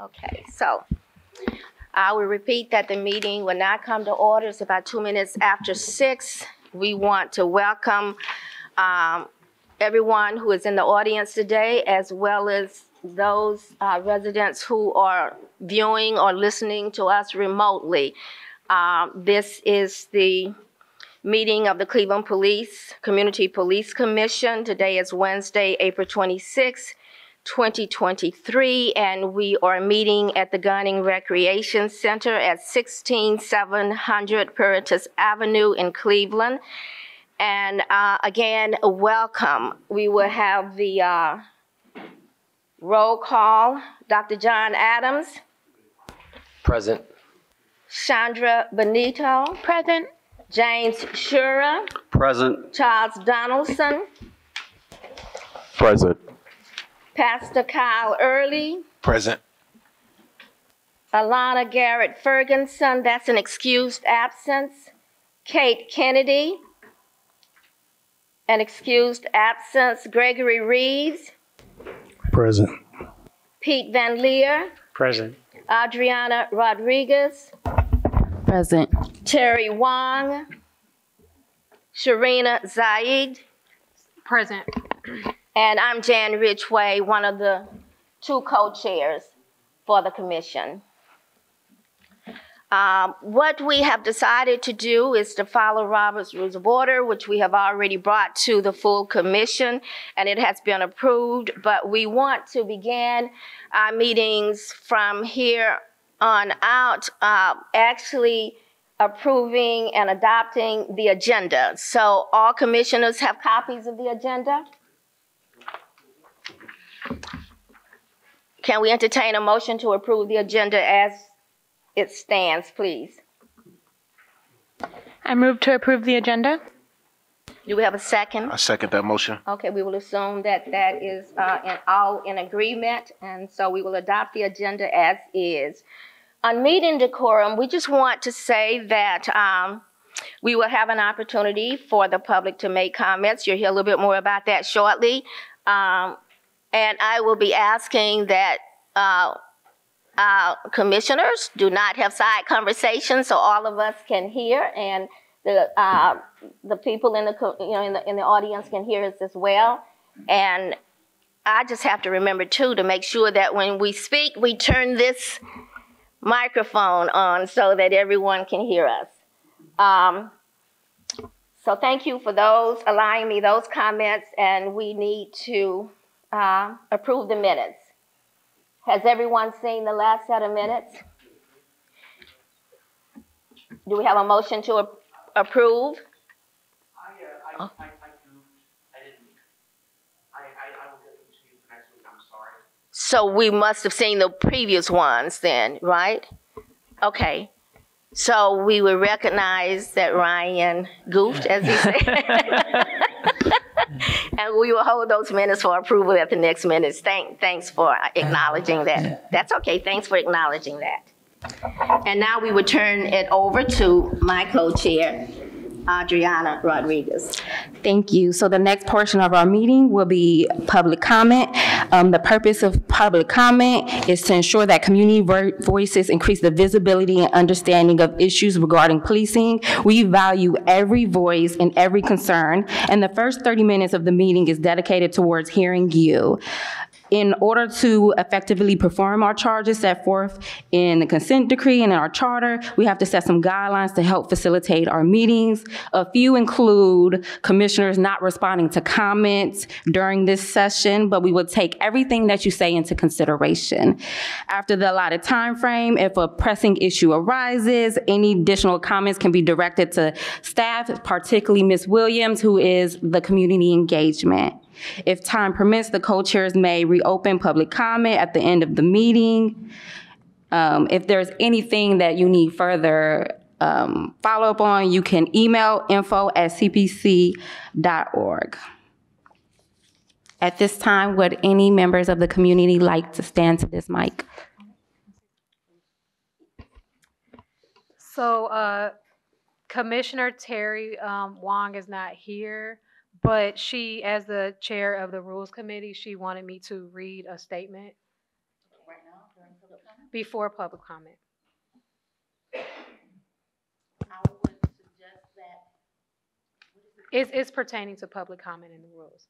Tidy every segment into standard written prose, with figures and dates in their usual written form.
Okay, so I will repeat that the meeting will not come to order. It's about 2 minutes after 6. We want to welcome everyone who is in the audience today, as well as those residents who are viewing or listening to us remotely. This is the meeting of the Cleveland Community Police Commission. Today is Wednesday, April 26, 2023, and we are meeting at the Gunning Recreation Center at 16700 Puritas Avenue in Cleveland. And again, welcome. We will have the roll call. Dr. John Adams. Present. Chandra Benito. Present. James Shura. Present. Charles Donaldson. Present. Pastor Kyle Early. Present. Alana Garrett Ferguson, that's an excused absence. Kate Kennedy, an excused absence. Gregory Reeves. Present. Pete Van Leer. Present. Adriana Rodriguez. Present. Terry Wong. Sharina Zaid. Present. And I'm Jan Ridgway, one of the 2 co-chairs for the commission. What we have decided to do is to follow Robert's Rules of Order, which we have already brought to the full commission, and it has been approved. But we want to begin our meetings from here on out, actually approving and adopting the agenda. So all commissioners have copies of the agenda. Can we entertain a motion to approve the agenda as it stands, please? I move to approve the agenda. Do we have a second? I second that motion. Okay, we will assume that that is all in agreement, and so we will adopt the agenda as is. On meeting decorum, we just want to say that we will have an opportunity for the public to make comments. You'll hear a little bit more about that shortly. And I will be asking that commissioners do not have side conversations, so all of us can hear, and the people in the in the audience can hear us as well. And I just have to remember too to make sure that when we speak, we turn this microphone on so that everyone can hear us. So thank you for allowing me those comments, and we need to approve the minutes. Has everyone seen the last set of minutes? Do we have a motion to approve? I do. I didn't. I will get them to you for next week. I'm sorry. So we must have seen the previous ones then, right? Okay. So we will recognize that Ryan goofed, as he said. And we will hold those minutes for approval at the next minutes. Thanks for acknowledging that. That's okay. Thanks for acknowledging that. And now we will turn it over to my co-chair, Adriana Rodriguez. Thank you. So the next portion of our meeting will be public comment. The purpose of public comment is to ensure that community voices increase the visibility and understanding of issues regarding policing. We value every voice and every concern, and the first 30 minutes of the meeting is dedicated towards hearing you. In order to effectively perform our charges set forth in the consent decree and in our charter, we have to set some guidelines to help facilitate our meetings. A few include commissioners not responding to comments during this session, but we will take everything that you say into consideration. After the allotted time frame, if a pressing issue arises, any additional comments can be directed to staff, particularly Ms. Williams, who is the community engagement. If time permits, the co-chairs may reopen public comment at the end of the meeting. If there's anything that you need further follow-up on, you can email info@cpc.org. At this time, would any members of the community like to stand to this mic? So Commissioner Terry Wong is not here, but she, as the chair of the Rules Committee, she wanted me to read a statement. Right now? Before public comment. It's pertaining to public comment in the rules.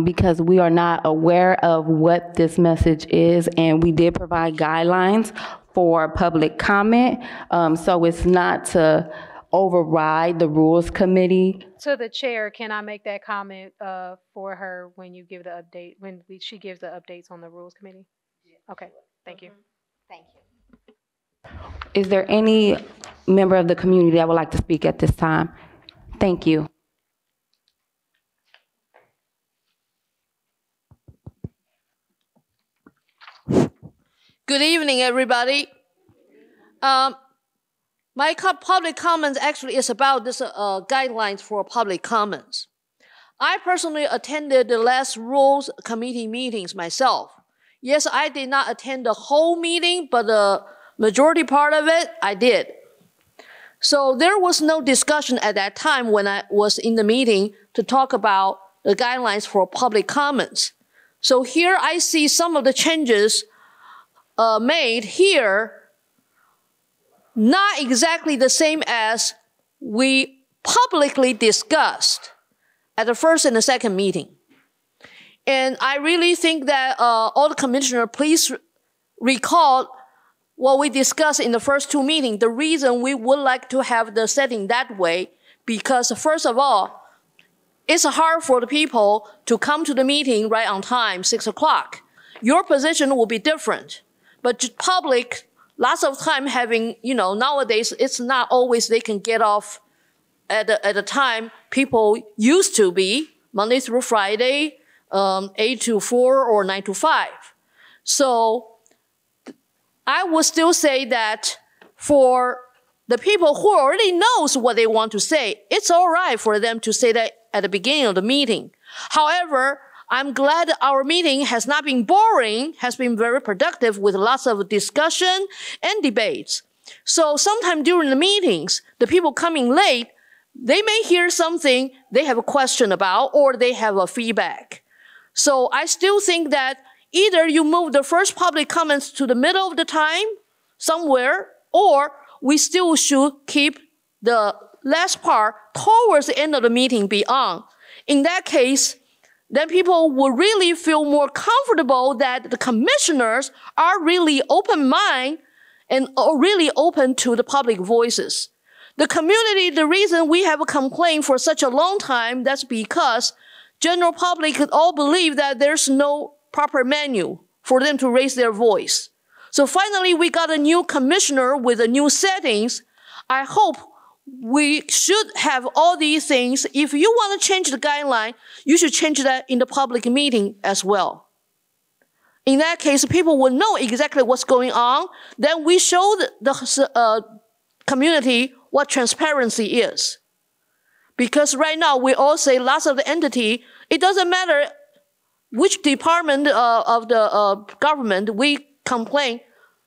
Because we are not aware of what this message is, and we did provide guidelines for public comment. So it's not to override the Rules Committee. To the chair, can I make that comment for her when you give the update, when she gives the updates on the Rules Committee? Okay, thank you. Thank you. Is there any member of the community that would like to speak at this time? Thank you. Good evening, everybody. My public comments actually is about this guidelines for public comments. I personally attended the last Rules Committee meetings myself. Yes, I did not attend the whole meeting, but the majority part of it, I did. So there was no discussion at that time when I was in the meeting to talk about the guidelines for public comments. So here I see some of the changes made here, not exactly the same as we publicly discussed at the first and the second meeting. And I really think that all the commissioners, please recall what we discussed in the first two meetings. The reason we would like to have the setting that way, because first of all, it's hard for the people to come to the meeting right on time, 6 o'clock. Your position will be different. But public, lots of time having, nowadays, it's not always they can get off at the time people used to be, Monday through Friday, 8 to 4 or 9 to 5. So I would still say that for the people who already knows what they want to say, it's all right for them to say that at the beginning of the meeting. However, I'm glad our meeting has not been boring, has been very productive with lots of discussion and debates. So sometime during the meetings, the people coming late, they may hear something they have a question about or they have a feedback. So I still think that either you move the first public comments to the middle of the time somewhere, or we still should keep the last part towards the end of the meeting be on. In that case, then people will really feel more comfortable that the commissioners are really open-minded and are really open to the public voices. The community, the reason we have a complaint for such a long time, that's because general public could all believe that there's no proper menu for them to raise their voice. So finally, we got a new commissioner with a new settings. I hope we should have all these things. If you want to change the guideline, you should change that in the public meeting as well. In that case, people will know exactly what's going on. Then we show the community what transparency is. Because right now, we all say lots of the entity, it doesn't matter which department of the government we complain,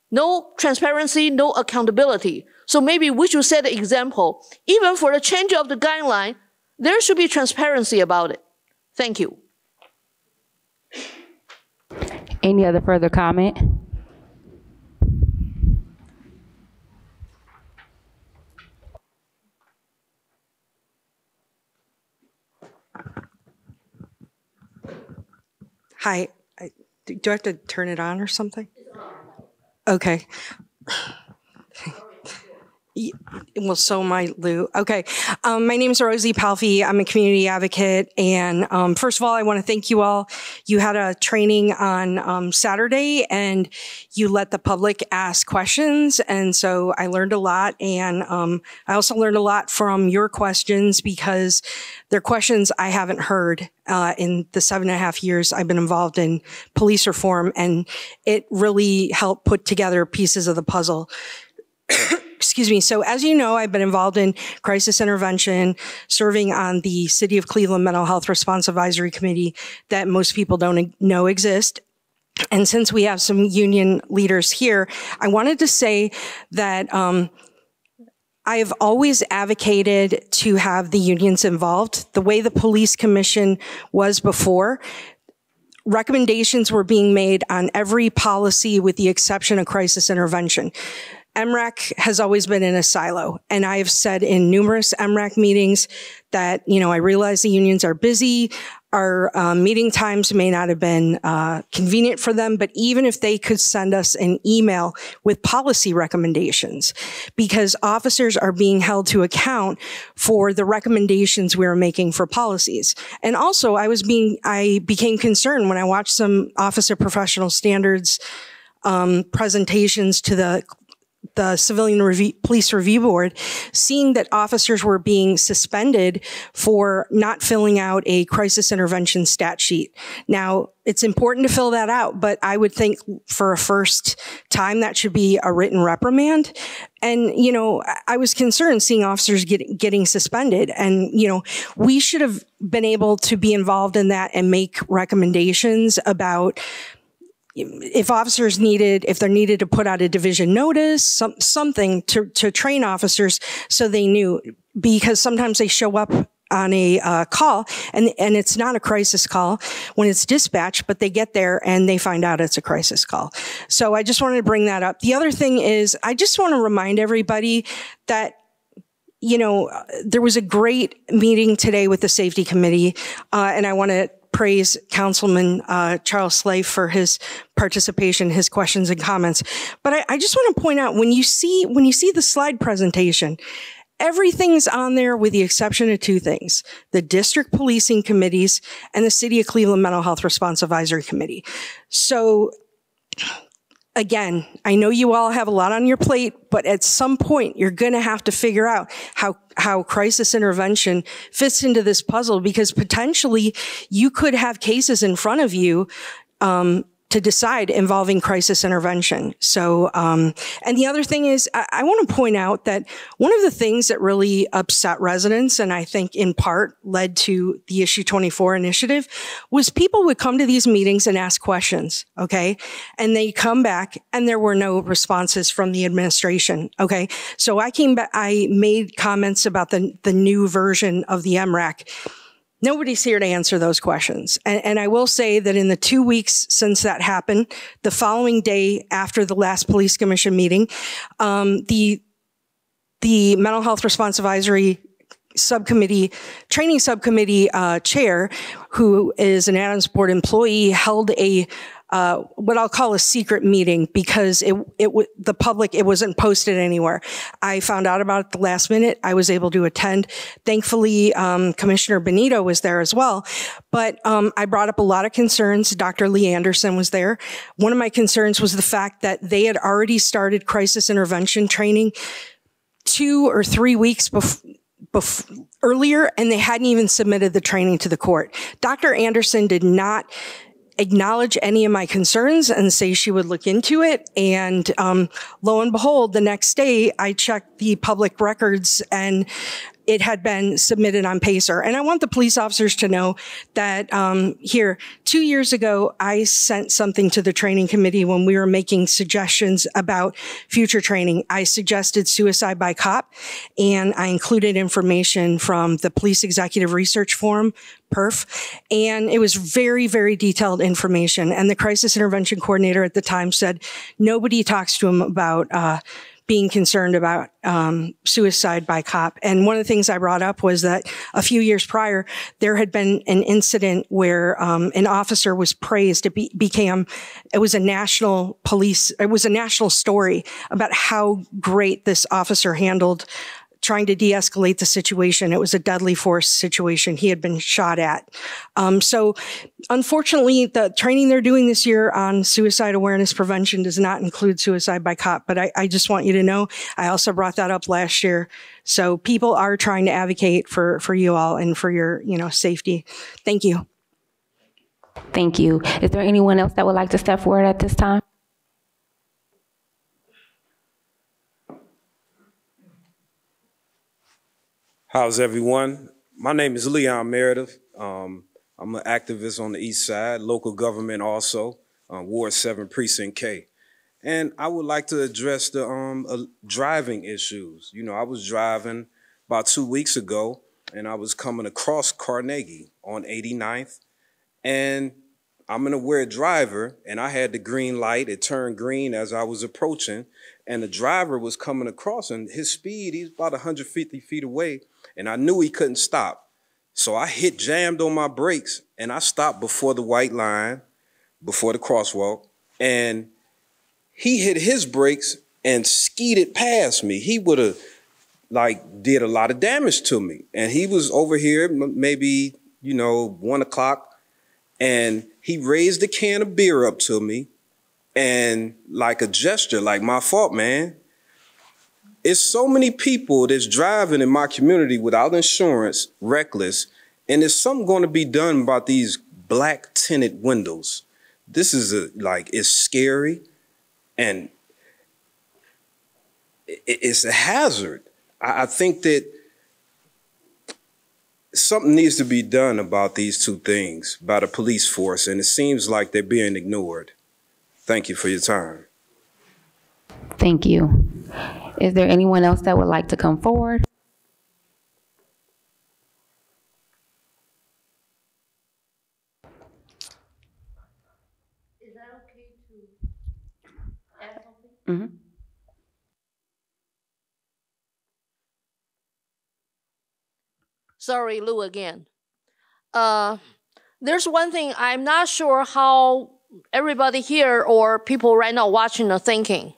no transparency, no accountability. So maybe we should set an example. Even for the change of the guideline, there should be transparency about it. Thank you. Any other further comment? Hi, do I have to turn it on or something? Okay. Well, so might Lou. Okay. My name is Rosie Palfy. I'm a community advocate. And first of all, I want to thank you all. You had a training on Saturday and you let the public ask questions. And so I learned a lot. And I also learned a lot from your questions because they're questions I haven't heard in the 7.5 years I've been involved in police reform. And it really helped put together pieces of the puzzle. Excuse me. So as you know, I've been involved in crisis intervention, serving on the City of Cleveland Mental Health Response Advisory Committee that most people don't know exist. And since we have some union leaders here, I wanted to say that I have always advocated to have the unions involved. The way the police commission was before, recommendations were being made on every policy with the exception of crisis intervention. MRAC has always been in a silo, and I have said in numerous MRAC meetings that, I realize the unions are busy. Our meeting times may not have been convenient for them, but even if they could send us an email with policy recommendations, because officers are being held to account for the recommendations we are making for policies. And also, I became concerned when I watched some Office of Professional Standards presentations to the Civilian Police Review Board, seeing that officers were being suspended for not filling out a crisis intervention stat sheet. Now, it's important to fill that out, but I would think for a first time that should be a written reprimand. And, I was concerned seeing officers getting suspended. And, we should have been able to be involved in that and make recommendations about if they're needed to put out a division notice, something to train officers so they knew, because sometimes they show up on a call and it's not a crisis call when it's dispatched, but they get there and they find out it's a crisis call. So I just wanted to bring that up. The other thing is, I just want to remind everybody that there was a great meeting today with the safety committee, and I want to praise Councilman Charles Slay for his participation, his questions and comments. But I just want to point out, when you see the slide presentation, everything's on there with the exception of two things: the district policing committees and the City of Cleveland Mental Health Response Advisory Committee. So again, I know you all have a lot on your plate, but at some point you're going to have to figure out how crisis intervention fits into this puzzle, because potentially you could have cases in front of you to decide involving crisis intervention. So, and the other thing is, I want to point out that one of the things that really upset residents, and I think in part led to the Issue 24 initiative, was people would come to these meetings and ask questions, okay? And they come back and there were no responses from the administration, okay? So I came back, I made comments about the new version of the MRAC. Nobody's here to answer those questions. And I will say that in the 2 weeks since that happened, the following day after the last police commission meeting, the Mental Health Response Advisory training subcommittee chair, who is an Adams Board employee, held a what I'll call a secret meeting, because the public, it wasn't posted anywhere. I found out about it the last minute. I was able to attend. Thankfully, Commissioner Benito was there as well. But I brought up a lot of concerns. Dr. Lee Anderson was there. One of my concerns was the fact that they had already started crisis intervention training 2 or 3 weeks earlier, and they hadn't even submitted the training to the court. Dr. Anderson did not acknowledge any of my concerns and say she would look into it. And lo and behold, the next day I checked the public records and it had been submitted on PACER. And I want the police officers to know that 2 years ago, I sent something to the training committee when we were making suggestions about future training. I suggested suicide by cop, and I included information from the Police Executive Research Forum, PERF, and it was very, very detailed information. And the crisis intervention coordinator at the time said nobody talks to him about being concerned about suicide by cop. And one of the things I brought up was that a few years prior, there had been an incident where an officer was praised. It was a national story about how great this officer handled trying to de-escalate the situation. It was a deadly force situation. He had been shot at. So unfortunately, the training they're doing this year on suicide awareness prevention does not include suicide by cop. But I just want you to know, I also brought that up last year. So people are trying to advocate for you all and for your safety. Thank you. Thank you. Is there anyone else that would like to step forward at this time? How's everyone? My name is Leon Meredith. I'm an activist on the East Side, local government also, Ward 7, Precinct K. And I would like to address the driving issues. You know, I was driving about 2 weeks ago, and I was coming across Carnegie on 89th, and I'm an aware driver, and I had the green light. It turned green as I was approaching, and the driver was coming across, and his speed, he's about 150 feet away, and I knew he couldn't stop. So I jammed on my brakes, and I stopped before the white line, before the crosswalk, and he hit his brakes and skeeted past me. He would have did a lot of damage to me. And he was over here, maybe, 1 o'clock, and he raised a can of beer up to me and like a gesture, like, my fault, man. It's so many people that's driving in my community without insurance, reckless, and there's something going to be done about these black tinted windows. This is it's scary, and it's a hazard. I think that something needs to be done about these two things by the police force, and it seems like they're being ignored. Thank you for your time. Thank you. Is there anyone else that would like to come forward? Is that okay to add something? Mm-hmm. Sorry, Lou again. There's one thing I'm not sure how everybody here or people right now watching are thinking.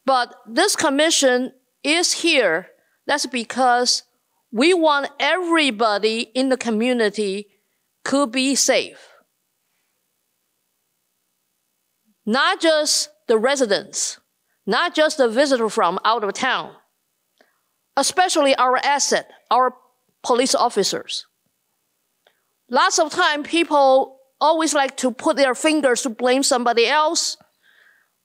But this commission is here. That's because we want everybody in the community to be safe. Not just the residents, not just the visitor from out of town, especially our asset, our police officers. Lots of time, people always like to put their fingers to blame somebody else.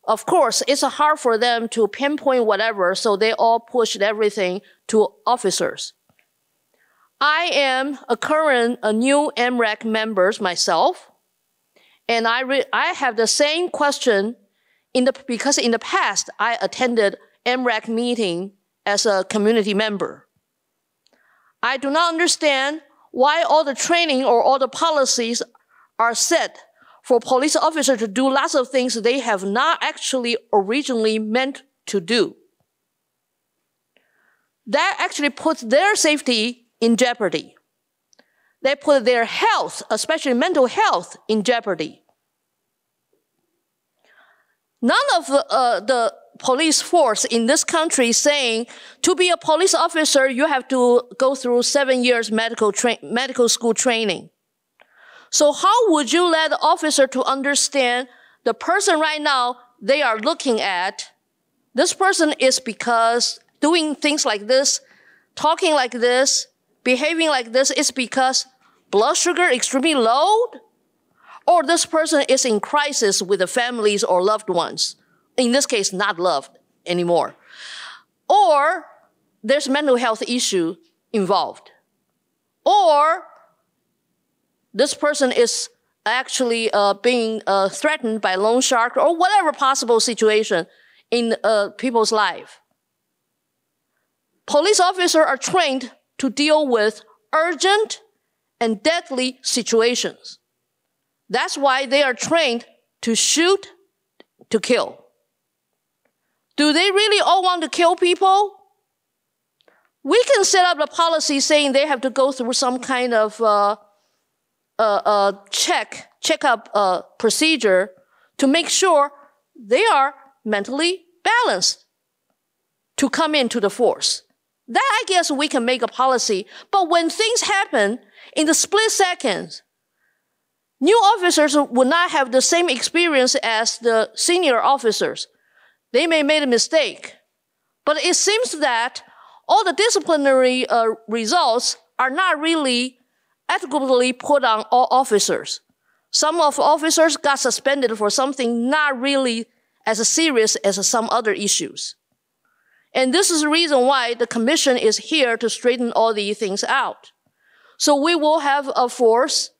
Of course, it's hard for them to pinpoint whatever, so they all pushed everything to officers. I am a new MRAC member myself, and I have the same question because in the past, I attended MRAC meeting as a community member. I do not understand why all the training or all the policies are set for police officers to do lots of things they have not actually originally meant to do. That actually puts their safety in jeopardy. They put their health, especially mental health, in jeopardy. None of the police force in this country saying to be a police officer, you have to go through 7 years medical school training. So how would you let the officer to understand the person right now they are looking at, this person is because doing things like this, talking like this, behaving like this is because blood sugar extremely low? Or this person is in crisis with the families or loved ones. In this case, not loved anymore. Or there's mental health issue involved. Or this person is actually being threatened by loan shark or whatever possible situation in people's life. Police officers are trained to deal with urgent and deadly situations. That's why they are trained to shoot, to kill. Do they really all want to kill people? We can set up a policy saying they have to go through some kind of checkup procedure to make sure they are mentally balanced to come into the force. That, I guess, we can make a policy. But when things happen in the split seconds, new officers would not have the same experience as the senior officers. They may have made a mistake. But it seems that all the disciplinary results are not really adequately put on all officers. Some of officers got suspended for something not really as serious as some other issues. And this is the reason why the commission is here to straighten all these things out. So we will have a force,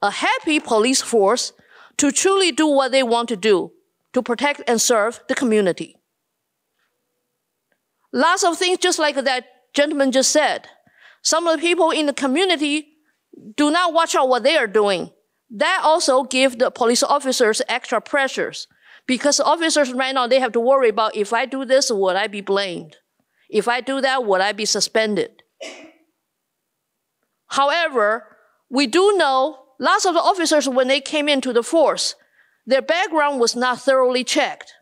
a happy police force, to truly do what they want to do, to protect and serve the community. Lots of things, just like that gentleman just said. Some of the people in the community do not watch out what they are doing. That also gives the police officers extra pressures, because officers right now, they have to worry about, if I do this, would I be blamed? If I do that, would I be suspended? However, we do know lots of the officers, when they came into the force, their background was not thoroughly checked.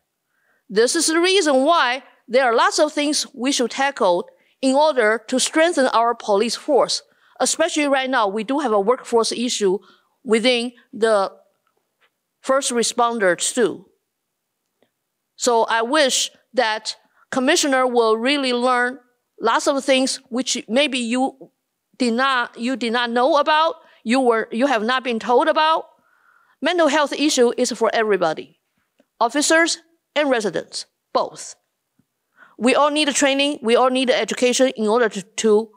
This is the reason why there are lots of things we should tackle in order to strengthen our police force. Especially right now, we do have a workforce issue within the first responders too. So I wish that Commissioner will really learn lots of things which maybe you did not know about, you have not been told about. Mental health issue is for everybody, officers and residents, both. We all need training, we all need education in order to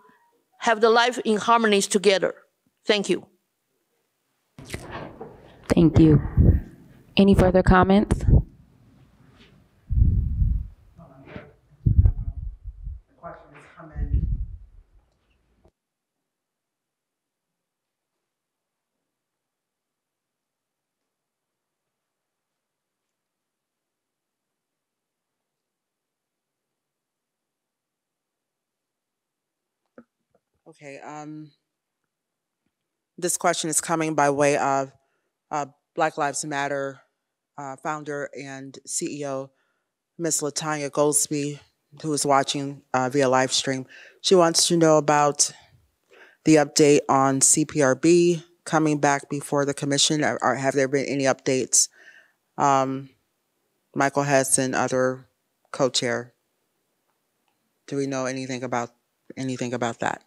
have the life in harmonies together. Thank you. Thank you. Any further comments? Okay, this question is coming by way of Black Lives Matter founder and CEO, Ms. Latanya Goldsby, who is watching via live stream. She wants to know about the update on CPRB coming back before the commission. Or have there been any updates? Michael Hess and other co-chair. Do we know anything about that?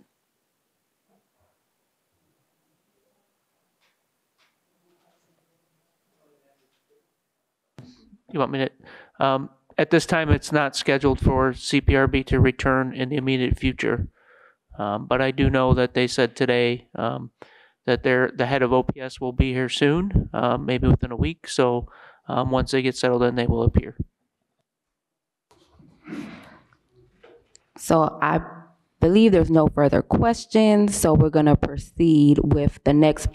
You want me to? At this time, it's not scheduled for CPRB to return in the immediate future. But I do know that they said today that the head of OPS will be here soon, maybe within a week. So once they get settled in, they will appear. So I believe there's no further questions. So we're going to proceed with the next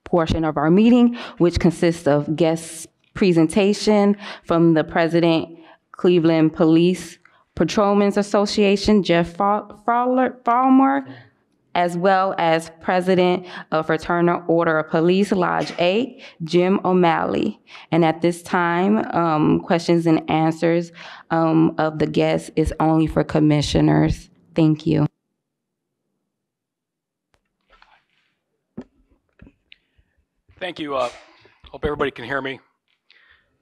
portion of our meeting, which consists of guest presentation from the President, Cleveland Police Patrolmen's Association, Jeff Fallmer, as well as President of Fraternal Order of Police, Lodge 8, Jim O'Malley. And at this time, questions and answers of the guests is only for commissioners. Thank you. Thank you. Hope everybody can hear me.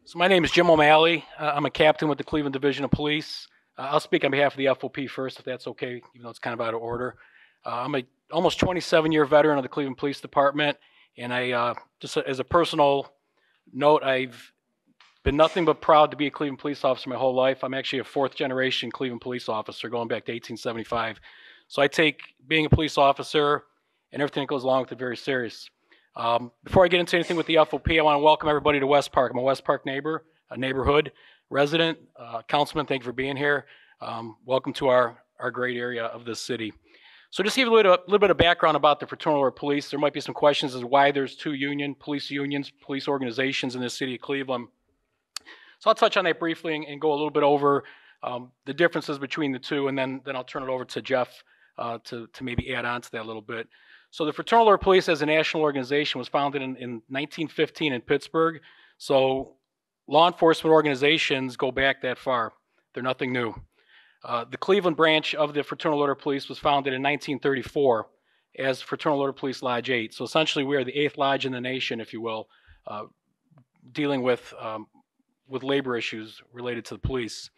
So my name is Jim O'Malley. I'm a captain with the Cleveland Division of Police. I'll speak on behalf of the FOP first, if that's okay, even though it's kind of out of order. I'm a almost 27-year veteran of the Cleveland Police Department, and I just as a personal note, I've been nothing but proud to be a Cleveland police officer my whole life. I'm actually a fourth-generation Cleveland police officer going back to 1875. So I take being a police officer and everything that goes along with it very serious. Before I get into anything with the FOP, I want to welcome everybody to West Park. I'm a West Park neighbor, a neighborhood resident, councilman. Thank you for being here. Welcome to our great area of this city. So just to give a little bit of background about the Fraternal Order of Police, there might be some questions as to why there's two police unions, police organizations in the city of Cleveland. So I'll touch on that briefly and go a little bit over the differences between the two, and then I'll turn it over to Jeff to maybe add on to that a little bit. So the Fraternal Order of Police as a national organization was founded in 1915 in Pittsburgh. So law enforcement organizations go back that far. They're nothing new. The Cleveland branch of the Fraternal Order of Police was founded in 1934 as Fraternal Order of Police Lodge 8. So essentially we are the 8th lodge in the nation, if you will, dealing with labor issues related to the police.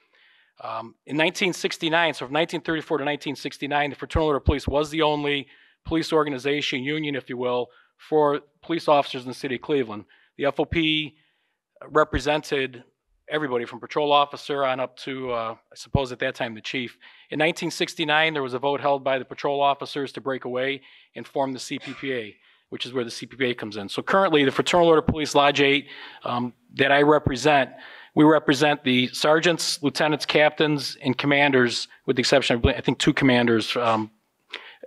In 1969, so from 1934 to 1969, the Fraternal Order of Police was the only police organization, union, if you will, for police officers in the city of Cleveland. The FOP represented everybody from patrol officer on up to, I suppose at that time, the chief. In 1969, there was a vote held by the patrol officers to break away and form the CPPA, which is where the CPPA comes in. So currently, the Fraternal Order of Police Lodge 8 that I represent We represent the sergeants, lieutenants, captains, and commanders, with the exception of, I think, 2 commanders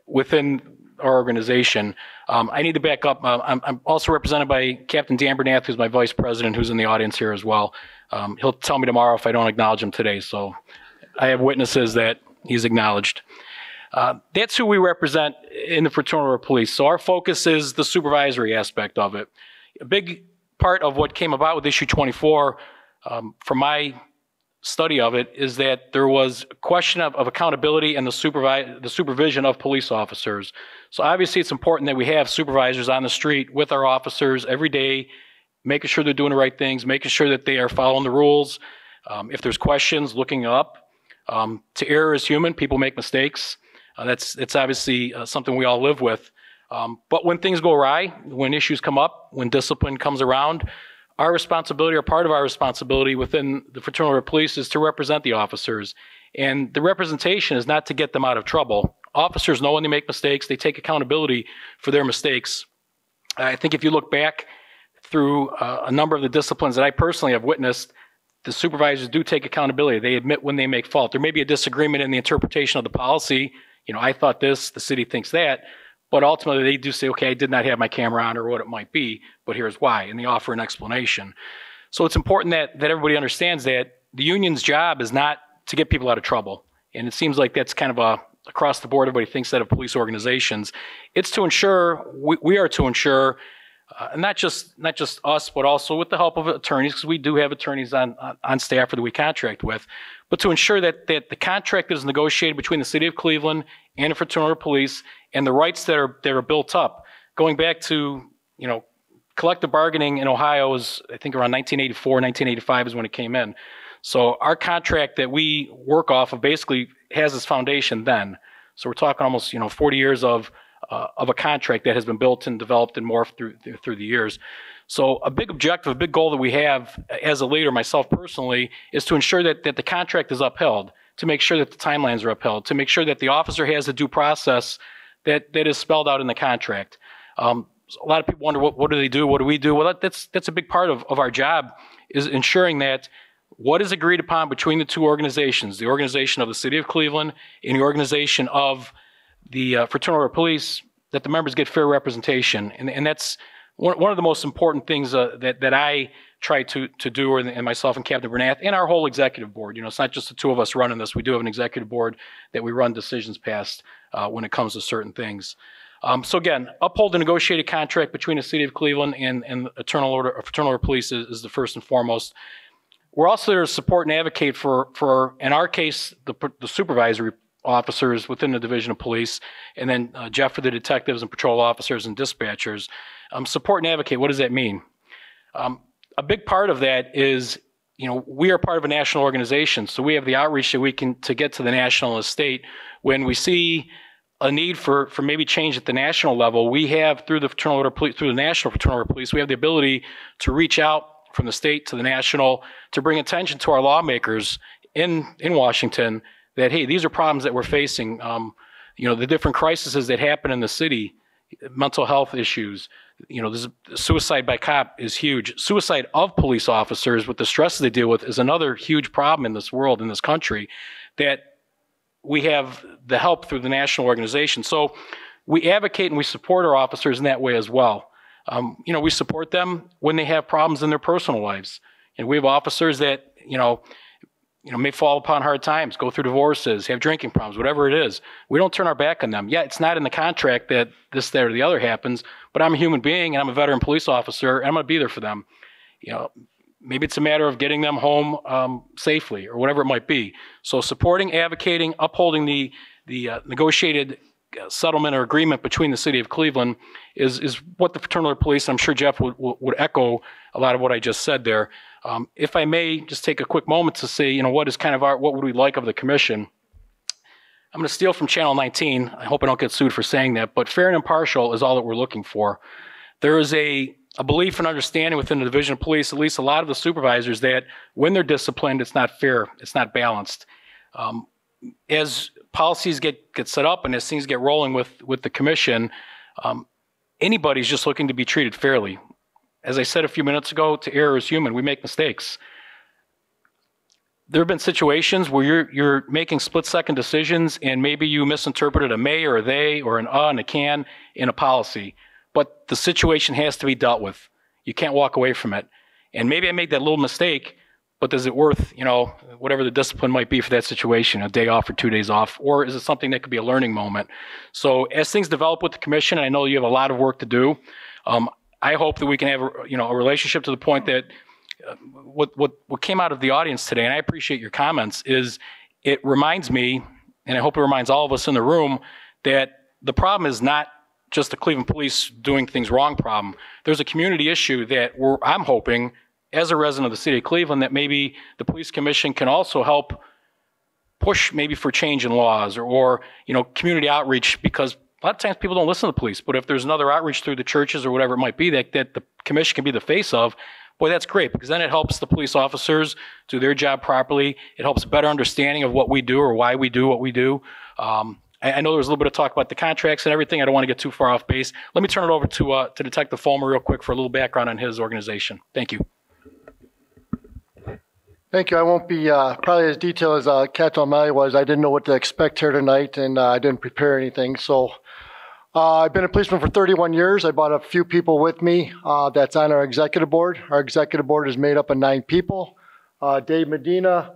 within our organization. I need to back up. I'm also represented by Captain Dan Bernath, who's my vice president, who's in the audience here as well. He'll tell me tomorrow if I don't acknowledge him today. So I have witnesses that he's acknowledged. That's who we represent in the Fraternal Order of Police. So our focus is the supervisory aspect of it. A big part of what came about with issue 24, from my study of it, is that there was a question of accountability and the supervision of police officers. So obviously it's important that we have supervisors on the street with our officers every day, making sure they're doing the right things, making sure that they are following the rules. If there's questions, looking up. To err is human, people make mistakes. It's obviously something we all live with. But when things go awry, when issues come up, when discipline comes around, our responsibility, or part of our responsibility within the Fraternal Order of Police, is to represent the officers. And the representation is not to get them out of trouble. Officers know when they make mistakes, they take accountability for their mistakes. I think if you look back through a number of the disciplines that I personally have witnessed, the supervisors do take accountability. They admit when they make fault. There may be a disagreement in the interpretation of the policy. You know, I thought this, the city thinks that. But ultimately, they do say, okay, I did not have my camera on, or what it might be, but here's why, and they offer an explanation. So it's important that everybody understands that the union's job is not to get people out of trouble. And it seems like that's kind of across the board, everybody thinks that of police organizations. It's to ensure, we are to ensure, not just us, but also with the help of attorneys, because we do have attorneys on staff that we contract with, but to ensure that the contract that is negotiated between the City of Cleveland and the Fraternal Order of Police, and the rights that are built up, going back to, you know, collective bargaining in Ohio is, I think, around 1984, 1985 is when it came in. So our contract that we work off of basically has its foundation then. So we're talking almost, 40 years of a contract that has been built and developed and morphed through the years. So a big objective, a big goal that we have as a leader, myself personally, is to ensure that the contract is upheld, to make sure that the timelines are upheld, to make sure that the officer has a due process that is spelled out in the contract. A lot of people wonder, what do they do? What do we do? Well, that's a big part of our job, is ensuring that what is agreed upon between the two organizations, the organization of the City of Cleveland and the organization of the Fraternal Order of Police, that the members get fair representation. And that's one of the most important things that I try to do, and myself and Captain Bernath and our whole executive board. It's not just the two of us running this. We do have an executive board that we run decisions past when it comes to certain things. So again, uphold the negotiated contract between the City of Cleveland and Fraternal Order of Police is the first and foremost. We're also there to support and advocate for in our case, the supervisory officers within the Division of Police, and then Jeff for the detectives and patrol officers and dispatchers. Support and advocate, what does that mean? A big part of that is, we are part of a national organization, so we have the outreach that we can to get to the national and state. When we see a need for maybe change at the national level, we have through the Fraternal Order of Police, through the National Fraternal Order of Police, we have the ability to reach out from the state to the national to bring attention to our lawmakers in Washington that, hey, these are problems that we're facing. The different crises that happen in the city, mental health issues. Suicide by cop is huge. Suicide of police officers with the stresses they deal with is another huge problem in this world, in this country, that we have the help through the national organization. So we advocate and we support our officers in that way as well. We support them when they have problems in their personal lives. And we have officers that, may fall upon hard times, go through divorces, have drinking problems, whatever it is. We don't turn our back on them. Yeah, it's not in the contract that this, that, or the other happens, but I'm a human being and I'm a veteran police officer and I'm going to be there for them. Maybe it's a matter of getting them home safely or whatever it might be. So supporting, advocating, upholding the negotiated settlement or agreement between the City of Cleveland is what the Fraternal Order of Police, I'm sure Jeff would echo a lot of what I just said there. If I may just take a quick moment to say, what is kind of what would we like of the commission? I'm going to steal from Channel 19. I hope I don't get sued for saying that, but fair and impartial is all that we're looking for. There is a belief and understanding within the Division of Police, at least a lot of the supervisors, that when they're disciplined, it's not fair, it's not balanced. As policies get set up and as things get rolling with the commission, anybody's just looking to be treated fairly. As I said a few minutes ago, to err is human. We make mistakes. there have been situations where you're making split-second decisions, and maybe you misinterpreted a may or a they or an and a can in a policy, but the situation has to be dealt with. You can't walk away from it. And maybe I made that little mistake, but is it worth, whatever the discipline might be for that situation, a day off or 2 days off, or is it something that could be a learning moment? So as things develop with the commission, and I know you have a lot of work to do, I hope that we can have a relationship to the point that what came out of the audience today, and I appreciate your comments, is it reminds me, and I hope it reminds all of us in the room, that the problem is not just the Cleveland police doing things wrong problem. There's a community issue that I'm hoping, as a resident of the city of Cleveland, that maybe the police commission can also help push maybe for change in laws or community outreach, because a lot of times people don't listen to the police, but if there's another outreach through the churches or whatever it might be that the commission can be the face of, boy, that's great, because then it helps the police officers do their job properly. It helps a better understanding of what we do or why we do what we do. I know there was a little bit of talk about the contracts and everything. I don't want to get too far off base. Let me turn it over to Detective Fulmer real quick for a little background on his organization. Thank you. Thank you. I won't be probably as detailed as Captain O'Malley was. I didn't know what to expect here tonight, and I didn't prepare anything. So I've been a policeman for 31 years. I brought a few people with me that's on our executive board. Our executive board is made up of 9 people. Dave Medina,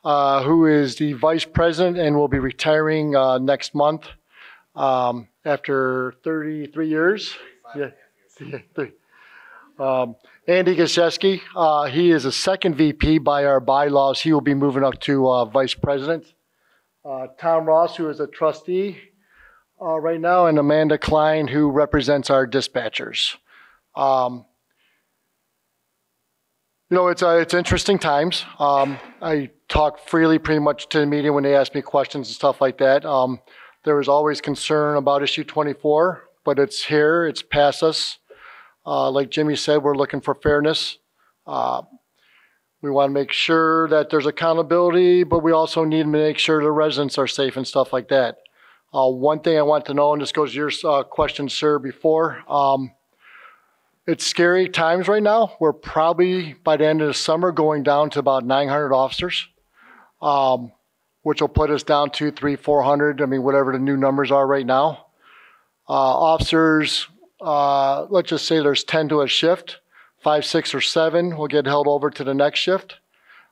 who is the vice president and will be retiring next month after 33 years. Yeah. Andy Gaszewski, he is a second VP by our bylaws. He will be moving up to vice president. Tom Ross, who is a trustee right now, and Amanda Klein, who represents our dispatchers. It's interesting times. I talk freely pretty much to the media when they ask me questions and stuff like that. There was always concern about issue 24, but it's here, it's past us. Like Jimmy said, we're looking for fairness. We want to make sure that there's accountability, but we also need to make sure the residents are safe and stuff like that. One thing I want to know, and this goes to your question, sir, before, it's scary times right now. We're probably, by the end of the summer, going down to about 900 officers, which will put us down to 300, 400, whatever the new numbers are right now. Officers, let's just say there's 10 to a shift, 5, 6, or 7 will get held over to the next shift.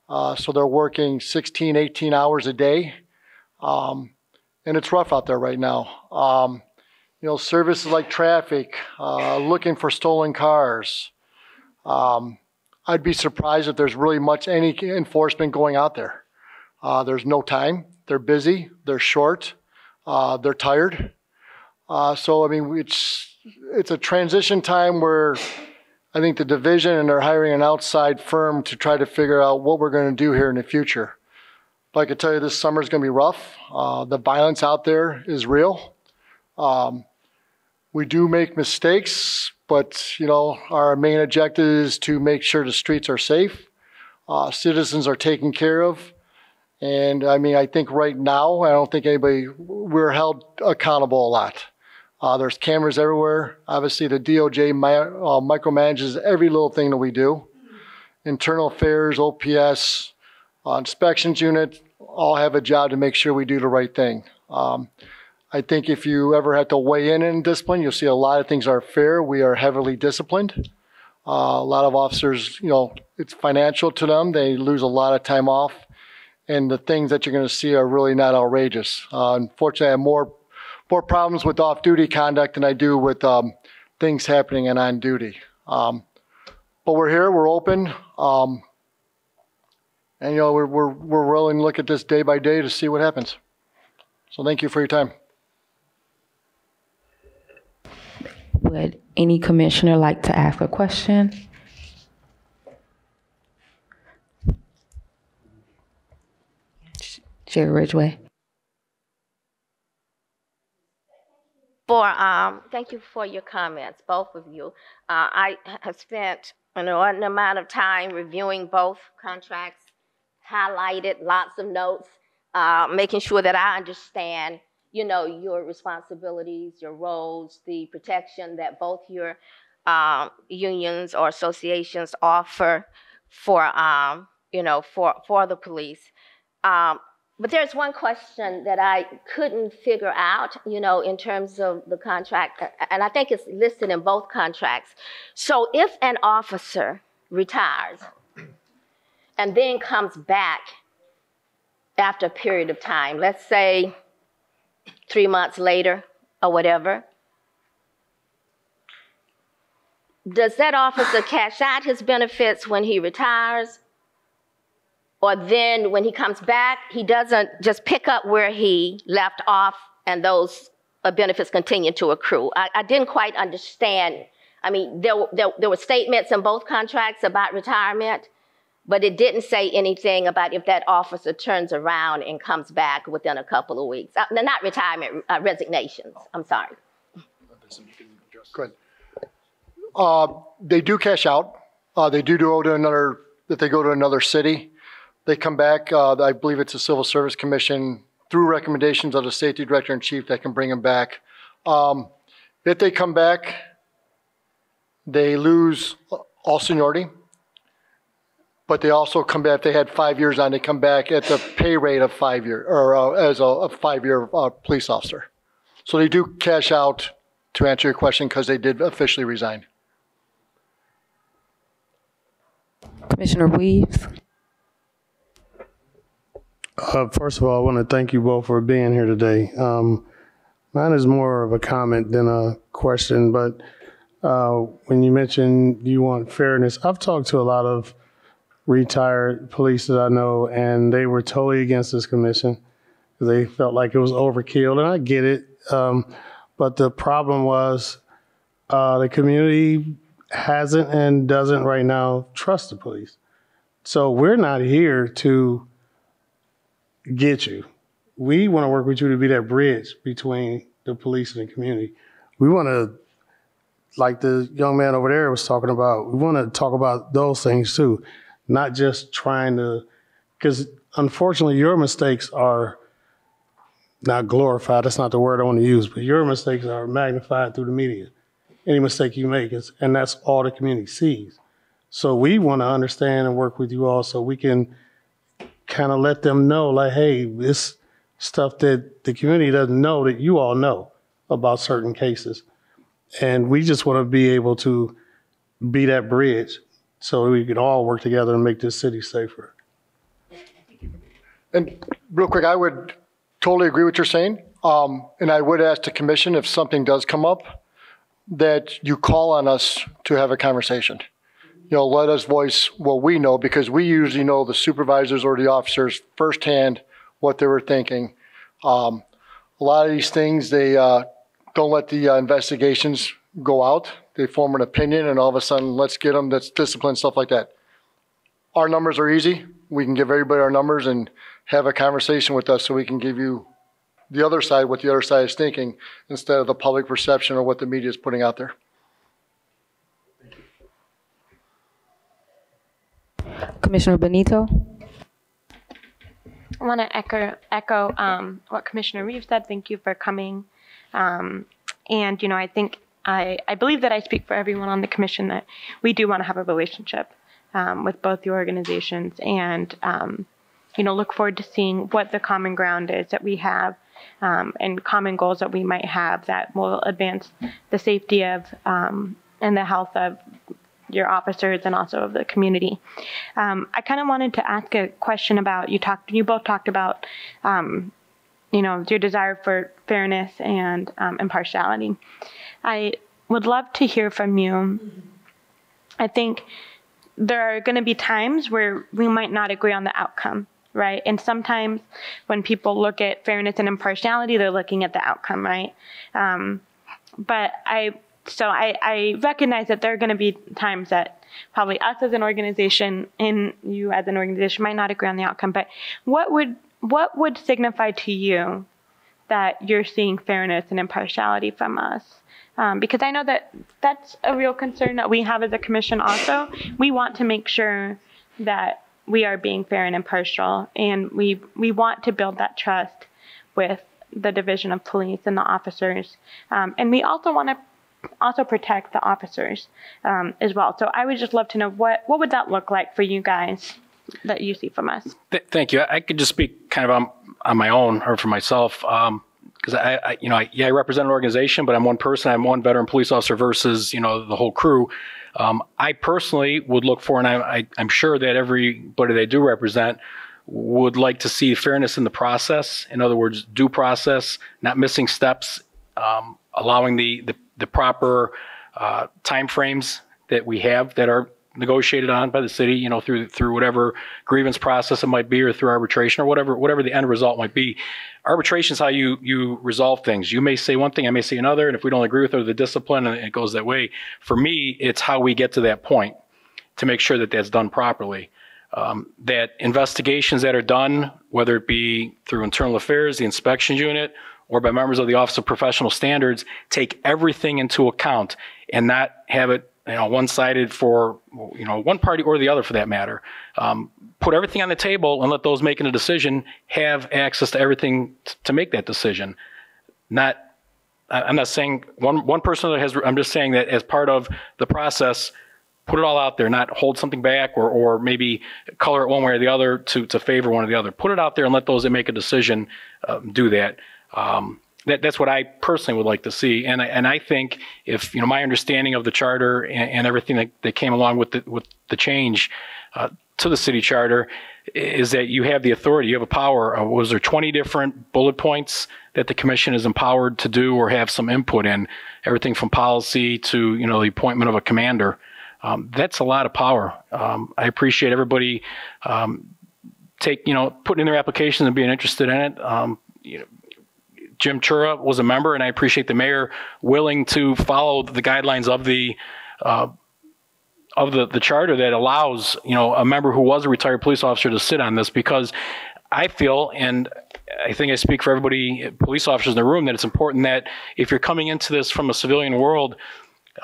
So they're working 16, 18 hours a day. And it's rough out there right now. Services like traffic, looking for stolen cars. I'd be surprised if there's really much any enforcement going out there. There's no time. They're busy. They're short. They're tired. It's a transition time where I think the division and they're hiring an outside firm to try to figure out what we're going to do here in the future. But I can tell you this summer is going to be rough. The violence out there is real. We do make mistakes, but our main objective is to make sure the streets are safe, citizens are taken care of. And I think right now, I don't think we're held accountable a lot. There's cameras everywhere. Obviously, the DOJ micromanages every little thing that we do. Internal affairs, OPS, inspections unit, all have a job to make sure we do the right thing. I think if you ever have to weigh in discipline, you'll see a lot of things are fair. We are heavily disciplined. A lot of officers, it's financial to them. They lose a lot of time off. And the things that you're going to see are really not outrageous. Unfortunately, I have more problems with off-duty conduct than I do with things happening and on duty. But we're here, we're open. And we're willing to look at this day by day to see what happens. So thank you for your time. Would any commissioner like to ask a question? Chair Ridgway. Thank you for your comments, both of you. I have spent an inordinate amount of time reviewing both contracts, highlighted lots of notes, making sure that I understand, your responsibilities, your roles, the protection that both your unions or associations offer for for the police. But there's one question that I couldn't figure out, in terms of the contract, and I think it's listed in both contracts. So if an officer retires and then comes back after a period of time, let's say 3 months later or whatever, does that officer cash out his benefits when he retires? Or then when he comes back, he doesn't just pick up where he left off and those benefits continue to accrue? I didn't quite understand. I mean, there were statements in both contracts about retirement, but it didn't say anything about if that officer turns around and comes back within a couple of weeks. Not retirement, resignations. I'm sorry. Go ahead. They do cash out. They do go to another, if they go to another city, they come back. I believe it's a Civil Service Commission through recommendations of the Safety Director in Chief that can bring them back. If they come back, they lose all seniority, but they also come back, if they had 5 years on, they come back at the pay rate of 5 years, or as a 5-year police officer. So they do cash out, to answer your question, because they did officially resign. Commissioner Weaves. First of all, I want to thank you both for being here today. Mine is more of a comment than a question, but when you mentioned you want fairness, I've talked to a lot of retired police that I know, and they were totally against this commission. They felt like it was overkill, and I get it. But the problem was the community hasn't and doesn't right now trust the police. So we're not here to get you. We want to work with you to be that bridge between the police and the community. We want to, like the young man over there was talking about, we want to talk about those things too, not just trying to, because unfortunately your mistakes are not glorified, that's not the word I want to use, but your mistakes are magnified through the media. Any mistake you make is, and that's all the community sees. So we want to understand and work with you all so we can kind of let them know, like, hey, this stuff that the community doesn't know that you all know about certain cases. And we just want to be able to be that bridge so we can all work together and make this city safer. And real quick, I would totally agree with what you're saying. And I would ask the commission, if something does come up, that you call on us to have a conversation. Let us voice what we know, because we usually know the supervisors or the officers firsthand what they were thinking. A lot of these things, they don't let the investigations go out. They form an opinion, and all of a sudden, let's get them, that's discipline, stuff like that. Our numbers are easy. We can give everybody our numbers and have a conversation with us so we can give you the other side, what the other side is thinking, instead of the public perception or what the media is putting out there. Commissioner Benito. I want to echo what Commissioner Reeves said. Thank you for coming. And, I think I believe that I speak for everyone on the commission that we do want to have a relationship with both the organizations, and, look forward to seeing what the common ground is that we have, and common goals that we might have that will advance the safety of and the health of your officers and also of the community. I kind of wanted to ask a question about, you both talked about, your desire for fairness and impartiality. I would love to hear from you. I think there are going to be times where we might not agree on the outcome, right? And sometimes when people look at fairness and impartiality, they're looking at the outcome, right? But I recognize that there are going to be times that probably us as an organization and you as an organization might not agree on the outcome. But what would signify to you that you're seeing fairness and impartiality from us? Because I know that that's a real concern that we have as a commission also. We want to make sure that we are being fair and impartial, and we want to build that trust with the Division of Police and the officers. And we also want to protect the officers as well. So I would just love to know what would that look like for you guys that you see from us. Thank you. I could just speak kind of on my own or for myself. Because I represent an organization, but I'm one person. I'm one veteran police officer versus, the whole crew. I personally would look for, and I'm sure that everybody they do represent would like to see fairness in the process. In other words, due process, not missing steps, allowing the proper timeframes that we have that are negotiated on by the city, through whatever grievance process it might be, or through arbitration, or whatever the end result might be. Arbitration is how you resolve things. You may say one thing, I may say another, and if we don't agree with it, the discipline, and it goes that way. For me, it's how we get to that point to make sure that that's done properly. That investigations that are done, whether it be through internal affairs, the inspections unit, or by members of the Office of Professional Standards, take everything into account and not have it one-sided for one party or the other, for that matter. Put everything on the table and let those making a decision have access to everything to make that decision. I'm not saying one person that has. I'm just saying that as part of the process, put it all out there, not hold something back or maybe color it one way or the other to favor one or the other. Put it out there and let those that make a decision do that. That's what I personally would like to see, and I think if my understanding of the charter and everything that came along with the change to the city charter is that you have the authority, you have a power. Was there 20 different bullet points that the commission is empowered to do or have some input in? Everything from policy to the appointment of a commander. That's a lot of power. I appreciate everybody putting in their applications and being interested in it. Jim Chura was a member, and I appreciate the mayor willing to follow the guidelines of the charter that allows a member who was a retired police officer to sit on this, because I feel, and I think I speak for everybody, police officers in the room, that it's important that if you're coming into this from a civilian world,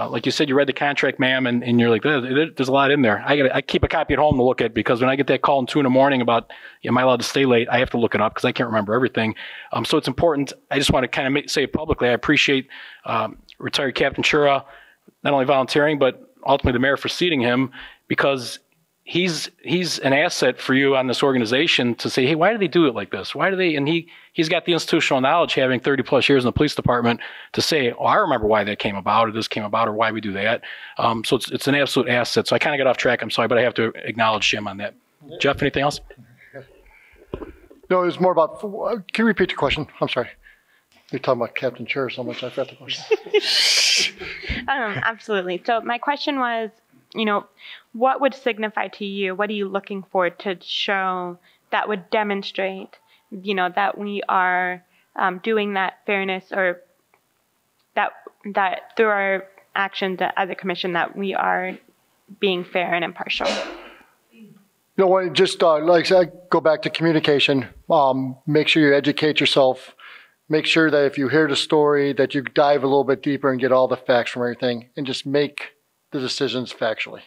like you said, you read the contract, ma'am, and you're like, there's a lot in there. I keep a copy at home to look at, because when I get that call in 2 a.m. about, am I allowed to stay late, I have to look it up because I can't remember everything. So it's important. I just want to kind of say it publicly. I appreciate retired Captain Chura not only volunteering, but ultimately the mayor for seating him, because he's an asset for you on this organization to say, hey, why do they do it like this? Why do they? And he's got the institutional knowledge, having 30 plus years in the police department, to say, oh, I remember why that came about, or this came about, or why we do that. So it's an absolute asset. So I kind of got off track. I'm sorry, but I have to acknowledge Jim on that. Jeff, anything else? No, it was more about, can you repeat the question? I'm sorry. You're talking about Captain Chair so much, I forgot the question. Absolutely. So my question was, what would signify to you? What are you looking for to show that would demonstrate, that we are doing that fairness, or that through our actions as a commission that we are being fair and impartial? Just like I said, go back to communication. Make sure you educate yourself. Make sure that if you hear the story, that you dive a little bit deeper and get all the facts from everything, and just make the decisions factually.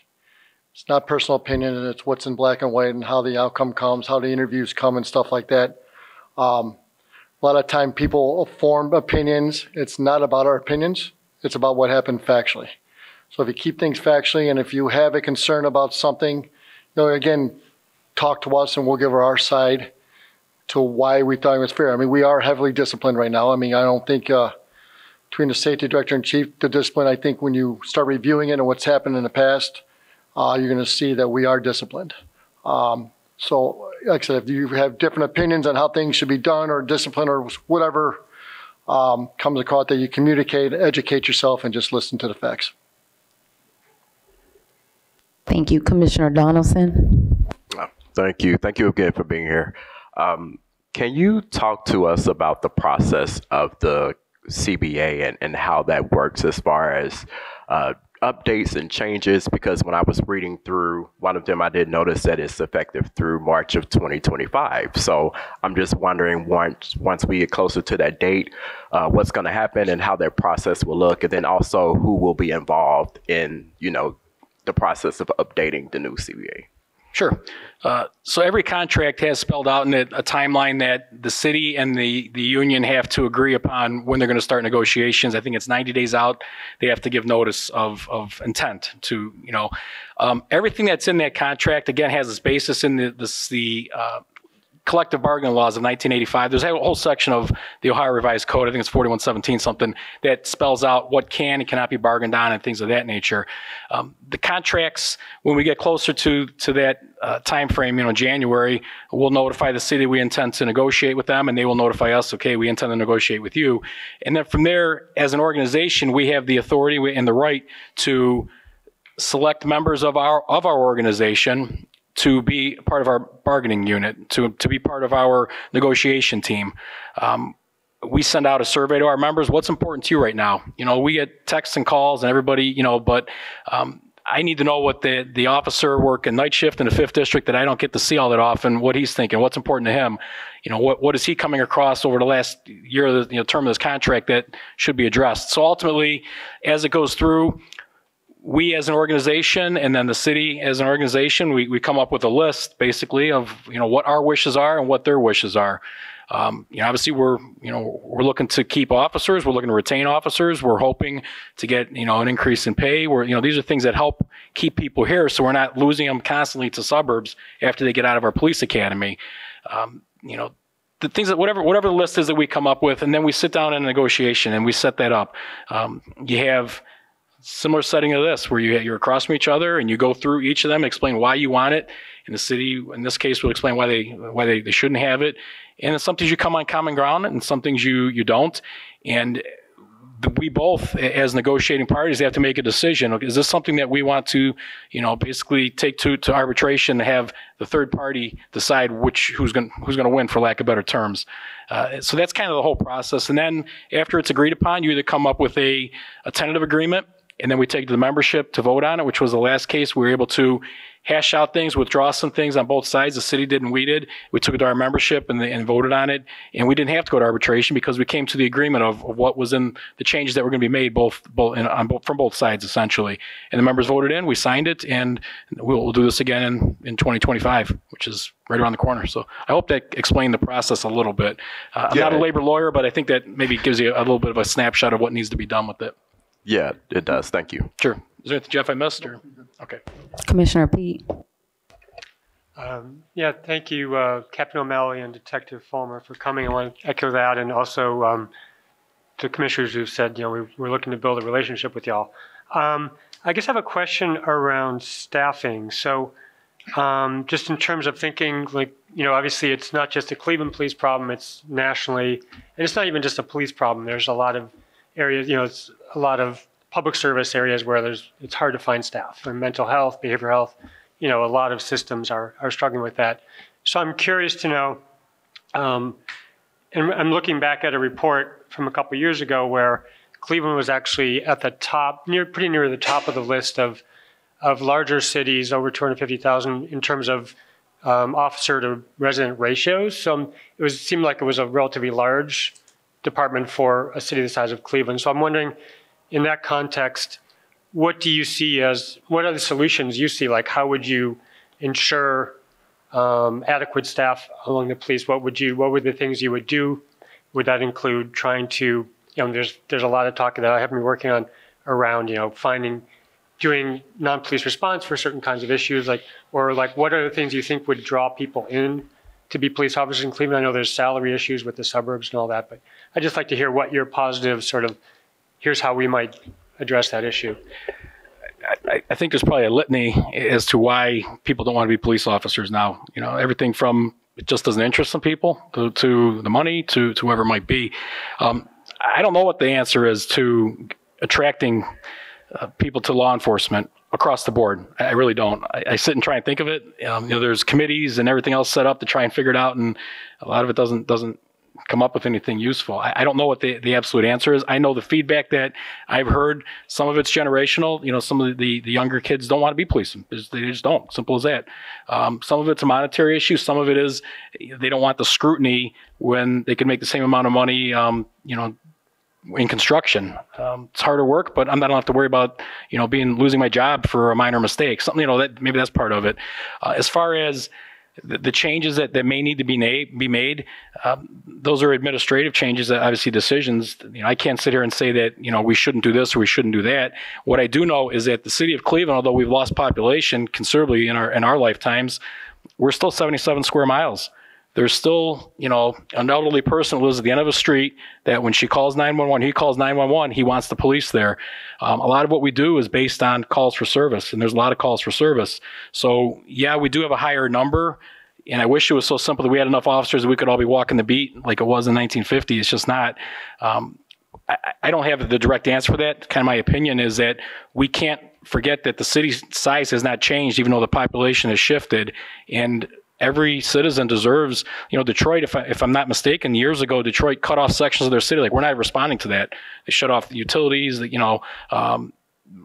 It's not personal opinion, and it's what's in black and white and how the outcome comes, how the interviews come and stuff like that. A lot of time people form opinions. It's not about our opinions. It's about what happened factually. So if you keep things factually, and if you have a concern about something, again, talk to us and we'll give her our side to why we thought it was fair. I mean, we are heavily disciplined right now. I mean, I don't think between the safety director and chief, the discipline, I think when you start reviewing it and what's happened in the past, you're going to see that we are disciplined. So, like I said, if you have different opinions on how things should be done or discipline or whatever comes across, that you communicate, educate yourself, and just listen to the facts. Thank you. Commissioner Donaldson. Thank you. Thank you again for being here. Can you talk to us about the process of the CBA and how that works as far as updates and changes? Because when I was reading through one of them, I did notice that it's effective through March of 2025. So I'm just wondering, once we get closer to that date, what's going to happen and how that process will look, and then also who will be involved in, the process of updating the new CBA. Sure. So every contract has spelled out in it a timeline that the city and the union have to agree upon when they're going to start negotiations. I think it's 90 days out. They have to give notice of intent to, everything that's in that contract, again, has its basis in the collective bargaining laws of 1985. There's a whole section of the Ohio Revised Code, I think it's 4117 something, that spells out what can and cannot be bargained on and things of that nature. The contracts, when we get closer to that time frame, January, we'll notify the city we intend to negotiate with them, and they will notify us, okay, we intend to negotiate with you. And then from there, as an organization, we have the authority and the right to select members of our organization to be part of our bargaining unit, to be part of our negotiation team. We send out a survey to our members. What's important to you right now? We get texts and calls and everybody, but I need to know what the officer working night shift in the 5th district that I don't get to see all that often, what he's thinking, what's important to him. What is he coming across over the last year of the term of this contract that should be addressed. So ultimately, as it goes through, we as an organization and then the city as an organization, we come up with a list basically of, what our wishes are and what their wishes are. Obviously we're looking to keep officers. We're looking to retain officers. We're hoping to get, an increase in pay. These are things that help keep people here. So we're not losing them constantly to suburbs after they get out of our police academy. The things that whatever the list is that we come up with, and then we sit down in a negotiation and we set that up. You have similar setting of this, where you're across from each other and you go through each of them and explain why you want it. And the city, in this case, will explain why they shouldn't have it. And some things you come on common ground, and some things you don't. And we both, as negotiating parties, have to make a decision. Is this something that we want to, basically take to arbitration and have the third party decide who's going to win, for lack of better terms? So that's kind of the whole process. And then after it's agreed upon, you either come up with a tentative agreement, and then we take it to the membership to vote on it, which was the last case. We were able to hash out things, withdraw some things on both sides. The city did and we did. We took it to our membership and voted on it. And we didn't have to go to arbitration because we came to the agreement of what was in the changes that were going to be made from both sides, essentially. And the members voted in, we signed it, and we'll do this again in 2025, which is right around the corner. So I hope that explained the process a little bit. I'm not a labor lawyer, but I think that maybe gives you a little bit of a snapshot of what needs to be done with it. Yeah, it does. Thank you. Sure. Is there anything, Jeff, I missed? Or? Okay. Commissioner Pete. Thank you, Captain O'Malley and Detective Fulmer, for coming. I want to echo that, and also the commissioners who said, we're looking to build a relationship with y'all. I guess I have a question around staffing. So just in terms of thinking, obviously it's not just a Cleveland police problem, it's nationally, and it's not even just a police problem. There's a lot of areas, it's a lot of public service areas where it's hard to find staff. And mental health, behavioral health, a lot of systems are struggling with that. So I'm curious to know, and I'm looking back at a report from a couple of years ago where Cleveland was actually at the top, pretty near the top of the list of larger cities, over 250,000 in terms of officer to resident ratios. So it seemed like it was a relatively large department for a city the size of Cleveland. So I'm wondering, in that context, what are the solutions you see? Like, how would you ensure adequate staff along the police? What would the things you would do? Would that include trying to, there's a lot of talk that I have been working on around, doing non-police response for certain kinds of issues, what are the things you think would draw people in to be police officers in Cleveland? I know there's salary issues with the suburbs and all that, but I'd just like to hear what your positive here's how we might address that issue. I think there's probably a litany as to why people don't want to be police officers now. Everything from it just doesn't interest some people to the money to whoever it might be. I don't know what the answer is to attracting people to law enforcement across the board. I really don't. I sit and try and think of it. There's committees and everything else set up to try and figure it out, and a lot of it doesn't come up with anything useful. I don't know what the absolute answer is. I know the feedback that I've heard, some of it's generational. Some of the younger kids don't want to be policemen. They just don't. Simple as that. Some of it's a monetary issue. Some of it is they don't want the scrutiny when they can make the same amount of money, in construction. It's harder work, but I don't have to worry about, losing my job for a minor mistake. Something, that maybe that's part of it. As far as the changes that may need to be made, those are administrative changes, that obviously decisions. I can't sit here and say that, we shouldn't do this or we shouldn't do that. What I do know is that the city of Cleveland, although we've lost population considerably in our lifetimes, we're still 77 square miles. There's still, an elderly person who lives at the end of a street that when she calls 911, he calls 911, he wants the police there. A lot of what we do is based on calls for service, and there's a lot of calls for service. So, yeah, we do have a higher number, and I wish it was so simple that we had enough officers that we could all be walking the beat like it was in 1950. It's just not. I don't have the direct answer for that. Kind of my opinion is that we can't forget that the city's size has not changed, even though the population has shifted, and every citizen deserves, Detroit, if I'm not mistaken, years ago, Detroit cut off sections of their city. Like, we're not responding to that. They shut off the utilities, law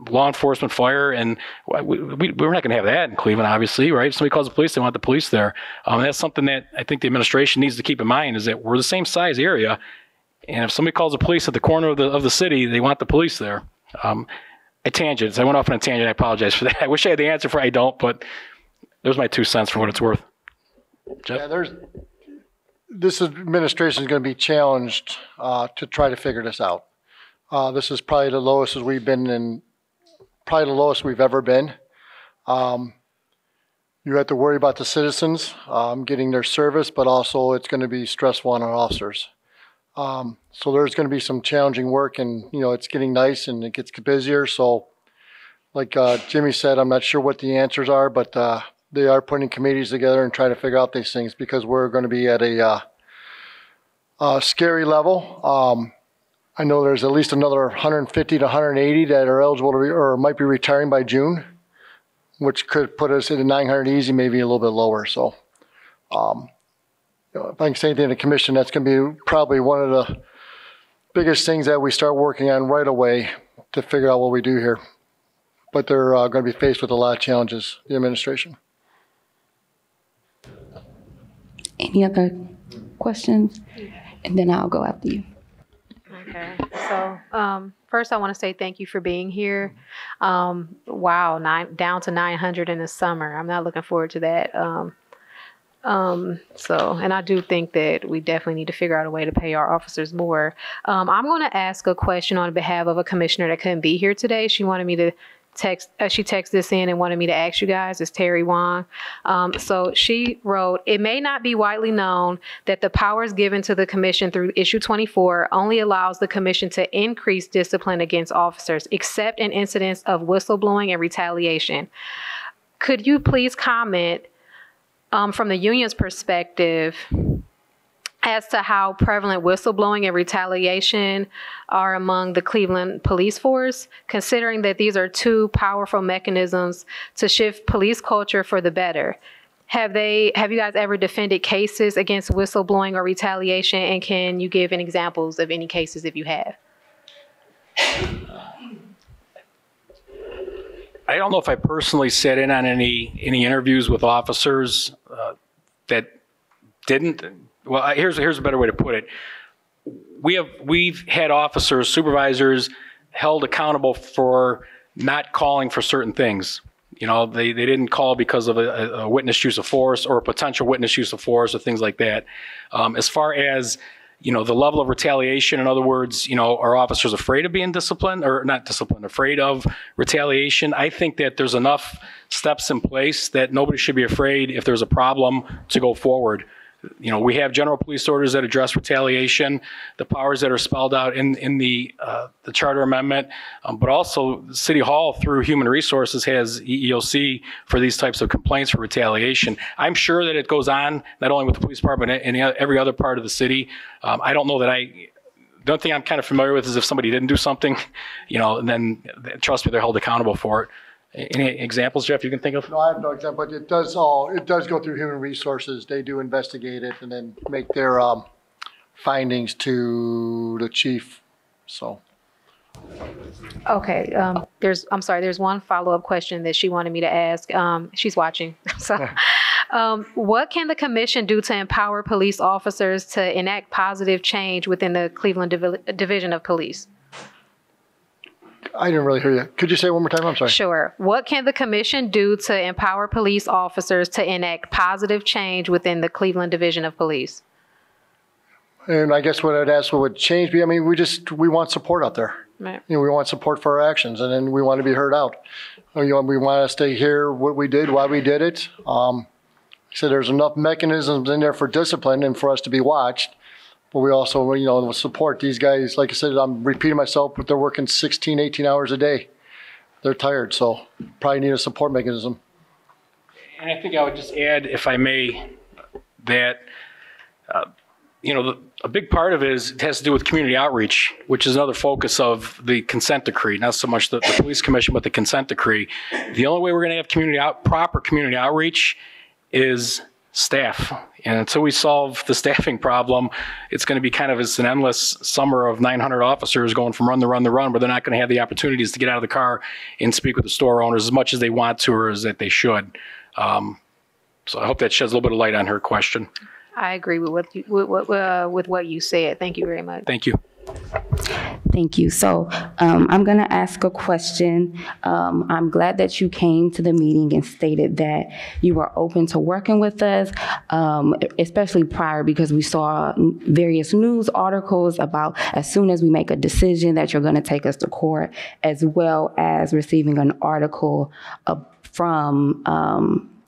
enforcement, fire, and we're not going to have that in Cleveland, obviously, right? If somebody calls the police, they want the police there. That's something that I think the administration needs to keep in mind, is that we're the same size area, and if somebody calls the police at the corner of the city, they want the police there. A tangent. I went off on a tangent. I apologize for that. I wish I had the answer for it. I don't, but there's my 2 cents for what it's worth. Jeff? Yeah, this administration is going to be challenged to try to figure this out. This is probably the lowest as we've been in, probably the lowest we've ever been. You have to worry about the citizens getting their service, but also it's going to be stressful on our officers. So there's going to be some challenging work, and it's getting nice and it gets busier. So, like Jimmy said, I'm not sure what the answers are, but they are putting committees together and trying to figure out these things, because we're going to be at a scary level. I know there's at least another 150 to 180 that are eligible to or might be retiring by June, which could put us at a 900 easy, maybe a little bit lower. So if I can say anything to the commission, that's going to be probably one of the biggest things that we start working on right away to figure out what we do here. But they're going to be faced with a lot of challenges, the administration. Any other questions? And then I'll go after you. Okay, so first I want to say thank you for being here. Wow, down to 900 in the summer. I'm not looking forward to that. And I do think that we definitely need to figure out a way to pay our officers more. I'm going to ask a question on behalf of a commissioner that couldn't be here today. She wanted me to she texted this in and wanted me to ask you guys. It's Terry Wong. So she wrote, it may not be widely known that the powers given to the commission through issue 24 only allows the commission to increase discipline against officers, except in incidents of whistleblowing and retaliation. Could you please comment from the union's perspective as to how prevalent whistleblowing and retaliation are among the Cleveland police force, considering that these are two powerful mechanisms to shift police culture for the better? Have you guys ever defended cases against whistleblowing or retaliation, and can you give any examples of any cases if you have? I don't know if I personally sat in on any interviews with officers that didn't. Well, here's a better way to put it. We've had officers, supervisors, held accountable for not calling for certain things. They didn't call because of a witness use of force or a potential witness use of force or things like that. As far as the level of retaliation, in other words, are officers afraid of being disciplined or not disciplined, afraid of retaliation? I think that there's enough steps in place that nobody should be afraid if there's a problem to go forward. We have general police orders that address retaliation, the powers that are spelled out in the charter amendment, but also City Hall through Human Resources has EEOC for these types of complaints for retaliation. I'm sure that it goes on not only with the police department but in every other part of the city. I don't know that the only thing I'm kind of familiar with is if somebody didn't do something, and then trust me, they're held accountable for it. Any examples, Jeff, you can think of? No, I have no example, but it does go through Human Resources. They do investigate it and then make their findings to the chief. So. Okay, there's one follow-up question that she wanted me to ask. She's watching. So What can the commission do to empower police officers to enact positive change within the Cleveland Division of Police? I didn't really hear you. Could you say it one more time? I'm sorry. Sure. What can the commission do to empower police officers to enact positive change within the Cleveland Division of Police? And I guess what I'd ask, what would change be, I mean, we want support out there. Right. You know, we want support for our actions, and then we want to be heard out. You know, we want to hear what we did, why we did it. So there's enough mechanisms in there for discipline and for us to be watched. But we also, you know, support these guys. Like I said, I'm repeating myself, but they're working 16, 18 hours a day. They're tired, so probably need a support mechanism. And I think I would just add, if I may, that, you know, a big part of it has to do with community outreach, which is another focus of the consent decree, not so much the police commission, but the consent decree. The only way we're going to have proper community outreach is staff. And until we solve the staffing problem, it's going to be kind of an endless summer of 900 officers going from run to run to run, but they're not going to have the opportunities to get out of the car and speak with the store owners as much as they want to or as that they should. So I hope that sheds a little bit of light on her question. I agree with what you said. Thank you very much. Thank you. Thank you. So I'm going to ask a question. I'm glad that you came to the meeting and stated that you were open to working with us, especially prior, because we saw various news articles about as soon as we make a decision that you're going to take us to court, as well as receiving an article from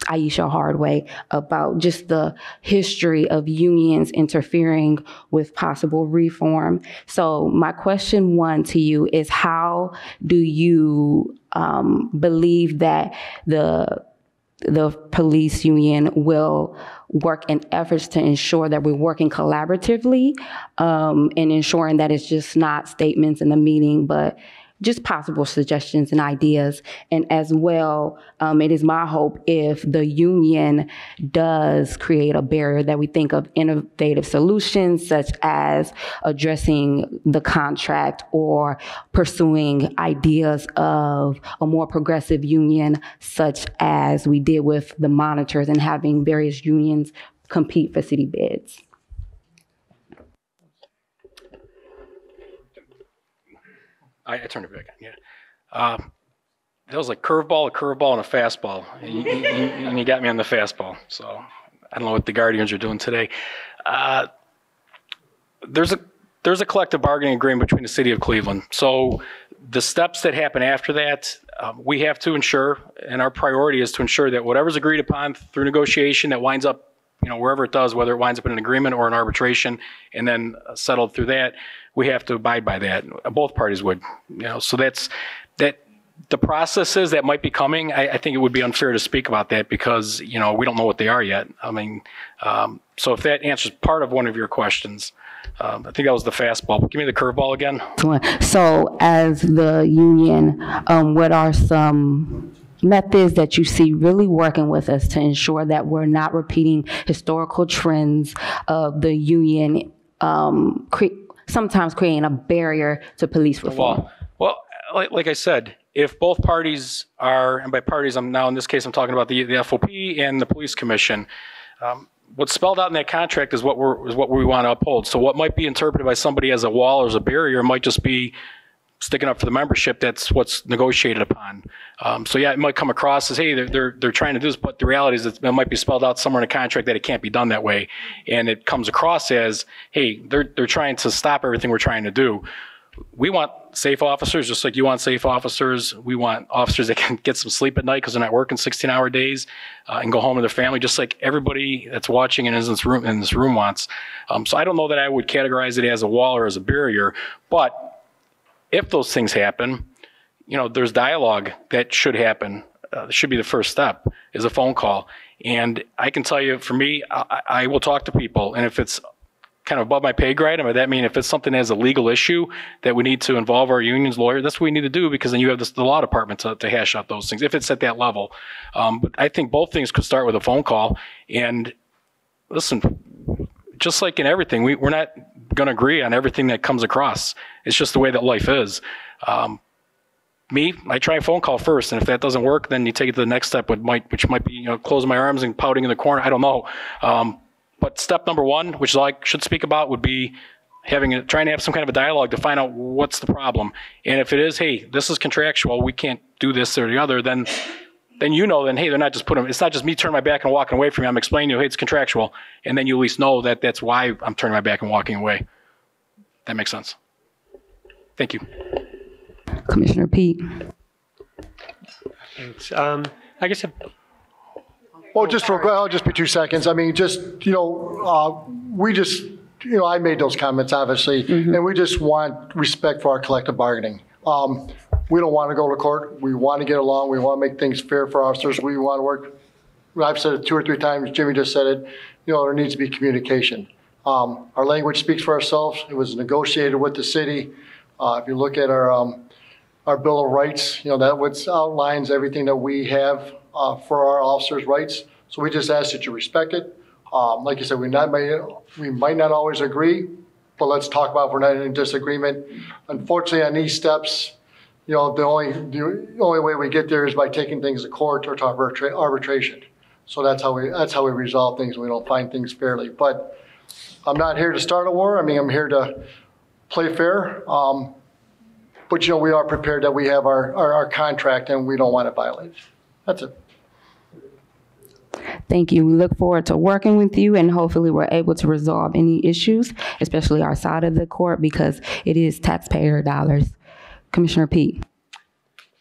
Aisha Hardway about just the history of unions interfering with possible reform. So my question one to you is, how do you believe that the police union will work in efforts to ensure that we're working collaboratively and ensuring that it's just not statements in the meeting, but just possible suggestions and ideas. And as well, it is my hope if the union does create a barrier that we think of innovative solutions, such as addressing the contract or pursuing ideas of a more progressive union, such as we did with the monitors and having various unions compete for city bids. I turned it back on, yeah. That was like curveball, a curveball, and a fastball. And you got me on the fastball. So I don't know what the Guardians are doing today. There's a collective bargaining agreement between the city of Cleveland. So the steps that happen after that, we have to ensure, and our priority is to ensure that whatever's agreed upon through negotiation that winds up, you know, wherever it does, whether it winds up in an agreement or an arbitration, and then settled through that, we have to abide by that. Both parties would, you know. So that's that. The processes that might be coming, I think it would be unfair to speak about that because, you know, we don't know what they are yet. I mean, so if that answers part of one of your questions, I think that was the fastball. Give me the curveball again. So as the union, what are some methods that you see really working with us to ensure that we're not repeating historical trends of the union sometimes creating a barrier to police reform? Well, like I said, if both parties are, and by parties, I'm now in this case, I'm talking about the FOP and the police commission. What's spelled out in that contract is what we want to uphold. So what might be interpreted by somebody as a wall or as a barrier might just be sticking up for the membership. That's what's negotiated upon. So yeah, it might come across as, hey, they're trying to do this, but the reality is it might be spelled out somewhere in a contract that it can't be done that way. And it comes across as, hey, they're trying to stop everything we're trying to do. We want safe officers, just like you want safe officers. We want officers that can get some sleep at night because they're not working 16-hour days and go home to their family, just like everybody that's watching and is in this room wants. So I don't know that I would categorize it as a wall or as a barrier, but if those things happen, you know, there's dialogue that should happen. Should be the first step, is a phone call. And I can tell you, for me, I will talk to people, and if it's kind of above my pay grade, I mean, if it's something as a legal issue that we need to involve our union's lawyer, that's what we need to do, because then you have the law department to hash out those things, if it's at that level. But I think both things could start with a phone call. And listen, just like in everything, we're not going to agree on everything that comes across. It's just the way that life is. I try a phone call first, and if that doesn't work, then you take it to the next step, which might be, closing my arms and pouting in the corner. I don't know. But step number one, which is all I should speak about, would be trying to have some kind of a dialogue to find out what's the problem. And if it is, hey, this is contractual, we can't do this or the other, then hey, they're not just it's not just me turning my back and walking away from you. I'm explaining to you, hey, it's contractual. And then you at least know that that's why I'm turning my back and walking away. That makes sense. Thank you. Commissioner Pete. Thanks. I guess Well, I'll just be 2 seconds. I mean, we just, I made those comments, obviously, and we just want respect for our collective bargaining. We don't want to go to court. We want to get along. We want to make things fair for officers. We want to work. I've said it 2 or 3 times. Jimmy just said it. There needs to be communication. Our language speaks for ourselves. It was negotiated with the city. If you look at our Bill of Rights, that outlines everything that we have for our officers' rights. So we just ask that you respect it. Like you said, we might not always agree, but let's talk about if we're not in disagreement. Unfortunately, on these steps, the only way we get there is by taking things to court or to arbitration. So that's how we resolve things. We don't find things fairly. But I'm not here to start a war. I mean, I'm here to play fair. But we are prepared that we have our contract and we don't want to violate it. That's it. Thank you. We look forward to working with you, and hopefully we're able to resolve any issues, especially our side of the court, because it is taxpayer dollars. Commissioner Pete.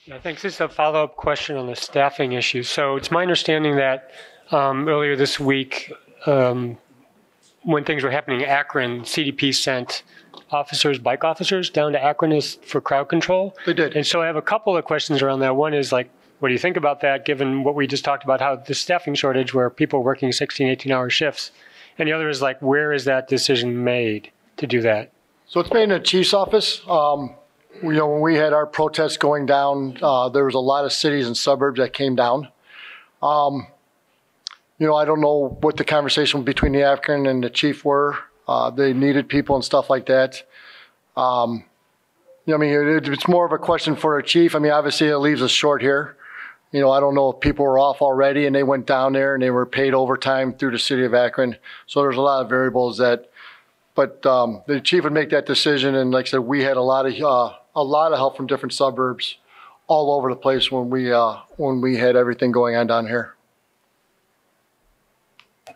Yeah, thanks. This is a follow-up question on the staffing issue. So it's my understanding that earlier this week, when things were happening in Akron, CDP sent bike officers down to Akron for crowd control. They did. And so I have a couple of questions around that. One is what do you think about that, given what we just talked about, how the staffing shortage where people are working 16, 18-hour shifts? And the other is where is that decision made to do that? So it's made in the chief's office. When we had our protests going down, there was a lot of cities and suburbs that came down. I don't know what the conversation between the Akron and the chief were. They needed people and stuff like that. It's more of a question for a chief. I mean, obviously it leaves us short here. I don't know if people were off already and they went down there and they were paid overtime through the city of Akron. So there's a lot of variables but the chief would make that decision. And like I said, we had a lot of help from different suburbs all over the place when we had everything going on down here.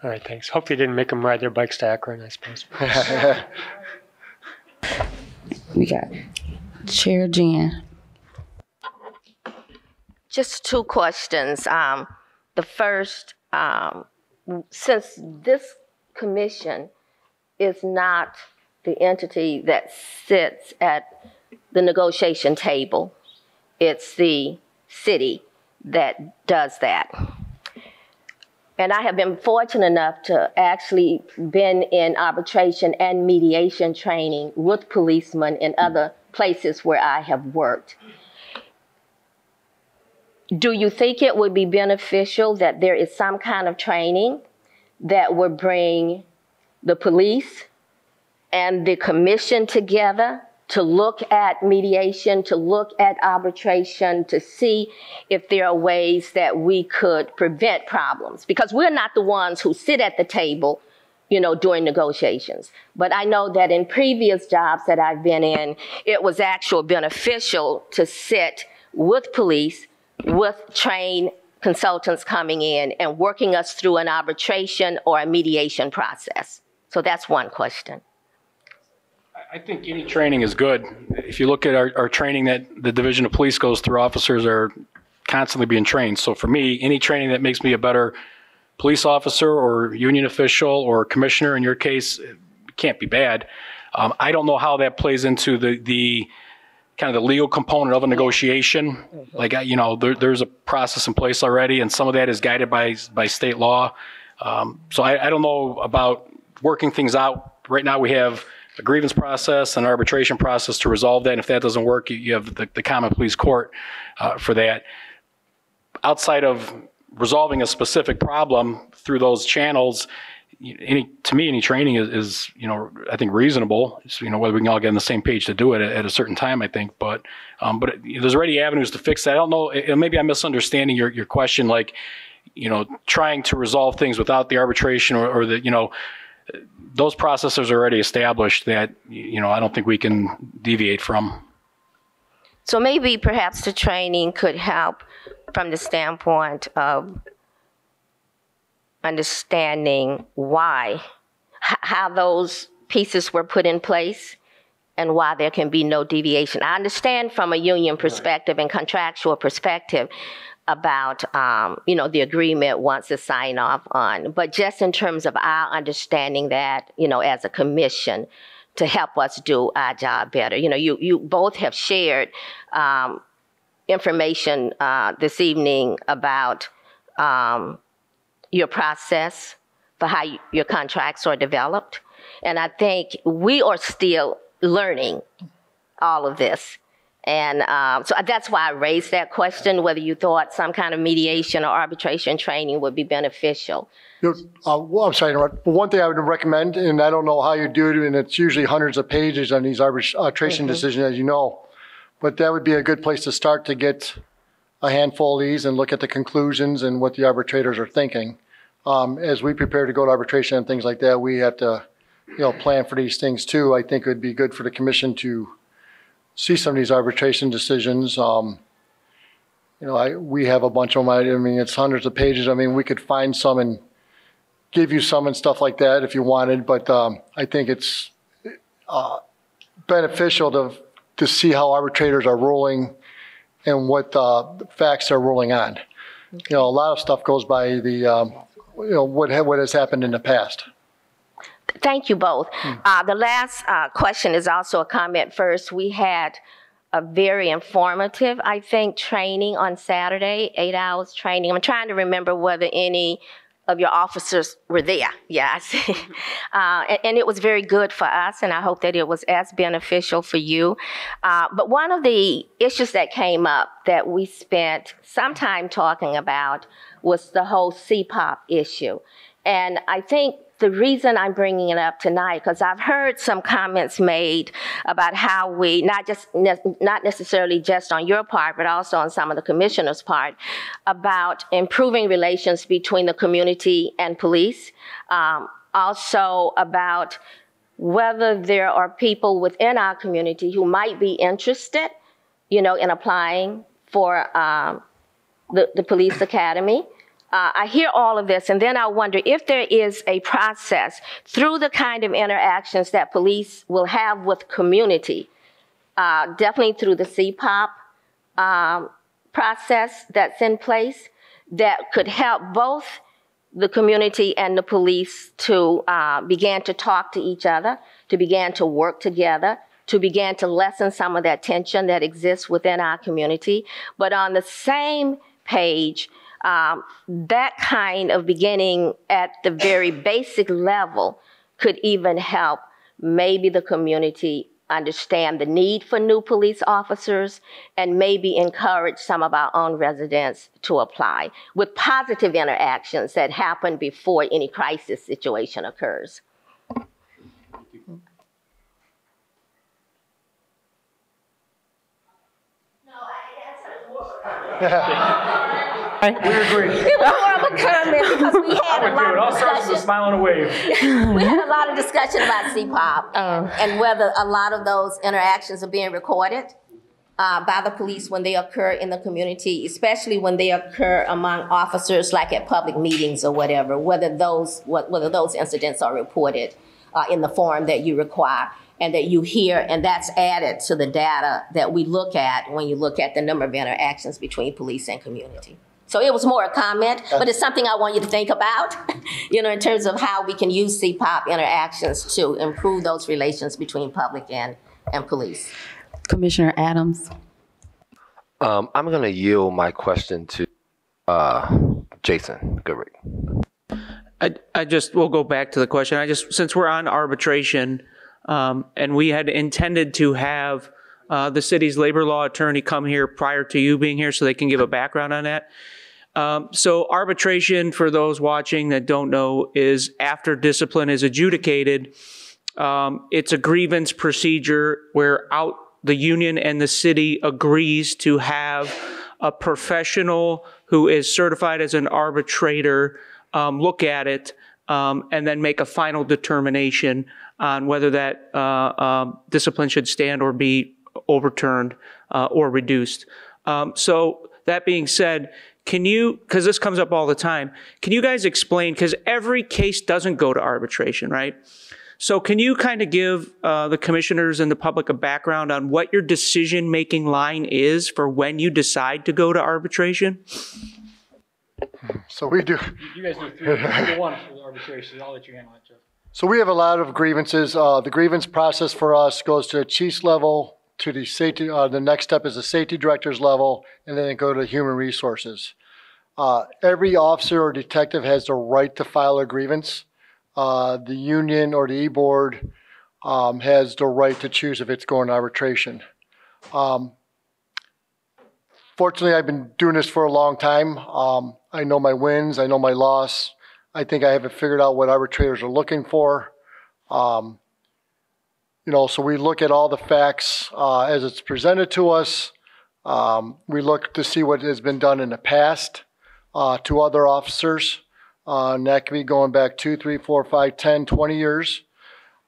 All right, thanks. Hope they didn't make them ride their bikes to Akron, I suppose. We got Chair Jan. Just 2 questions. The first, since this commission is not the entity that sits at the negotiation table, it's the city that does that. And I have been fortunate enough to actually been in arbitration and mediation training with policemen in other places where I have worked. Do you think it would be beneficial that there is some kind of training that would bring the police and the commission together to look at mediation, to look at arbitration, to see if there are ways that we could prevent problems? Because we're not the ones who sit at the table, during negotiations. But I know that in previous jobs that I've been in, it was actually beneficial to sit with police, with trained consultants coming in and working us through an arbitration or a mediation process. So that's one question. I think any training is good. If you look at our training that the Division of Police goes through, officers are constantly being trained. So for me, any training that makes me a better police officer or union official or commissioner, in your case, can't be bad. I don't know how that plays into the kind of the legal component of a negotiation. There's a process in place already, and some of that is guided by state law. So I don't know about working things out. Right now we have a grievance process and arbitration process to resolve that. And if that doesn't work, you have the common police court for that. Outside of resolving a specific problem through those channels, to me, any training is I think reasonable. It's, whether we can all get on the same page to do it at a certain time, I think. But there's already avenues to fix that. I don't know. Maybe I'm misunderstanding your question. Like, trying to resolve things without the arbitration or the those processes are already established that I don't think we can deviate from. So maybe perhaps the training could help from the standpoint of understanding how those pieces were put in place and why there can be no deviation. I understand from a union perspective and contractual perspective about, the agreement once it's signed off on, but just in terms of our understanding that, as a commission, to help us do our job better. You both have shared information this evening about your process for how your contracts are developed. And I think we are still learning all of this. And so that's why I raised that question, whether you thought some kind of mediation or arbitration training would be beneficial. Well, I'm sorry to interrupt. But one thing I would recommend, and I don't know how you do it, and it's usually hundreds of pages on these arbitration decisions, as you know, but that would be a good place to start to get a handful of these and look at the conclusions and what the arbitrators are thinking. As we prepare to go to arbitration and things like that, we have to, plan for these things too. I think it would be good for the commission to see some of these arbitration decisions. We have a bunch of them. I mean, it's hundreds of pages. I mean, we could find some and give you some and stuff like that if you wanted, but I think it's beneficial to see how arbitrators are ruling and what facts are ruling on. A lot of stuff goes by the, what has happened in the past. Thank you both. The last question is also a comment first. We had a very informative, I think, training on Saturday, 8 hours training. I'm trying to remember whether any of your officers were there. Yeah, I see. And it was very good for us, and I hope that it was as beneficial for you. But one of the issues that came up that we spent some time talking about was the whole CPOP issue. And I think the reason I'm bringing it up tonight, because I've heard some comments made about how we, not necessarily just on your part, but also on some of the commissioners' part, about improving relations between the community and police. Also about whether there are people within our community who might be interested, in applying for the police academy. I hear all of this, and then I wonder if there is a process through the kind of interactions that police will have with community, definitely through the CPOP process that's in place, that could help both the community and the police to begin to talk to each other, to begin to work together, to begin to lessen some of that tension that exists within our community. But on the same page, that kind of beginning at the very basic level could even help maybe the community understand the need for new police officers and maybe encourage some of our own residents to apply with positive interactions that happen before any crisis situation occurs. We agree. It was more of a comment because we had a lot of discussion. Smile and a wave. We had a lot of discussion about CPOP and whether a lot of those interactions are being recorded by the police when they occur in the community, especially when they occur among officers, like at public meetings or whatever. Whether those incidents are reported in the form that you require and that you hear, and that's added to the data that we look at when you look at the number of interactions between police and community. So it was more a comment, but it's something I want you to think about, in terms of how we can use CPOP interactions to improve those relations between public and police. Commissioner Adams. I'm going to yield my question to Jason Goodrick. We'll go back to the question. Since we're on arbitration, and we had intended to have the city's labor law attorney come here prior to you being here so they can give a background on that. So arbitration, for those watching that don't know, is after discipline is adjudicated. It's a grievance procedure where the union and the city agrees to have a professional who is certified as an arbitrator look at it and then make a final determination on whether that discipline should stand or be overturned or reduced. So that being said, can you, because this comes up all the time, can you guys explain, because every case doesn't go to arbitration, right? So can you kind of give the commissioners and the public a background on what your decision-making line is for when you decide to go to arbitration? So we do. You guys do 3-1 for the arbitration. I'll let you handle that, Jeff. So we have a lot of grievances. The grievance process for us goes to the chief's level, to the safety. The next step is the safety director's level, and then it go to human resources. Every officer or detective has the right to file a grievance. The union or the E-board has the right to choose if it's going to arbitration. Fortunately, I've been doing this for a long time. I know my wins, I know my loss. I think I have it figured out what arbitrators are looking for. So we look at all the facts as it's presented to us. We look to see what has been done in the past to other officers. And that could be going back 2, 3, 4, 5, 10, 20 years.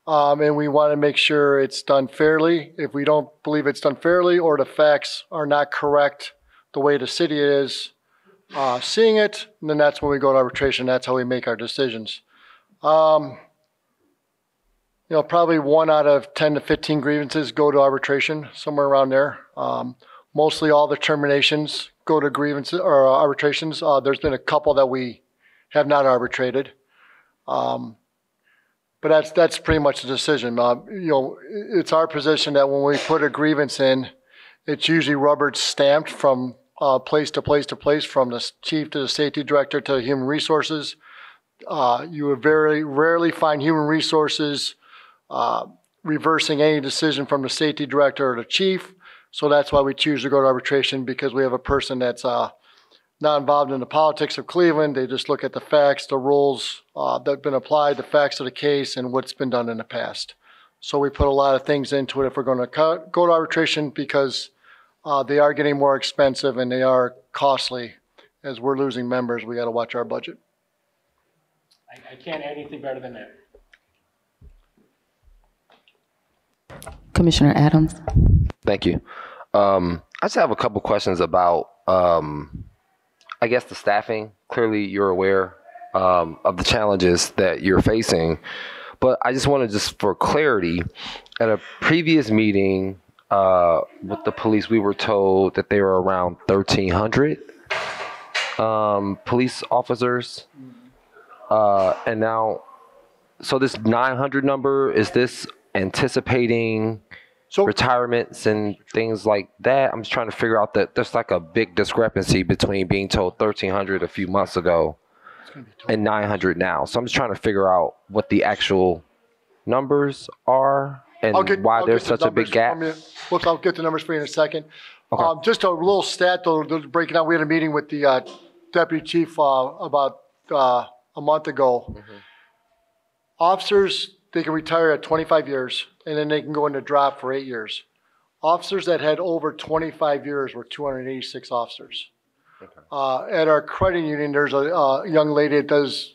And we want to make sure it's done fairly. If we don't believe it's done fairly or the facts are not correct the way the city is seeing it, then that's when we go to arbitration. That's how we make our decisions. Probably 1 out of 10 to 15 grievances go to arbitration, somewhere around there. Mostly all the terminations go to grievances or arbitrations. There's been a couple that we have not arbitrated. But that's pretty much the decision. It's our position that when we put a grievance in, it's usually rubber stamped from place to place to place, from the chief to the safety director to human resources. You would very rarely find human resources reversing any decision from the safety director or the chief. So that's why we choose to go to arbitration, because we have a person that's not involved in the politics of Cleveland. They just look at the facts, the rules that have been applied, the facts of the case, and what's been done in the past. So we put a lot of things into it if we're going to go to arbitration, because they are getting more expensive and they are costly. As we're losing members, we got to watch our budget. I can't add anything better than that. Commissioner Adams. Thank you. I just have a couple questions about, I guess, the staffing. Clearly, you're aware of the challenges that you're facing, but I just wanted, just for clarity, at a previous meeting with the police, we were told that they were around 1,300 police officers, and now, so this 900 number, is this anticipating retirements and things like that? I'm just trying to figure out that there's like a big discrepancy between being told 1,300 a few months ago and 900 now. So I'm just trying to figure out what the actual numbers are and why there's such a big gap. I'll get the numbers for you in a second. Okay. Just a little stat, though, breaking out. We had a meeting with the deputy chief about a month ago. Mm-hmm. Officers, they can retire at 25 years, and then they can go into drop for 8 years. Officers that had over 25 years were 286 officers. Okay. At our credit union, there's a young lady that does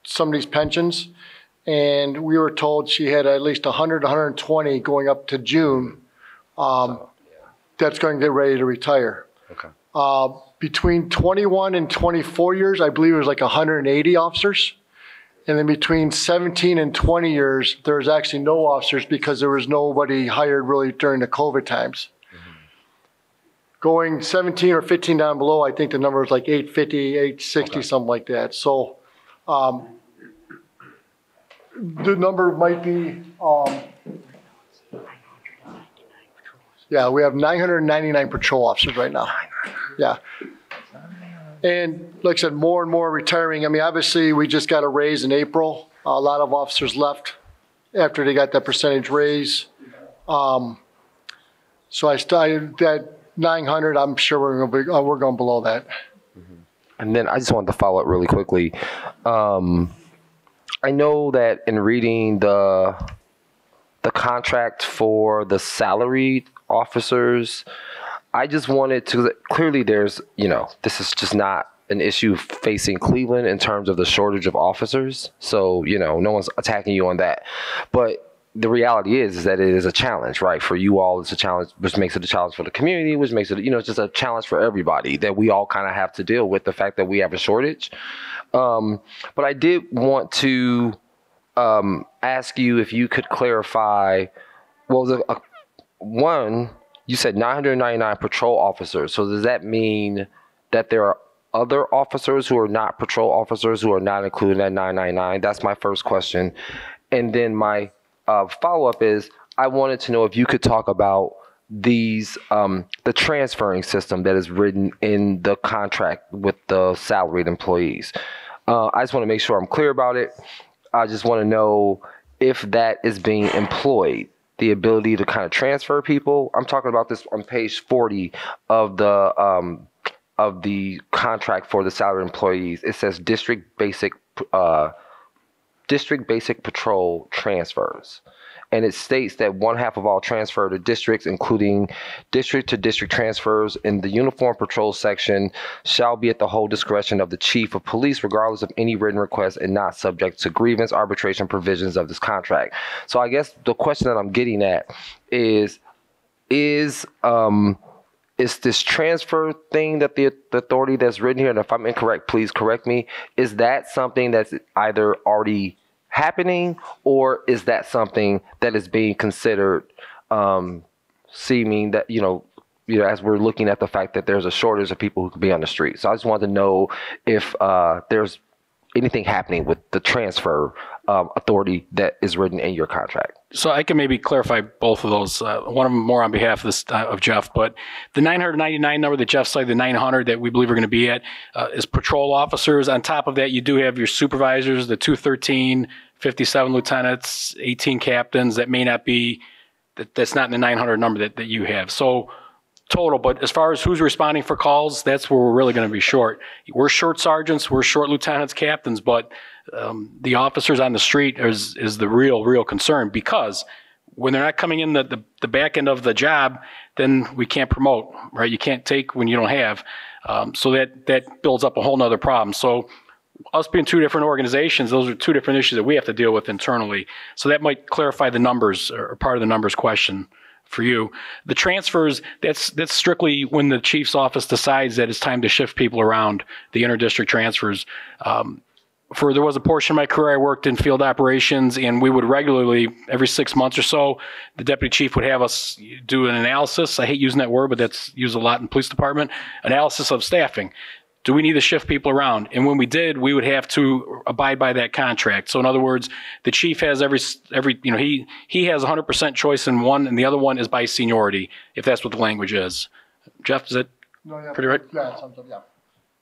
some of these pensions, and we were told she had at least 100, 120 going up to June. That's going to get ready to retire. Okay. Between 21 and 24 years, I believe it was like 180 officers. And then between 17 and 20 years, there's actually no officers because there was nobody hired really during the COVID times. Mm-hmm. Going 17 or 15 down below, I think the number was like 850, 860, something like that. So the number might be, we have 999 patrol officers right now. Yeah. And like I said, more and more retiring. I mean, obviously, we just got a raise in April. A lot of officers left after they got that percentage raise. So I started that 900. I'm sure we're going below that. And then I just wanted to follow up really quickly. I know that in reading the contract for the salaried officers, I just wanted to, clearly there's, this is just not an issue facing Cleveland in terms of the shortage of officers. So, no one's attacking you on that. But the reality is that it is a challenge, right? For you all, it's a challenge, which makes it a challenge for the community, which makes it, it's just a challenge for everybody that we all kind of have to deal with the fact that we have a shortage. But I did want to ask you if you could clarify, one, you said 999 patrol officers. So does that mean that there are other officers who are not patrol officers who are not included in that 999? That's my first question. And then my follow-up is, I wanted to know if you could talk about these, the transferring system that is written in the contract with the salaried employees. I just want to make sure I'm clear about it. I just want to know if that is being employed, the ability to kind of transfer people. I'm talking about this on page 40 of the contract for the salaried employees. It says district basic patrol transfers. And it states that 1/2 of all transfer to districts, including district-to-district transfers in the uniform patrol section, shall be at the whole discretion of the chief of police, regardless of any written request, and not subject to grievance arbitration provisions of this contract. So I guess the question that I'm getting at is this transfer thing that the authority that's written here, and if I'm incorrect, please correct me, is that something that's either already happening, or is that something that is being considered, seeming that, as we're looking at the fact that there's a shortage of people who could be on the street? So I just wanted to know if there's anything happening with the transfer authority that is written in your contract. So I can maybe clarify both of those. One of them more on behalf of this of Jeff, but the 999 number that Jeff cited, the 900 that we believe we're going to be at, is patrol officers. On top of that, you do have your supervisors, the 213, 57 lieutenants, 18 captains. That may not be, that's not in the 900 number that you have. So total, but as far as who's responding for calls, that's where we're really going to be short. We're short sergeants, we're short lieutenants, captains, but the officers on the street is the real concern, because when they're not coming in the back end of the job, then we can't promote, right? You can't take when you don't have. So that builds up a whole nother problem. So us being two different organizations, those are two different issues that we have to deal with internally. So that might clarify the numbers, or part of the numbers question for you. The transfers, that's strictly when the chief's office decides that it's time to shift people around, the interdistrict transfers. There was a portion of my career I worked in field operations, and we would regularly, every 6 months or so, the deputy chief would have us do an analysis. I hate using that word, but that's used a lot in the police department. Analysis of staffing. Do we need to shift people around? And when we did, we would have to abide by that contract. So in other words, the chief has he has 100% choice in one, and the other one is by seniority, if that's what the language is. Jeff, is that pretty right? Yeah, yeah.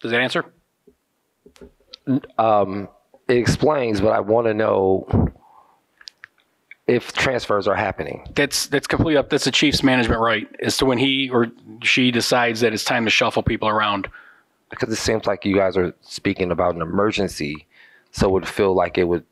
Does that answer? It explains, but I want to know if transfers are happening. That's completely up. That's the chief's management right as to when he or she decides that it's time to shuffle people around. Because it seems like you guys are speaking about an emergency, so it would feel like it would,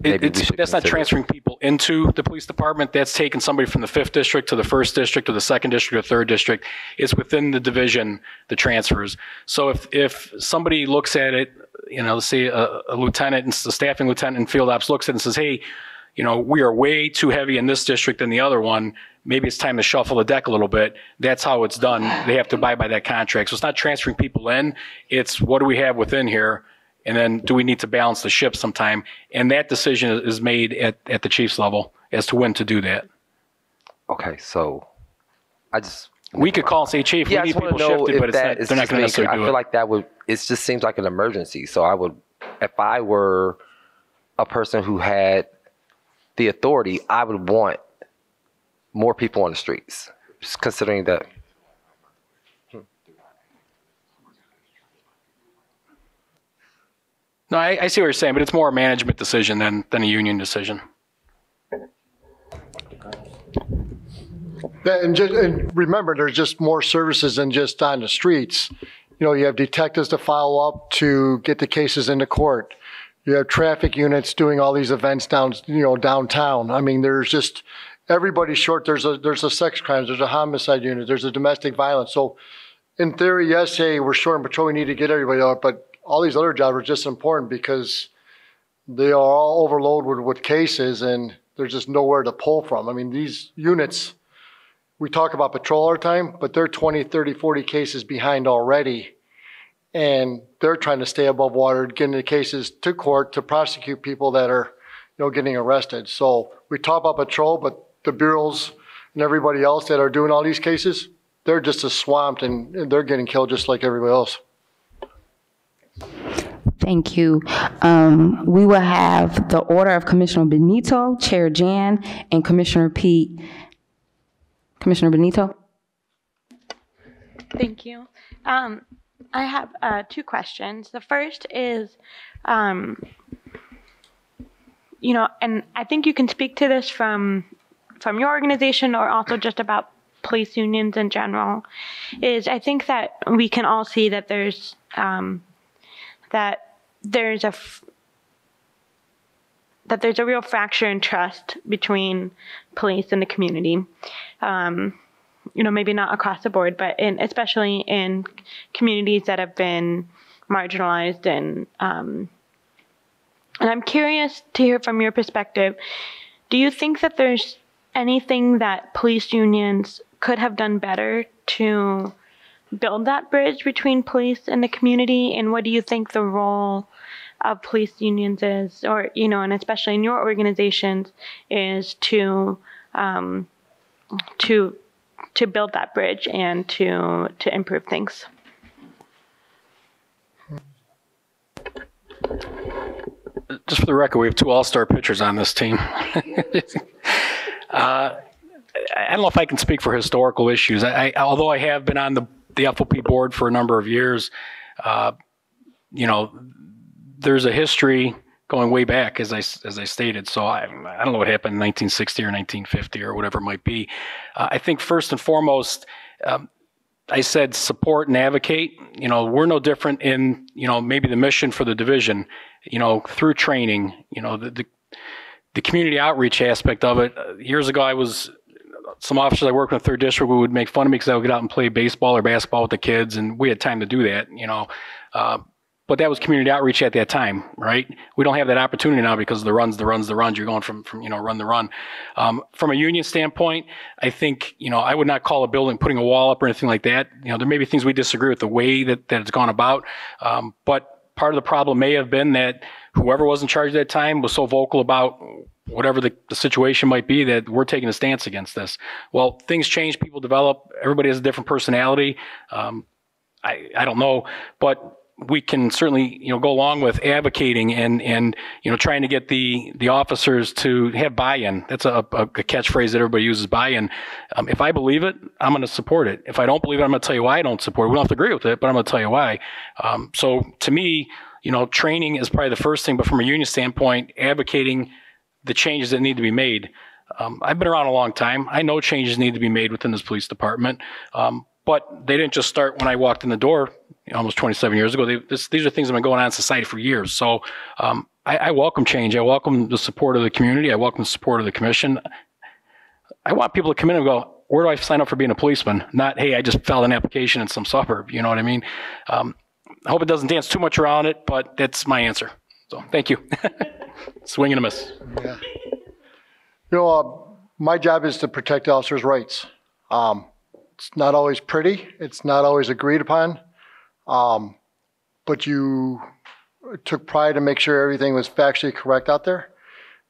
that's not transferring people into the police department. That's taking somebody from the 5th district to the 1st district, or the 2nd district, or 3rd district. It's within the division, the transfers. So if somebody looks at it, let's say a lieutenant, a staffing lieutenant in field ops looks at it and says, hey, we are way too heavy in this district than the other one. Maybe it's time to shuffle the deck a little bit. That's how it's done. They have to abide by that contract. So it's not transferring people in. It's what do we have within here? And then do we need to balance the ship sometime? And that decision is made at the chief's level as to when to do that. Okay, so we could call and say, Chief, we need people shifted, but they're not going to necessarily do it. I feel like it just seems like an emergency. So if I were a person who had the authority, I would want more people on the streets, just considering that. No, I see what you're saying, but it's more a management decision than a union decision. And remember, there's just more services than just on the streets. you have detectives to follow up to get the cases into court. You have traffic units doing all these events downtown. I mean, there's just, everybody's short. There's a sex crimes, there's a homicide unit, there's a domestic violence. So in theory, yes, hey, we're short in patrol, we need to get everybody out, but all these other jobs are just important because they are all overloaded with cases and there's just nowhere to pull from. I mean, these units, we talk about patrol all the time, but they're 20, 30, 40 cases behind already. And they're trying to stay above water, getting the cases to court to prosecute people that are, getting arrested. So we talk about patrol, but the bureaus and everybody else that are doing all these cases, they're just as swamped and they're getting killed just like everybody else. Thank you. We will have the order of Commissioner Benito, Chair Jan, and Commissioner Pete. Commissioner Benito. Thank you. I have 2 questions. The first is, and I think you can speak to this from your organization or also just about police unions in general, is I think that we can all see that there's a real fracture in trust between police and the community. Maybe not across the board, but especially in communities that have been marginalized. And I'm curious to hear from your perspective, do you think that there's anything that police unions could have done better to build that bridge between police and the community? And what do you think the role of police unions is, or, and especially in your organizations, is to build that bridge and to improve things? Just for the record, we have 2 all-star pitchers on this team. I don't know if I can speak for historical issues. Although I have been on the FOP board for a number of years, there's a history going way back, as I stated. So I don't know what happened in 1960 or 1950 or whatever it might be. I think first and foremost, I said support and advocate. We're no different in, maybe the mission for the division, through training, the community outreach aspect of it. Years ago, some officers I worked with in the 3rd District would make fun of me because I would get out and play baseball or basketball with the kids, and we had time to do that, but that was community outreach at that time, right? We don't have that opportunity now because of the runs. You're going from run to run. From a union standpoint, I think, I would not call a building putting a wall up or anything like that. There may be things we disagree with the way that it's gone about. But part of the problem may have been that whoever was in charge at that time was so vocal about whatever the situation might be that we're taking a stance against this. Well, things change, people develop, everybody has a different personality. I don't know, but we can certainly, go along with advocating and trying to get the officers to have buy-in. That's a catchphrase that everybody uses, buy-in. If I believe it, I'm going to support it. If I don't believe it, I'm going to tell you why I don't support it. We don't have to agree with it, but I'm going to tell you why. So to me, training is probably the first thing, but from a union standpoint, advocating the changes that need to be made. I've been around a long time. I know changes need to be made within this police department. But they didn't just start when I walked in the door almost 27 years ago. These are things that have been going on in society for years. So I welcome change. I welcome the support of the community. I welcome the support of the commission. I want people to come in and go, where do I sign up for being a policeman? Not, hey, I just filed an application in some suburb. You know what I mean? I hope it doesn't dance too much around it, but that's my answer. So thank you. Swing and a miss. Yeah. My job is to protect officers' rights. It's not always pretty. It's not always agreed upon. But you took pride to make sure everything was factually correct out there.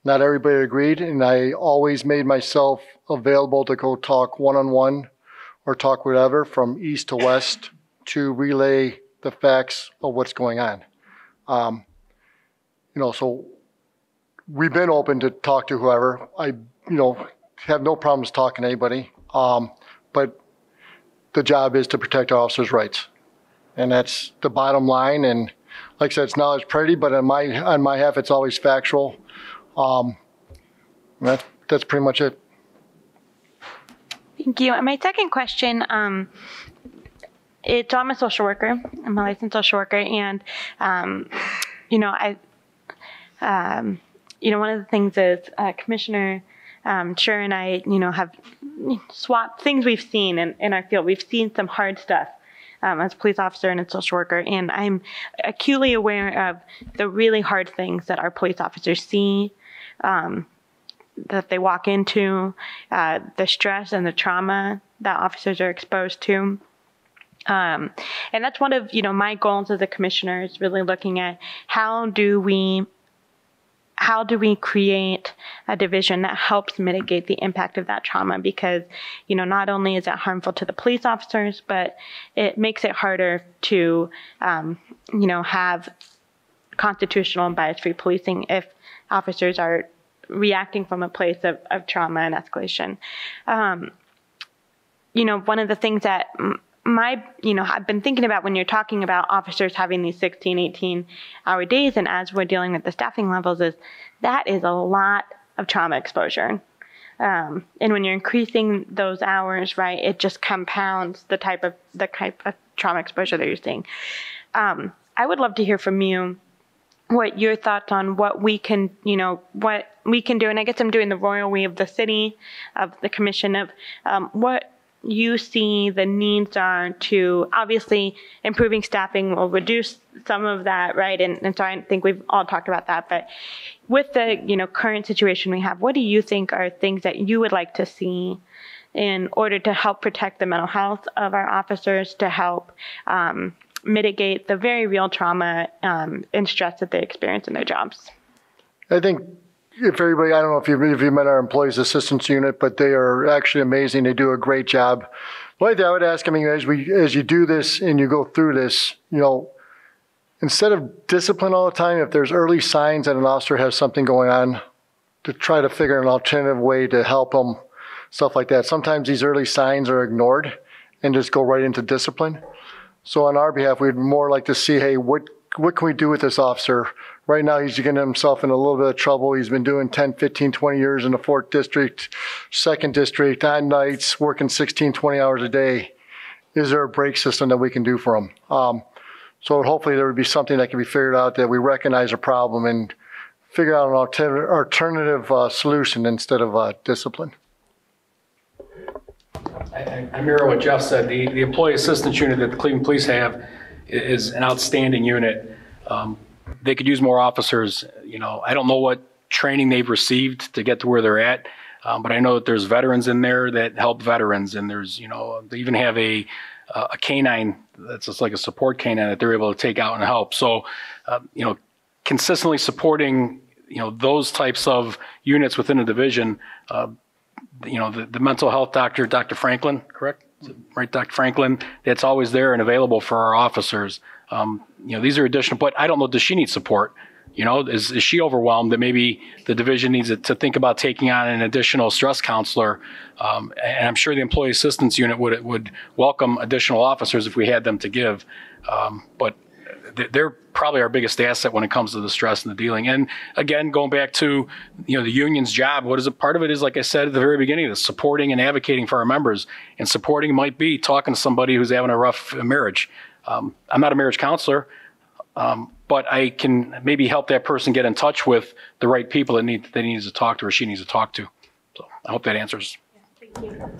Not everybody agreed, and I always made myself available to go talk one-on-one or talk whatever from east to west to relay the facts of what's going on. So we've been open to talk to whoever. I, have no problems talking to anybody. But the job is to protect our officers' rights. And that's the bottom line. And like I said, it's not as pretty, but on my half, it's always factual. That's pretty much it. Thank you. And my second question I'm a social worker. I'm a licensed social worker, and one of the things is Commissioner Scher and I, have swapped things we've seen in our field. We've seen some hard stuff as a police officer and a social worker, and I'm acutely aware of the really hard things that our police officers see, that they walk into, the stress and the trauma that officers are exposed to. And that's one of, my goals as a commissioner is really looking at how do we create a division that helps mitigate the impact of that trauma? Because, not only is it harmful to the police officers, but it makes it harder to, have constitutional and bias-free policing if officers are reacting from a place of trauma and escalation. One of the things that I've been thinking about when you're talking about officers having these 16, 18-hour days, and as we're dealing with the staffing levels, is that is a lot of trauma exposure. And when you're increasing those hours, right, it just compounds the type of trauma exposure that you're seeing. I would love to hear from you what your thoughts on what we can do. And I guess I'm doing the royal we of the city, of the commission, of what you see the needs are to, obviously improving staffing will reduce some of that, right? And so I think we've all talked about that, but with the current situation we have, what do you think are things that you would like to see in order to help protect the mental health of our officers, to help mitigate the very real trauma and stress that they experience in their jobs? I think if everybody, I don't know if you've met our employees assistance unit, but they are actually amazing. They do a great job. One thing I would ask, as you do this and you go through this, instead of discipline all the time, if there's early signs that an officer has something going on, to try to figure an alternative way to help them, stuff like that. Sometimes these early signs are ignored and just go right into discipline. So on our behalf, we'd more like to see, hey, what can we do with this officer? Right now, he's getting himself in a little bit of trouble. He's been doing 10, 15, 20 years in the 4th District, 2nd District, on nights, working 16, 20 hours a day. Is there a break system that we can do for him? So hopefully there would be something that can be figured out, that we recognize a problem and figure out an alternative solution instead of discipline. I mirror what Jeff said. The employee assistance unit that the Cleveland Police have is an outstanding unit. They could use more officers. I don't know what training they've received to get to where they're at, but I know that there's veterans in there that help veterans, and there's, they even have a canine that's just like a support canine that they're able to take out and help. So, consistently supporting, those types of units within a division. The mental health doctor, Dr. Franklin, correct? Right, Dr. Franklin, that's always there and available for our officers. These are additional, but I don't know, does she need support? Is she overwhelmed that maybe the division needs to think about taking on an additional stress counselor? And I'm sure the employee assistance unit would welcome additional officers if we had them to give. But they're probably our biggest asset when it comes to the stress and the dealing. And again, going back to, the union's job, what is it? Part of it is, like I said at the very beginning, the supporting and advocating for our members. And supporting might be talking to somebody who's having a rough marriage. I'm not a marriage counselor, but I can maybe help that person get in touch with the right people that they need to talk to, or she needs to talk to. So I hope that answers. Thank you.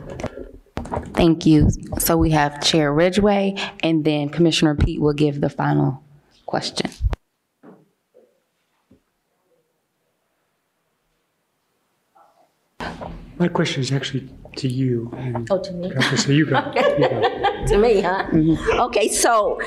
Thank you. So we have Chair Ridgway, and then Commissioner Pete will give the final question. My question is actually to you. Oh, to me? So you go. To me, huh? Mm-hmm. Okay, so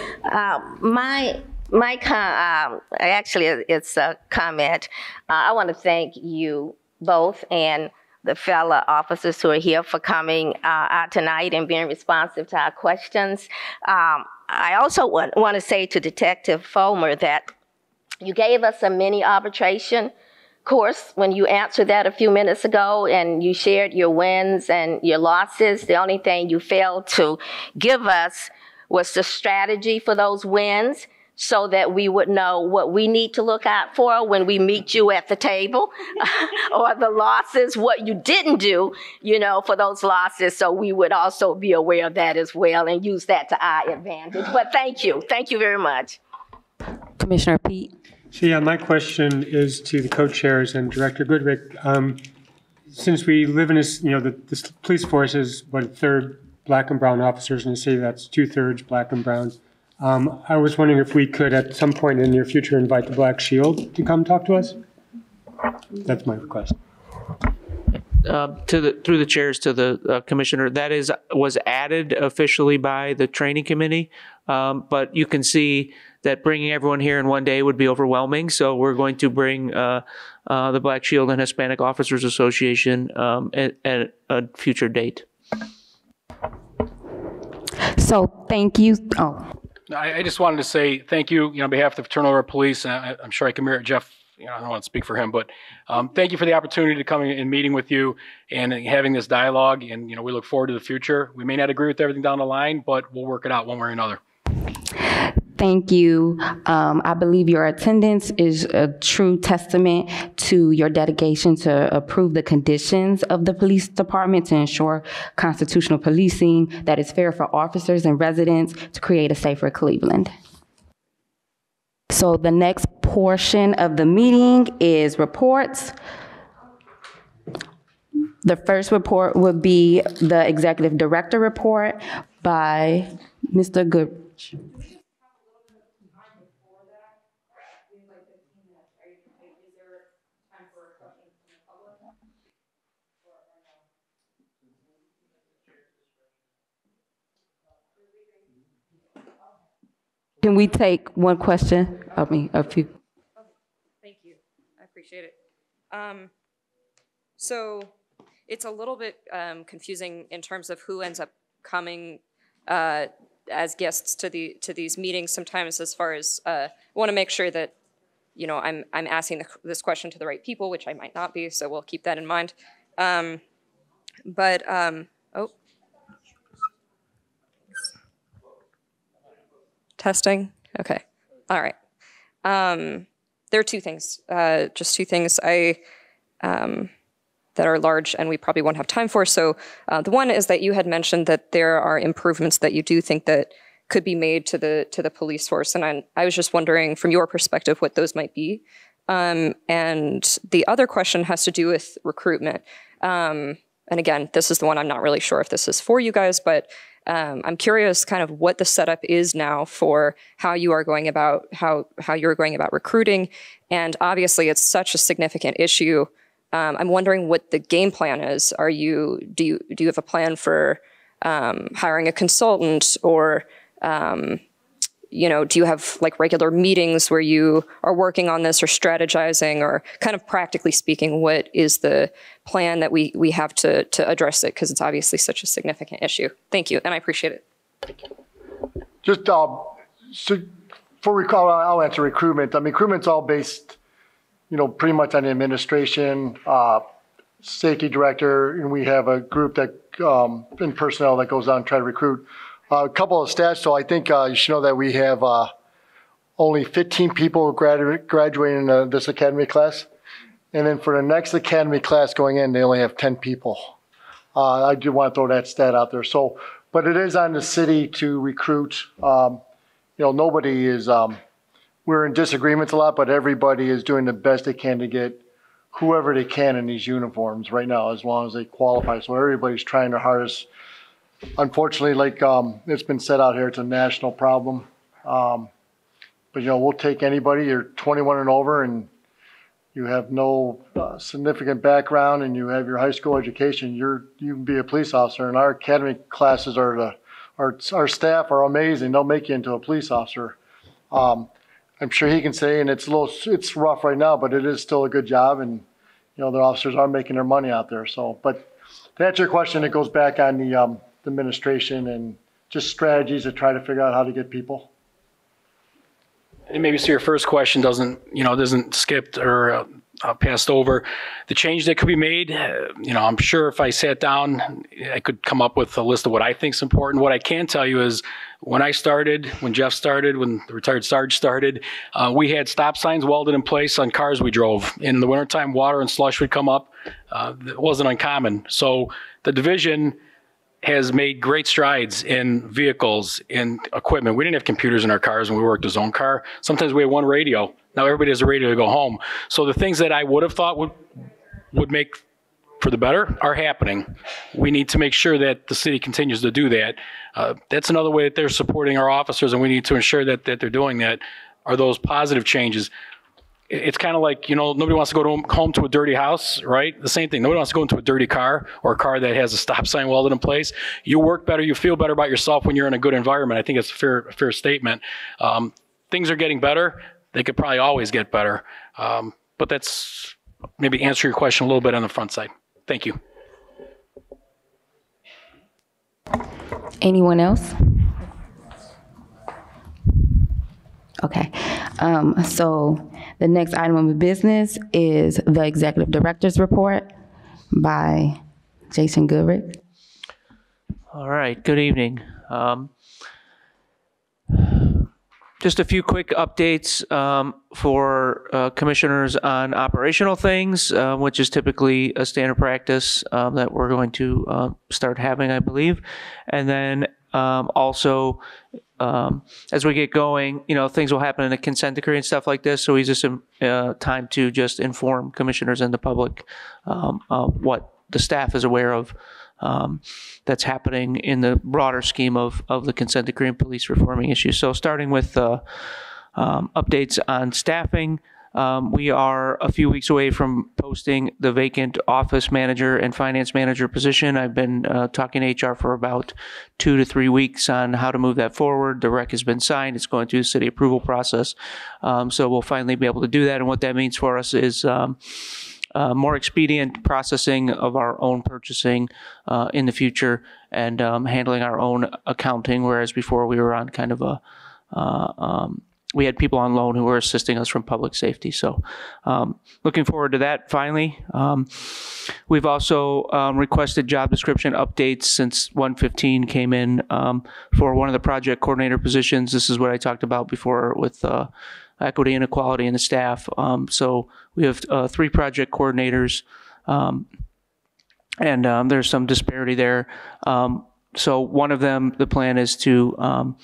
actually it's a comment. I want to thank you both and the fellow officers who are here for coming out tonight and being responsive to our questions. I also want to say to Detective Fulmer that you gave us a mini arbitration course when you answered that a few minutes ago, and you shared your wins and your losses. The only thing you failed to give us was the strategy for those wins so that we would know what we need to look out for when we meet you at the table, or the losses, what you didn't do, for those losses. So we would also be aware of that as well and use that to our advantage. But thank you. Thank you very much. Commissioner Pete. So yeah, my question is to the co-chairs and Director Goodrick. Since we live in this, the police force is 1/3 black and brown officers in the city, that's 2/3 black and brown. I was wondering if we could, at some point in the near future, invite the Black Shield to come talk to us. That's my request. Through the chairs to the commissioner, that was added officially by the training committee, but you can see that bringing everyone here in one day would be overwhelming. So we're going to bring the Black Shield and Hispanic Officers Association at a future date. So thank you. Oh. I just wanted to say thank you, on behalf of the Fraternal Police. I'm sure I can mirror Jeff. I don't want to speak for him, but thank you for the opportunity to come and meeting with you and having this dialogue. And, we look forward to the future. We may not agree with everything down the line, but we'll work it out one way or another. Thank you. I believe your attendance is a true testament to your dedication to approve the conditions of the police department to ensure constitutional policing that is fair for officers and residents to create a safer Cleveland. So the next portion of the meeting is reports. The first report would be the Executive Director report by Mr. Goodrich. Can we take one question? A few. Thank you. I appreciate it. So it's a little bit confusing in terms of who ends up coming as guests to these meetings. Sometimes, as far as I want to make sure that I'm asking this question to the right people, which I might not be. So we'll keep that in mind. Testing. Okay. All right. There are two things, just two things that are large and we probably won't have time for. So the one is that you had mentioned that there are improvements that you do think that could be made to the police force. And I was just wondering from your perspective what those might be. And the other question has to do with recruitment. And again, this is the one I'm not really sure if this is for you guys, but I'm curious kind of what the setup is now for how you are going about how you're going about recruiting. And obviously it's such a significant issue. I'm wondering what the game plan is. Do you have a plan for hiring a consultant, or do you have like regular meetings where you are working on this or strategizing, or kind of practically speaking, what is the plan that we have to address it? Because it's obviously such a significant issue. Thank you, and I appreciate it. Just so for recall, I'll answer recruitment. Recruitment's all based, pretty much on the administration, safety director, and we have a group that in personnel that goes out and try to recruit. A couple of stats, so I think you should know that we have only 15 people graduating in this academy class. And then for the next academy class going in, they only have 10 people. I do want to throw that stat out there. So, but it is on the city to recruit. Nobody is, we're in disagreements a lot, but everybody is doing the best they can to get whoever they can in these uniforms right now, as long as they qualify. So everybody's trying their hardest. Unfortunately, like it's been said out here, it's a national problem. But we'll take anybody. You're 21 and over, and you have no significant background, and you have your high school education. You can be a police officer. And our academy classes our staff are amazing. They'll make you into a police officer. I'm sure he can say, and it's rough right now, but it is still a good job, and the officers are making their money out there. So, but to answer your question, it goes back on the administration and just strategies to try to figure out how to get people. And maybe so your first question doesn't skip or passed over. The change that could be made, I'm sure if I sat down, I could come up with a list of what I think is important. What I can tell you is when I started, when Jeff started, when the retired Sarge started, we had stop signs welded in place on cars we drove. In the wintertime, water and slush would come up. It wasn't uncommon. So the division has made great strides in vehicles, in equipment. We didn't have computers in our cars when we worked a zone car. Sometimes we had one radio. Now everybody has a radio to go home. So the things that I would have thought would make for the better are happening. We need to make sure that the city continues to do that. That's another way that they're supporting our officers, and we need to ensure that they're doing that, are those positive changes. It's kind of like, nobody wants to go home to a dirty house, right? The same thing. Nobody wants to go into a dirty car or a car that has a stop sign welded in place. You work better, you feel better about yourself when you're in a good environment. I think it's a fair statement. Things are getting better. They could probably always get better. But that's maybe answer your question a little bit on the front side. Thank you. Anyone else? Okay. So the next item of business is the Executive Director's Report by Jason Goodrick. All right. Good evening. Just a few quick updates for commissioners on operational things, which is typically a standard practice that we're going to start having, I believe. And then also, as we get going, things will happen in a consent decree and stuff like this. So we just time to just inform commissioners and the public what the staff is aware of that's happening in the broader scheme of the consent decree and police reforming issues. So starting with updates on staffing, we are a few weeks away from posting the vacant office manager and finance manager position. I've been talking to HR for about 2 to 3 weeks on how to move that forward. The rec has been signed. It's going through the city approval process. So we'll finally be able to do that. And what that means for us is more expedient processing of our own purchasing in the future, and handling our own accounting, whereas before we were on kind of we had people on loan who were assisting us from public safety. So looking forward to that finally. We've also requested job description updates since 115 came in for one of the project coordinator positions. This is what I talked about before with equity and equality in the staff. So we have 3 project coordinators, and there's some disparity there. So one of them, the plan is to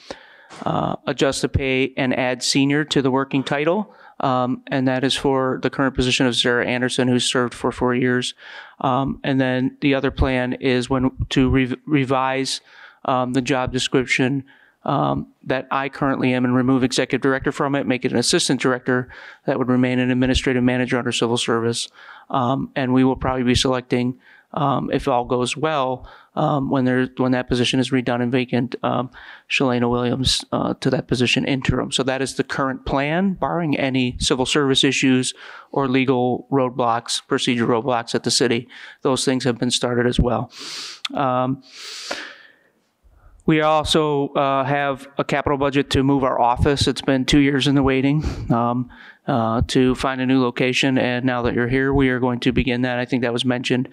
adjust the pay and add senior to the working title. And that is for the current position of Sarah Anderson, who's served for 4 years. And then the other plan is to revise the job description that I currently am, and remove executive director from it, make it an assistant director that would remain an administrative manager under civil service. And we will probably be selecting, if all goes well, when that position is redone and vacant, Shalana Williams to that position interim. So that is the current plan, barring any civil service issues or legal roadblocks, procedure roadblocks at the city. Those things have been started as well. We also have a capital budget to move our office. It's been 2 years in the waiting to find a new location, and now that you're here, we are going to begin that. I think that was mentioned.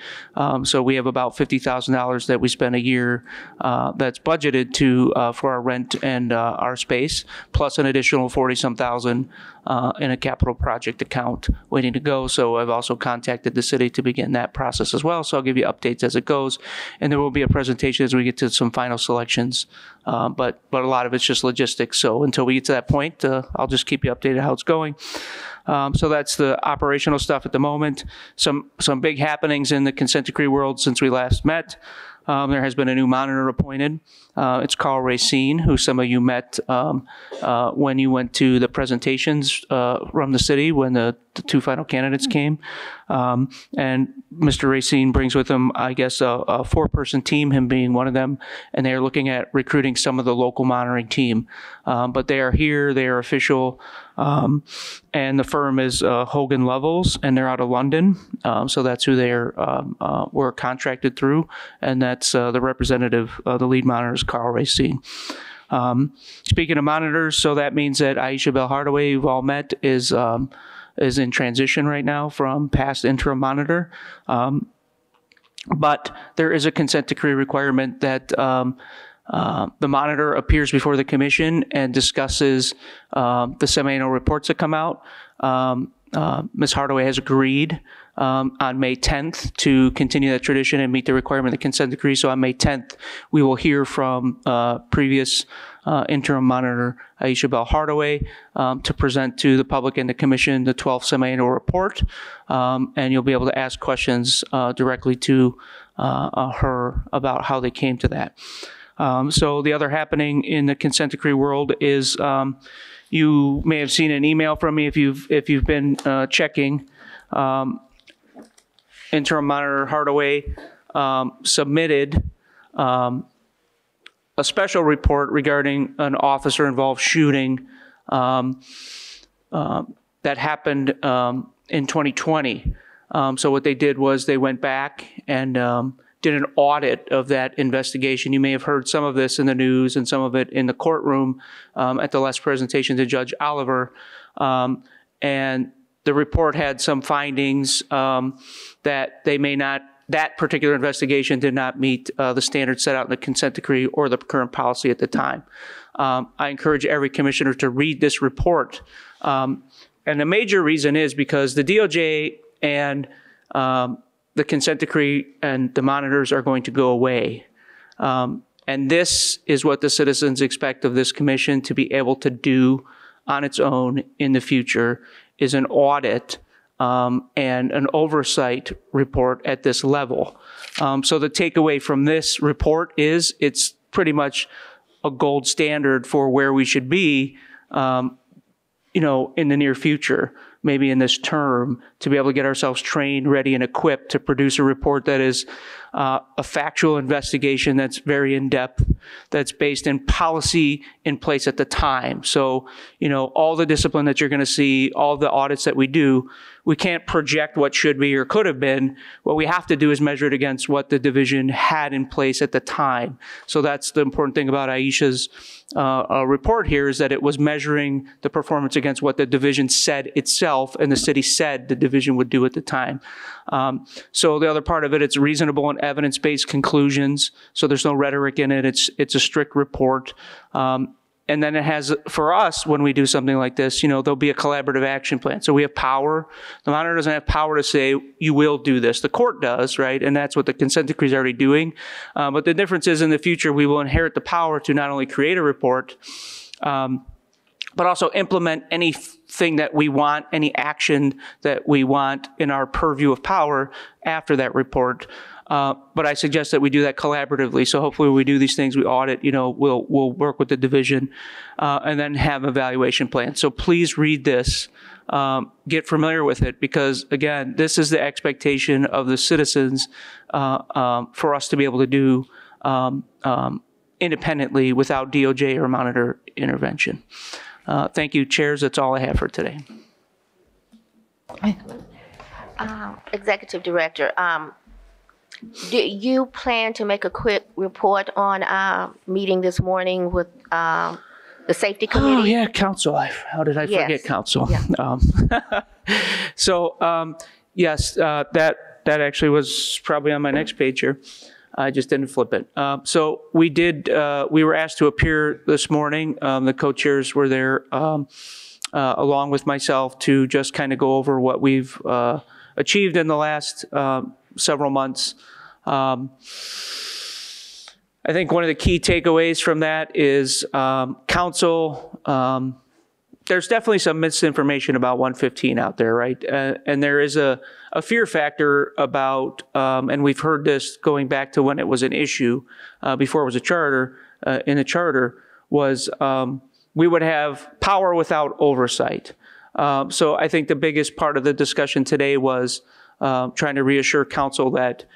So we have about $50,000 that we spend a year that's budgeted to for our rent and our space, plus an additional 40-some thousand in a capital project account waiting to go. So I've also contacted the city to begin that process as well. So I'll give you updates as it goes, and there will be a presentation as we get to some final selections. But a lot of it's just logistics. So until we get to that point, I'll just keep you updated how it's going. So that's the operational stuff at the moment. Some big happenings in the consent decree world since we last met. There has been a new monitor appointed. It's Carl Racine, who some of you met when you went to the presentations from the city when the 2 final candidates came. And Mr. Racine brings with him, I guess, a 4-person team, him being one of them, and they are looking at recruiting some of the local monitoring team. But they are here, they are official, and the firm is Hogan Lovells, and they're out of London. So that's who we're contracted through, and that's the representative, the lead monitor is Carl Racine. Speaking of monitors, so that means that Aisha Bell Hardaway, you've all met, is is in transition right now from past interim monitor. But there is a consent decree requirement that the monitor appears before the commission and discusses the semi-annual reports that come out. Ms. Hardaway has agreed on May 10th to continue that tradition and meet the requirement of the consent decree. So on May 10th, we will hear from previous interim monitor Aisha Bell Hardaway to present to the public and the commission the 12th semi-annual report. And you'll be able to ask questions directly to her about how they came to that. So the other happening in the consent decree world is you may have seen an email from me if you've been checking. Interim Monitor Hardaway submitted a special report regarding an officer-involved shooting that happened in 2020. So what they did was they went back and did an audit of that investigation. You may have heard some of this in the news and some of it in the courtroom at the last presentation to Judge Oliver. And the report had some findings that they may not, that particular investigation did not meet the standards set out in the consent decree or the current policy at the time. I encourage every commissioner to read this report. And the major reason is because the DOJ and the consent decree and the monitors are going to go away. And this is what the citizens expect of this commission to be able to do on its own in the future, is an audit and an oversight report at this level. So the takeaway from this report is it's pretty much a gold standard for where we should be, in the near future, maybe in this term, to be able to get ourselves trained, ready, and equipped to produce a report that is a factual investigation that's very in-depth, that's based in policy in place at the time. So, all the discipline that you're going to see, all the audits that we do, we can't project what should be or could have been. What we have to do is measure it against what the division had in place at the time. So that's the important thing about Aisha's report here, is that it was measuring the performance against what the division said itself and the city said the division would do at the time. So the other part of it, it's reasonable and evidence-based conclusions. So there's no rhetoric in it. It's a strict report. And then it has, for us, when we do something like this, there'll be a collaborative action plan. So we have power. The monitor doesn't have power to say, you will do this. The court does, right? And that's what the consent decree is already doing. But the difference is in the future, we will inherit the power to not only create a report, but also implement anything that we want, any action that we want in our purview of power after that report. But I suggest that we do that collaboratively. So hopefully when we do these things, we audit, we'll work with the division and then have evaluation plans. So please read this, get familiar with it, because again, this is the expectation of the citizens for us to be able to do independently without DOJ or monitor intervention. Thank you, chairs. That's all I have for today. Executive Director, do you plan to make a quick report on our meeting this morning with the safety committee? Oh yeah, council. How did I forget council? Yeah. Yes, that actually was probably on my next page here. I just didn't flip it. So we were asked to appear this morning. The co-chairs were there along with myself to just kind of go over what we've achieved in the last several months. I think one of the key takeaways from that is council. There's definitely some misinformation about 115 out there, right? And there is a fear factor about, and we've heard this going back to when it was an issue, before it was a charter, in the charter, was we would have power without oversight. So I think the biggest part of the discussion today was trying to reassure council that,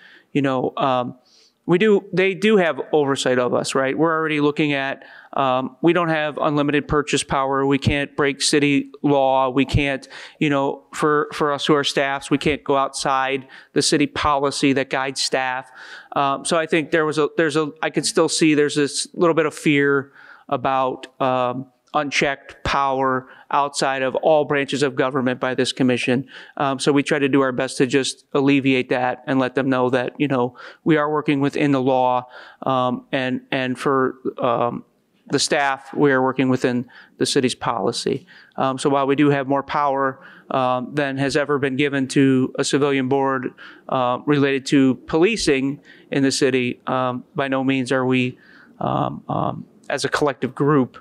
they do have oversight of us, right? We're already looking at, we don't have unlimited purchase power. We can't break city law. We can't, for us who are staffs, we can't go outside the city policy that guides staff. So I think I could still see there's this little bit of fear about unchecked power outside of all branches of government by this commission. So we try to do our best to just alleviate that and let them know that, we are working within the law, and for the staff, we are working within the city's policy. So while we do have more power than has ever been given to a civilian board related to policing in the city, by no means are we, as a collective group,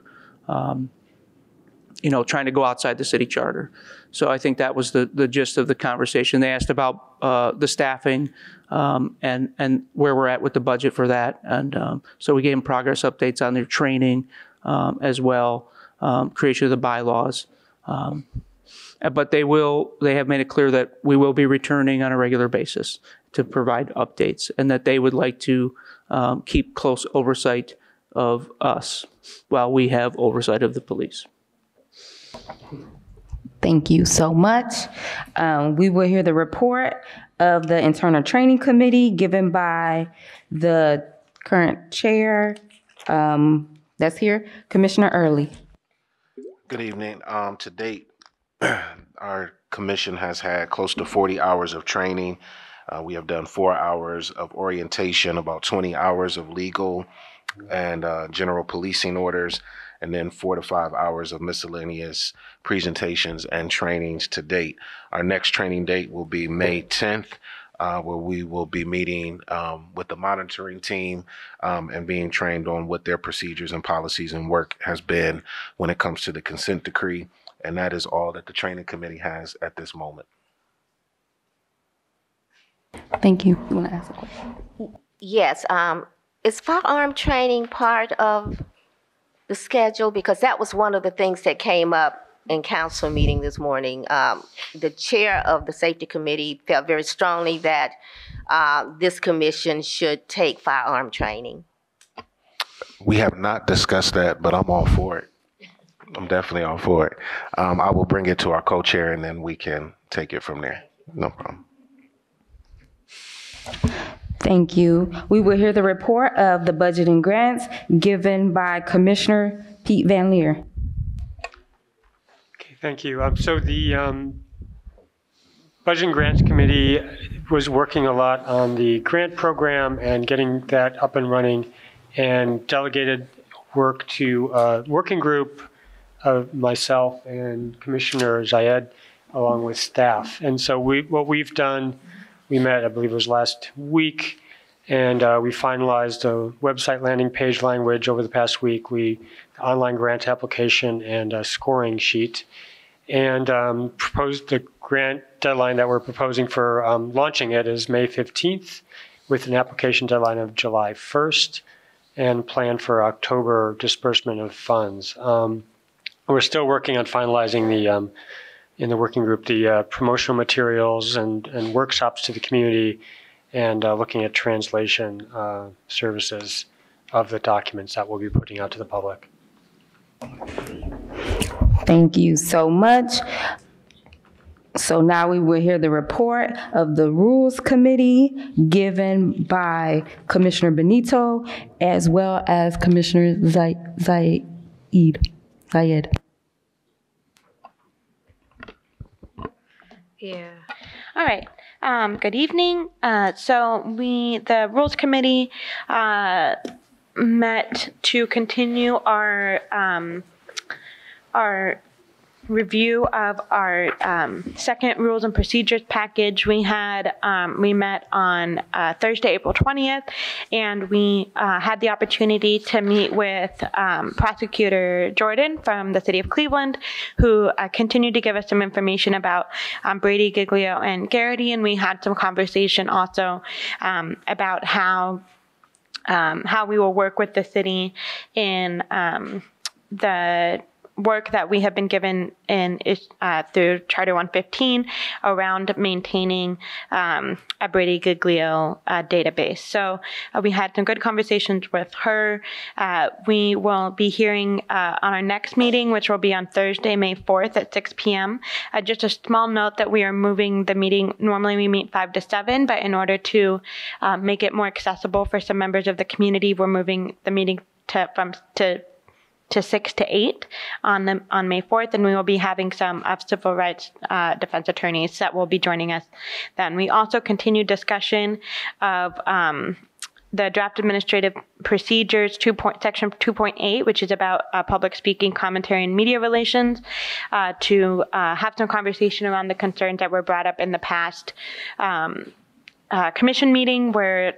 trying to go outside the city charter. So I think that was the gist of the conversation. They asked about the staffing and where we're at with the budget for that. And so we gave them progress updates on their training as well, creation of the bylaws. But they have made it clear that we will be returning on a regular basis to provide updates, and that they would like to keep close oversight of us while we have oversight of the police. Thank you so much. We will hear the report of the Internal Training Committee given by the current chair that's here, Commissioner Early. Good evening. To date, our commission has had close to 40 hours of training. We have done 4 hours of orientation, about 20 hours of legal and general policing orders, and then 4 to 5 hours of miscellaneous presentations and trainings to date. Our next training date will be May 10th, where we will be meeting with the monitoring team and being trained on what their procedures and policies and work has been when it comes to the consent decree. And that is all that the training committee has at this moment. Thank you. You want to ask a question? Yes. Is firearm training part of the schedule? Because that was one of the things that came up in council meeting this morning. The chair of the safety committee felt very strongly that this commission should take firearm training. We have not discussed that, but I'm all for it. I'm definitely all for it. I will bring it to our co-chair and then we can take it from there. No problem. Thank you. We will hear the report of the budget and grants given by Commissioner Pete Van Leer. Okay, thank you. So the Budget and Grants Committee was working a lot on the grant program and getting that up and running, and delegated work to a working group of myself and Commissioner Zayed, along with staff. And so what we've done, we met, I believe it was last week, and we finalized a website landing page language over the past week. Online grant application and a scoring sheet, and proposed the grant deadline that we're proposing for launching it is May 15th, with an application deadline of July 1st, and plan for October disbursement of funds. We're still working on finalizing in the working group, the promotional materials and workshops to the community, and looking at translation services of the documents that we'll be putting out to the public. Thank you so much. So now we will hear the report of the Rules Committee given by Commissioner Benito as well as Commissioner Zayed. Yeah. All right. Good evening. So the Rules Committee met to continue our review of our second rules and procedures package. We met on Thursday, April 20th, and we had the opportunity to meet with Prosecutor Jordan from the City of Cleveland, who continued to give us some information about Brady, Giglio, and Garrity, and we had some conversation also about how we will work with the city in the work that we have been given through Charter 115 around maintaining a Brady Giglio database. So we had some good conversations with her. We will be hearing on our next meeting, which will be on Thursday, May 4th at 6 p.m. Just a small note that we are moving the meeting. Normally we meet 5 to 7, but in order to make it more accessible for some members of the community, we're moving the meeting to to 6 to 8 on May 4th, and we will be having some civil rights defense attorneys that will be joining us then. We also continue discussion of the draft administrative procedures section 2.8, which is about public speaking, commentary, and media relations, to have some conversation around the concerns that were brought up in the past commission meeting where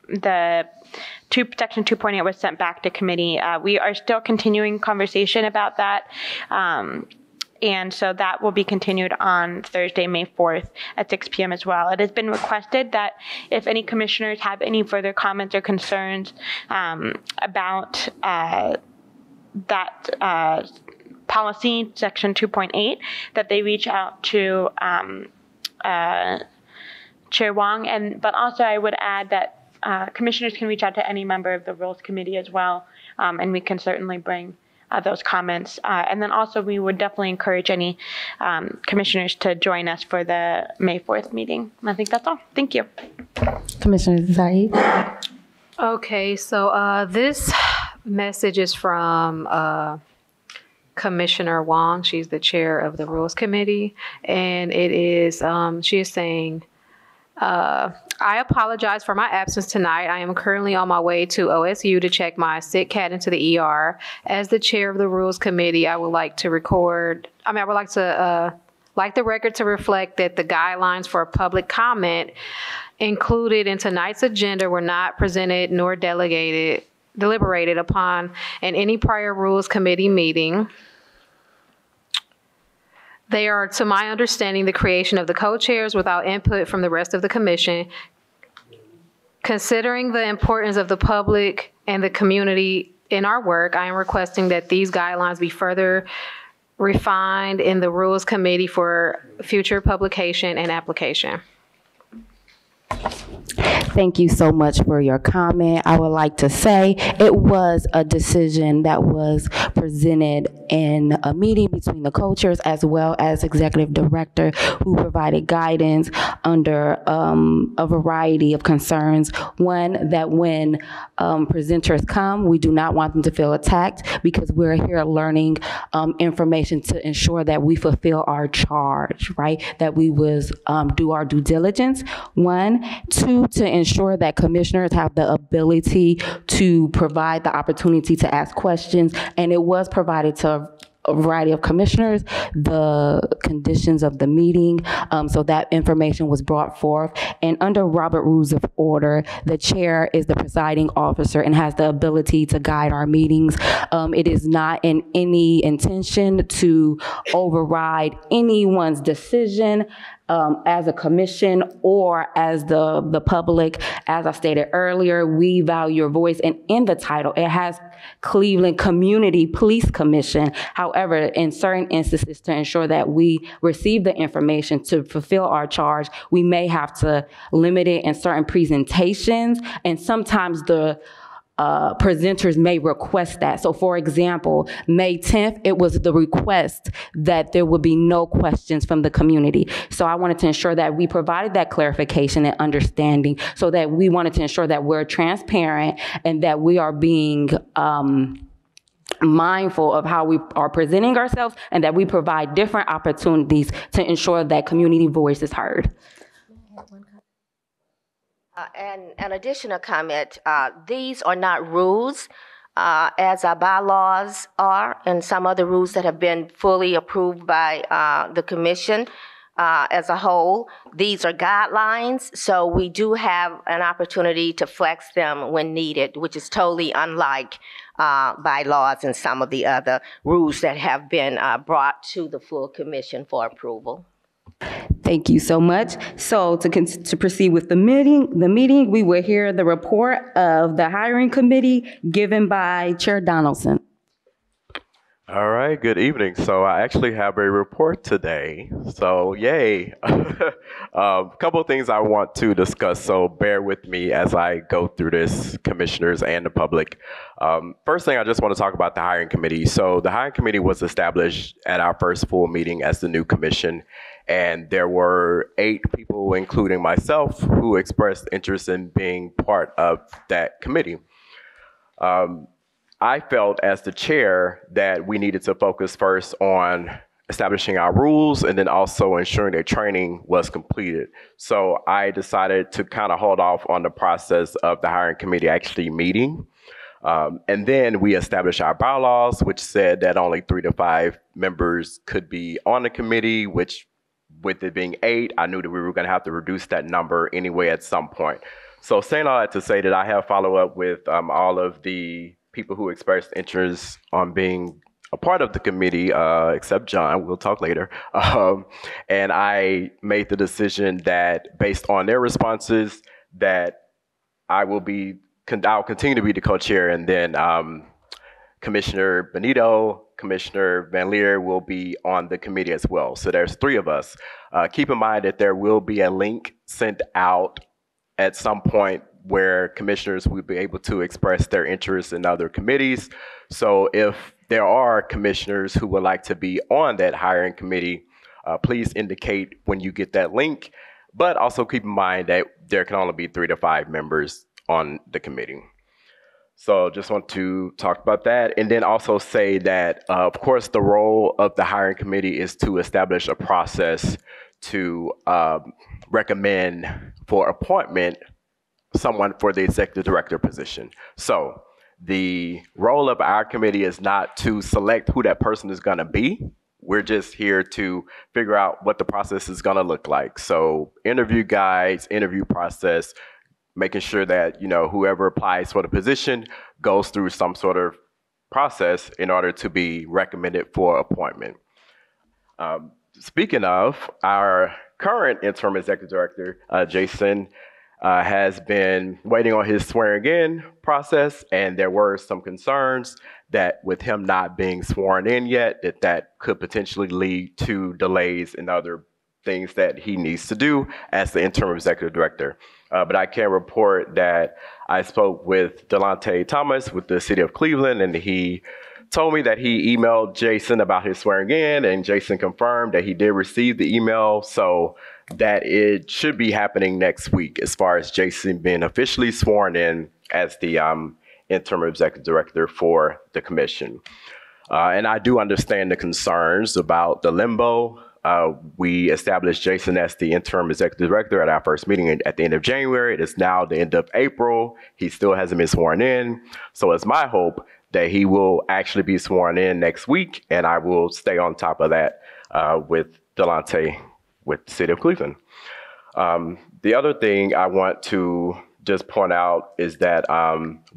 section 2.8 was sent back to committee. We are still continuing conversation about that. And so that will be continued on Thursday, May 4th at 6 p.m. as well. It has been requested that if any commissioners have any further comments or concerns about that policy, section 2.8, that they reach out to Chair Wong. But also I would add that commissioners can reach out to any member of the Rules Committee as well, and we can certainly bring those comments. And then also we would definitely encourage any commissioners to join us for the May 4th meeting. And I think that's all. Thank you. Commissioner Saeed. Okay, so this message is from Commissioner Wong. She's the chair of the Rules Committee. And it is, she is saying, I apologize for my absence tonight. I am currently on my way to OSU to check my sick cat into the ER. As the chair of the Rules Committee, I would like the record to reflect that the guidelines for public comment included in tonight's agenda were not presented nor deliberated upon in any prior Rules Committee meeting. They are, to my understanding, the creation of the co-chairs without input from the rest of the commission. Considering the importance of the public and the community in our work, I am requesting that these guidelines be further refined in the Rules Committee for future publication and application. Thank you so much for your comment. I would like to say it was a decision that was presented in a meeting between the co-chairs as well as executive director, who provided guidance under a variety of concerns. One, that when presenters come, we do not want them to feel attacked because we're here learning information to ensure that we fulfill our charge, right? That we was do our due diligence, one. Two, to ensure that commissioners have the ability to provide the opportunity to ask questions. And it was provided to a variety of commissioners, the conditions of the meeting, so that information was brought forth. And under Robert Rules of Order, the chair is the presiding officer and has the ability to guide our meetings. It is not in any intention to override anyone's decision as a commission or as the public. As I stated earlier, we value your voice, and in the title, it has Cleveland Community Police Commission. However, in certain instances, to ensure that we receive the information to fulfill our charge, we may have to limit it in certain presentations, and sometimes the presenters may request that. So for example, May 10th, it was the request that there would be no questions from the community. So I wanted to ensure that we provided that clarification and understanding, so that we wanted to ensure that we're transparent and that we are being mindful of how we are presenting ourselves, and that we provide different opportunities to ensure that community voice is heard. And an additional comment, these are not rules as our bylaws are, and some other rules that have been fully approved by the commission as a whole. These are guidelines, so we do have an opportunity to flex them when needed, which is totally unlike bylaws and some of the other rules that have been brought to the full commission for approval. Thank you so much. So to proceed with the meeting, we will hear the report of the hiring committee given by Chair Donaldson. All right, good evening. So I actually have a report today. So yay. A couple of things I want to discuss, so bear with me as I go through this, commissioners and the public. First thing, I just want to talk about the hiring committee. So the hiring committee was established at our first full meeting as the new commission. And there were 8 people, including myself, who expressed interest in being part of that committee. I felt as the chair that we needed to focus first on establishing our rules and then also ensuring that training was completed. So I decided to kind of hold off on the process of the hiring committee actually meeting. And then we established our bylaws, which said that only 3 to 5 members could be on the committee, which with it being 8, I knew that we were going to have to reduce that number anyway at some point. So saying all that to say that I have followed up with all of the people who expressed interest on being a part of the committee, except John, we'll talk later. And I made the decision that based on their responses that I'll continue to be the co-chair, and then Commissioner Benito, Commissioner Van Leer will be on the committee as well. So there's 3 of us. Keep in mind that there will be a link sent out at some point where commissioners will be able to express their interest in other committees. So if there are commissioners who would like to be on that hiring committee, please indicate when you get that link. But also keep in mind that there can only be 3 to 5 members on the committee. So just want to talk about that. And then also say that, of course, the role of the hiring committee is to establish a process to recommend for appointment someone for the executive director position. So the role of our committee is not to select who that person is going to be. We're just here to figure out what the process is going to look like. So interview guides, interview process, making sure that, you know, whoever applies for the position goes through some sort of process in order to be recommended for appointment. Speaking of, our current interim executive director, Jason, has been waiting on his swearing in process, and there were some concerns that with him not being sworn in yet, that could potentially lead to delays in other things that he needs to do as the interim executive director. But I can report that I spoke with Delonte Thomas with the city of Cleveland, and he told me that he emailed Jason about his swearing in, and Jason confirmed that he did receive the email, so that it should be happening next week as far as Jason being officially sworn in as the interim executive director for the commission. And I do understand the concerns about the limbo. We established Jason as the interim executive director at our first meeting at the end of January. It is now the end of April. He still hasn't been sworn in. So it's my hope that he will actually be sworn in next week, and I will stay on top of that with Delonte with the city of Cleveland. The other thing I want to just point out is that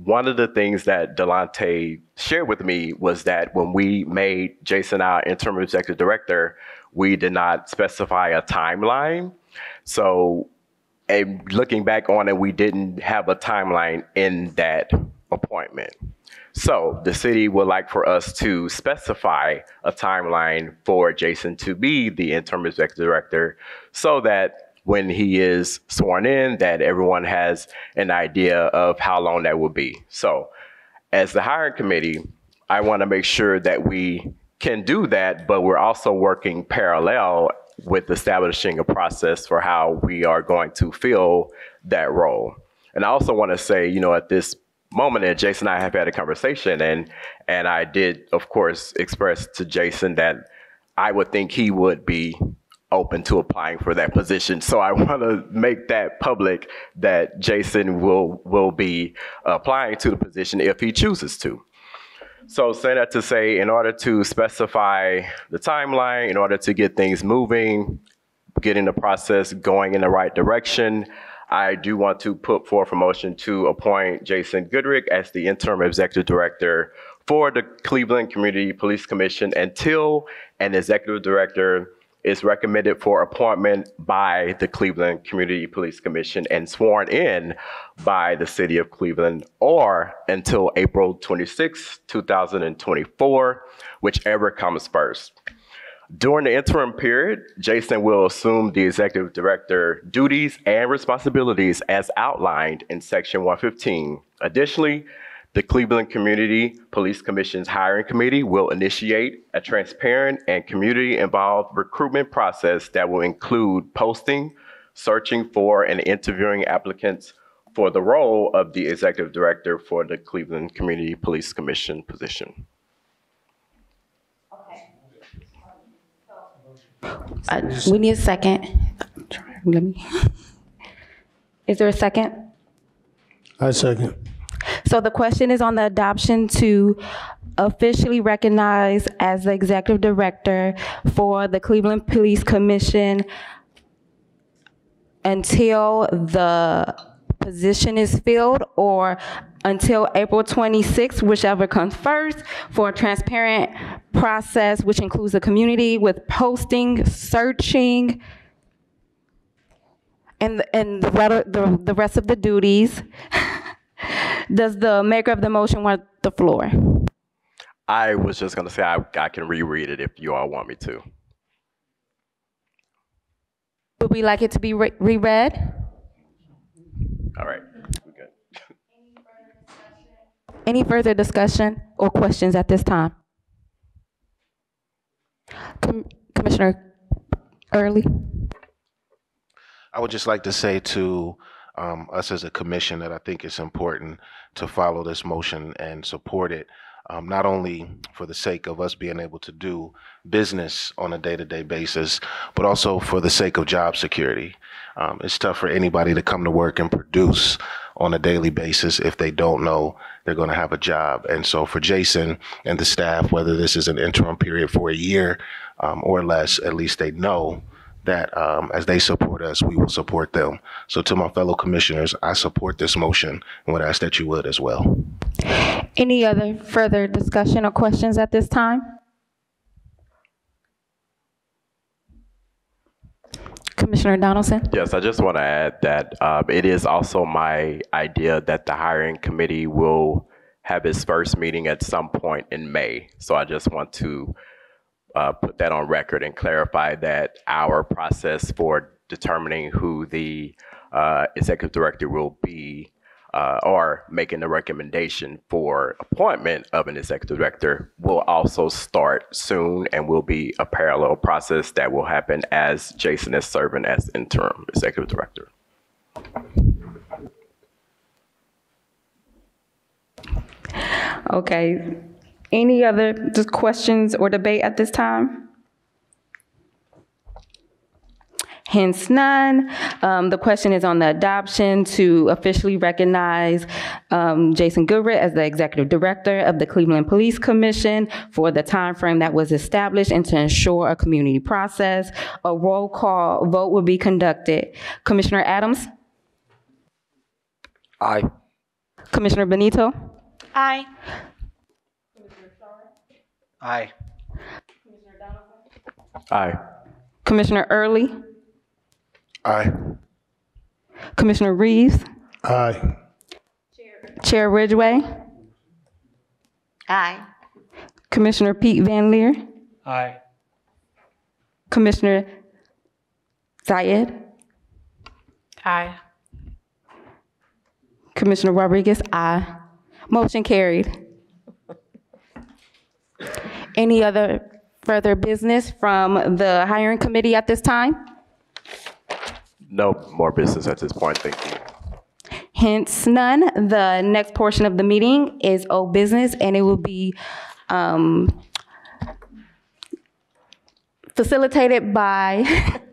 one of the things that Delonte shared with me was that when we made Jason our interim executive director, we did not specify a timeline. So looking back on it, we didn't have a timeline in that appointment. So the city would like for us to specify a timeline for Jason to be the interim executive director so that when he is sworn in, that everyone has an idea of how long that will be. So as the hiring committee, I want to make sure that we can do that, but we're also working parallel with establishing a process for how we are going to fill that role. And I also want to say, you know, at this moment that Jason and I have had a conversation, and I did, of course, express to Jason that I would think he would be open to applying for that position. So I want to make that public that Jason will be applying to the position if he chooses to. So say that to say, in order to specify the timeline, in order to get things moving, getting the process going in the right direction, I do want to put forth a motion to appoint Jason Goodrick as the interim executive director for the Cleveland Community Police Commission until an executive director is recommended for appointment by the Cleveland Community Police Commission and sworn in by the city of Cleveland, or until April 26, 2024, whichever comes first. During the interim period, Jason will assume the executive director duties and responsibilities as outlined in Section 115. Additionally, the Cleveland Community Police Commission's hiring committee will initiate a transparent and community-involved recruitment process that will include posting, searching for, and interviewing applicants for the role of the executive director for the Cleveland Community Police Commission position. We need a second. Let me. Is there a second? I second. So the question is on the adoption to officially recognize as the executive director for the Cleveland Police Commission until the position is filled, or until April 26th, whichever comes first, for a transparent process which includes the community with posting, searching, and the rest of the duties. Does the maker of the motion want the floor? I was just going to say I can reread it if you all want me to. Would we like it to be reread? All right. We're good. Any further discussion or questions at this time? Commissioner Early? I would just like to say to us as a commission that I think it's important to follow this motion and support it, not only for the sake of us being able to do business on a day-to-day basis, but also for the sake of job security. It's tough for anybody to come to work and produce on a daily basis if they don't know they're going to have a job. And so for Jason and the staff, whether this is an interim period for a year or less, at least they know that as they support us, we will support them. So to my fellow commissioners, I support this motion and would ask that you would as well. Any other further discussion or questions at this time? Commissioner Donaldson? Yes, I just want to add that it is also my idea that the hiring committee will have its first meeting at some point in May. So I just want to put that on record and clarify that our process for determining who the executive director will be or making the recommendation for appointment of an executive director will also start soon and will be a parallel process that will happen as Jason is serving as interim executive director. Okay. Any other questions or debate at this time? Hence none. The question is on the adoption to officially recognize Jason Goodrich as the executive director of the Cleveland Police Commission for the time frame that was established and to ensure a community process. A roll call vote will be conducted. Commissioner Adams? Aye. Commissioner Benito? Aye. Aye. Aye. Commissioner Early? Aye. Commissioner Reeves? Aye. Chair Ridgway? Aye. Commissioner Pete Van Leer? Aye. Commissioner Zayed? Aye. Commissioner Rodriguez? Aye. Motion carried. Any other further business from the hiring committee at this time? No more business at this point, thank you. Hence none. The next portion of the meeting is old business, and it will be facilitated by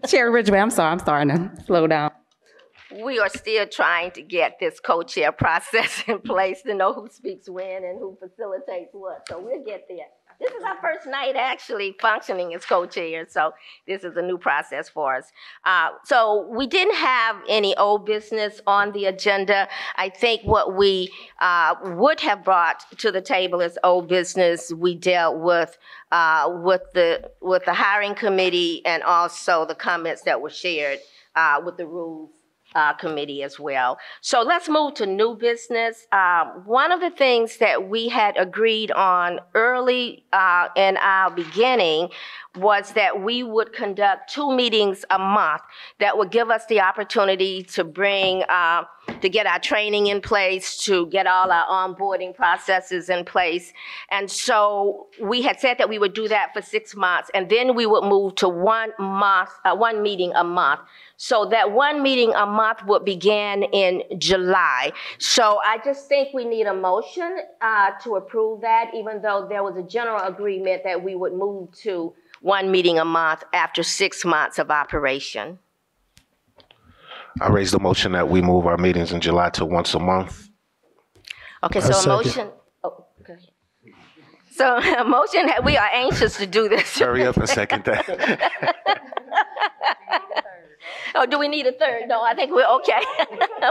Chair Ridgway. I'm sorry to slow down. We are still trying to get this co-chair process in place to know who speaks when and who facilitates what. So we'll get there. This is our first night actually functioning as co-chair, so this is a new process for us. So we didn't have any old business on the agenda. I think what we would have brought to the table as old business, we dealt with the hiring committee and also the comments that were shared with the rules committee as well. So let's move to new business. One of the things that we had agreed on early in our beginning was that we would conduct 2 meetings a month that would give us the opportunity to bring, to get our training in place, to get all our onboarding processes in place. And so we had said that we would do that for 6 months, and then we would move to 1 meeting a month. So that 1 meeting a month would begin in July. So I just think we need a motion to approve that, even though there was a general agreement that we would move to 1 meeting a month after 6 months of operation. I raise the motion that we move our meetings in July to once a month. Okay, so a motion. Oh, go ahead. So a motion that we are anxious to do this. Hurry up and second that. Oh, do we need a third? No, I think we're okay.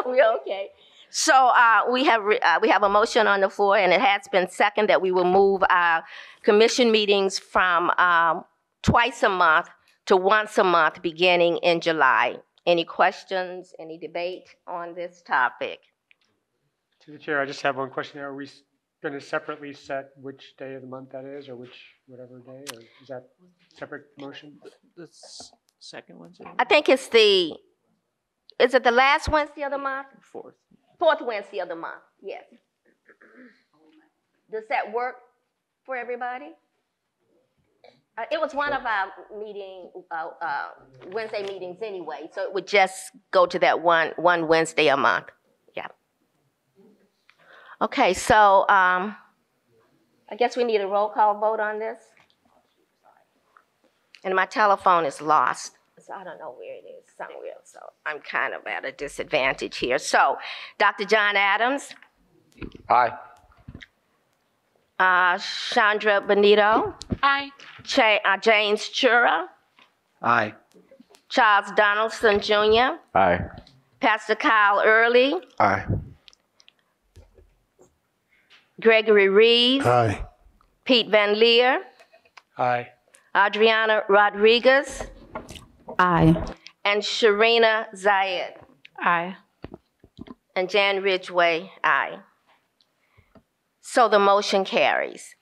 We're okay. So we have a motion on the floor, and it has been seconded that we will move our commission meetings from twice a month to once a month beginning in July. Any questions, any debate on this topic? To the chair, I just have one question. Are we going to separately set which day of the month that is, or whatever day, or is that separate motion? The second Wednesday? I think it's is it the last Wednesday of the month? Fourth Wednesday of the month, yes. Does that work for everybody? It was one of our Wednesday meetings anyway, so it would just go to that one Wednesday a month. Yeah. Okay, so I guess we need a roll call vote on this. And my telephone is lost, so I don't know where it is, somewhere, so I'm kind of at a disadvantage here. So, Dr. John Adams. Aye. Chandra Benito. Aye. James Chura. Aye. Charles Donaldson Jr. Aye. Pastor Kyle Early. Aye. Gregory Reeves. Aye. Pete Van Leer. Aye. Adriana Rodriguez. Aye. And Sharina Zayed. Aye. And Jan Ridgway, aye. So the motion carries.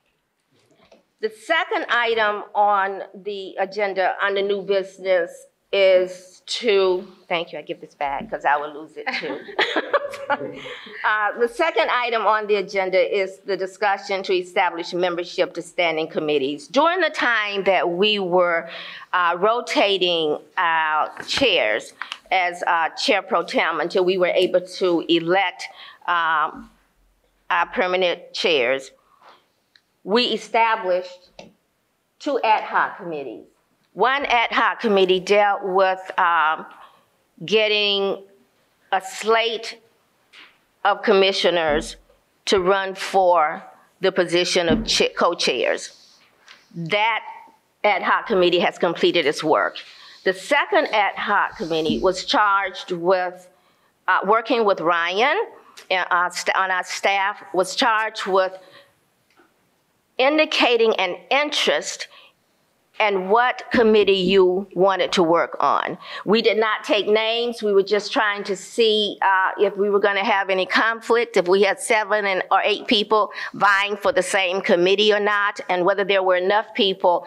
The second item on the agenda under new business is to, thank you, I give this back because I will lose it too. The second item on the agenda is the discussion to establish membership to standing committees. During the time that we were rotating our chairs as chair pro tem until we were able to elect our permanent chairs, we established 2 ad hoc committees. One ad hoc committee dealt with getting a slate of commissioners to run for the position of co-chairs. That ad hoc committee has completed its work. The second ad hoc committee was charged with working with Ryan on our staff, was charged with indicating an interest and what committee you wanted to work on. We did not take names. We were just trying to see if we were going to have any conflict, if we had 7 or 8 people vying for the same committee or not, and whether there were enough people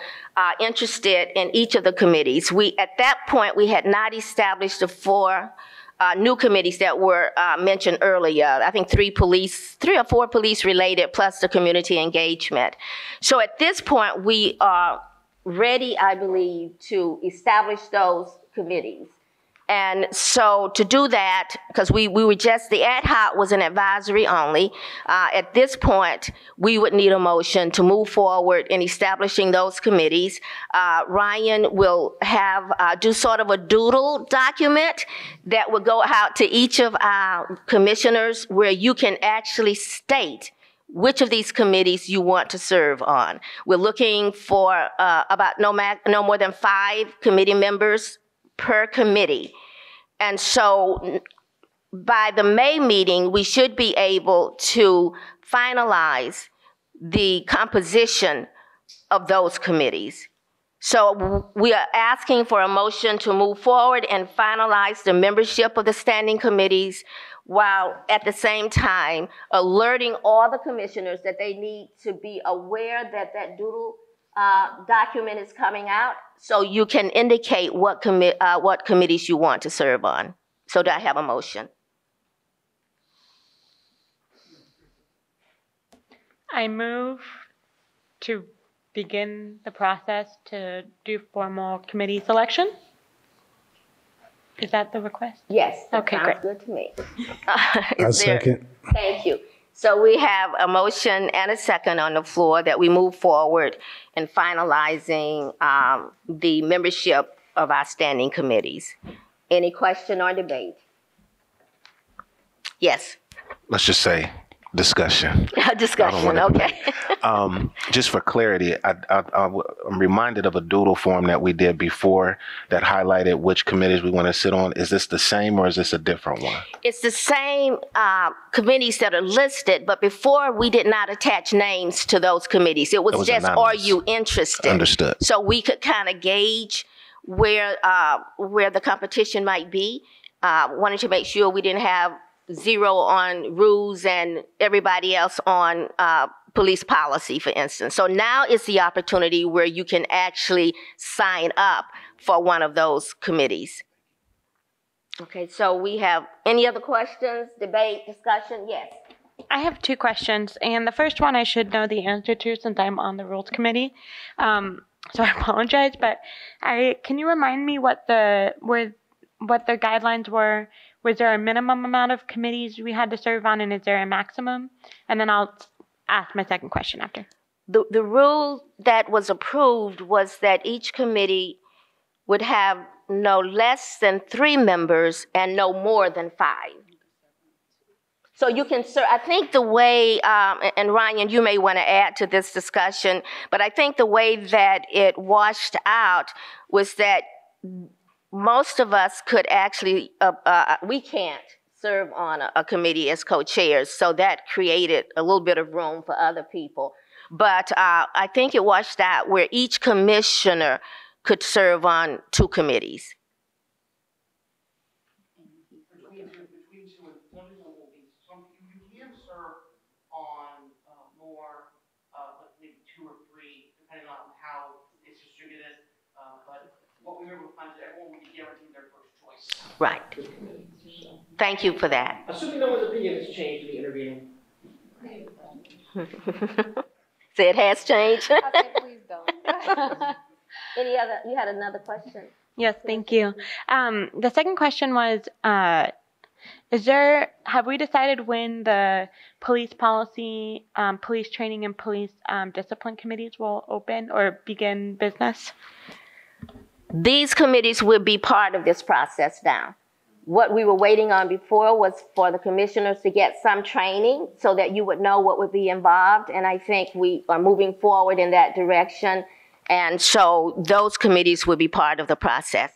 interested in each of the committees. At that point, we had not established the 4 new committees that were mentioned earlier. I think 3 or 4 police related, plus the community engagement. So at this point, we are ready, I believe, to establish those committees. And so to do that, because we were just, the ad hoc was an advisory only, at this point, we would need a motion to move forward in establishing those committees. Ryan will do sort of a doodle document that will go out to each of our commissioners where you can actually state which of these committees you want to serve on. We're looking for about no more than 5 committee members per committee. And so by the May meeting, we should be able to finalize the composition of those committees. So we are asking for a motion to move forward and finalize the membership of the standing committees, while at the same time alerting all the commissioners that they need to be aware that that doodle document is coming out, so you can indicate what committees you want to serve on. So do I have a motion? I move to begin the process to do formal committee selection. Is that the request? Yes. Okay, sounds great. good to me. I second. Thank you. So we have a motion and a second on the floor that we move forward in finalizing the membership of our standing committees. Any question or debate? Yes. Let's just say discussion. Discussion, okay. Just for clarity, I'm reminded of a doodle form that we did before that highlighted which committees we want to sit on. Is this the same or is this a different one? It's the same committees that are listed, but before we did not attach names to those committees. It was just, anonymous. are you interested? Understood. So we could kind of gauge where the competition might be. Wanted to make sure we didn't have 0 on rules and everybody else on police policy, for instance. So now is the opportunity where you can actually sign up for one of those committees. Okay, so we have any other questions, debate, discussion? Yes. I have 2 questions, and the first one I should know the answer to since I'm on the Rules Committee. So I apologize, but can you remind me what the guidelines were? Was there a minimum amount of committees we had to serve on, and is there a maximum? And then I'll ask my second question after. The rule that was approved was that each committee would have no less than 3 members and no more than 5. So you can serve, I think the way, and Ryan, you may want to add to this discussion, but I think the way that it washed out was that most of us could actually, we can't serve on a committee as co-chairs, so that created a little bit of room for other people. But I think it washed out where each commissioner could serve on 2 committees. You can serve on more, maybe 2 or 3, depending on how it's distributed. But what we were able to find is everyone would be guaranteed their first choice. Right. Thank you for that. Assuming no one's opinion has changed in the intervening. So it has changed? I said, please don't. Any other, you had another question? Yes, thank you. The second question was, have we decided when the police policy, police training, and police discipline committees will open or begin business? These committees will be part of this process now. What we were waiting on before was for the commissioners to get some training so that you would know what would be involved. And I think we are moving forward in that direction. And so those committees will be part of the process.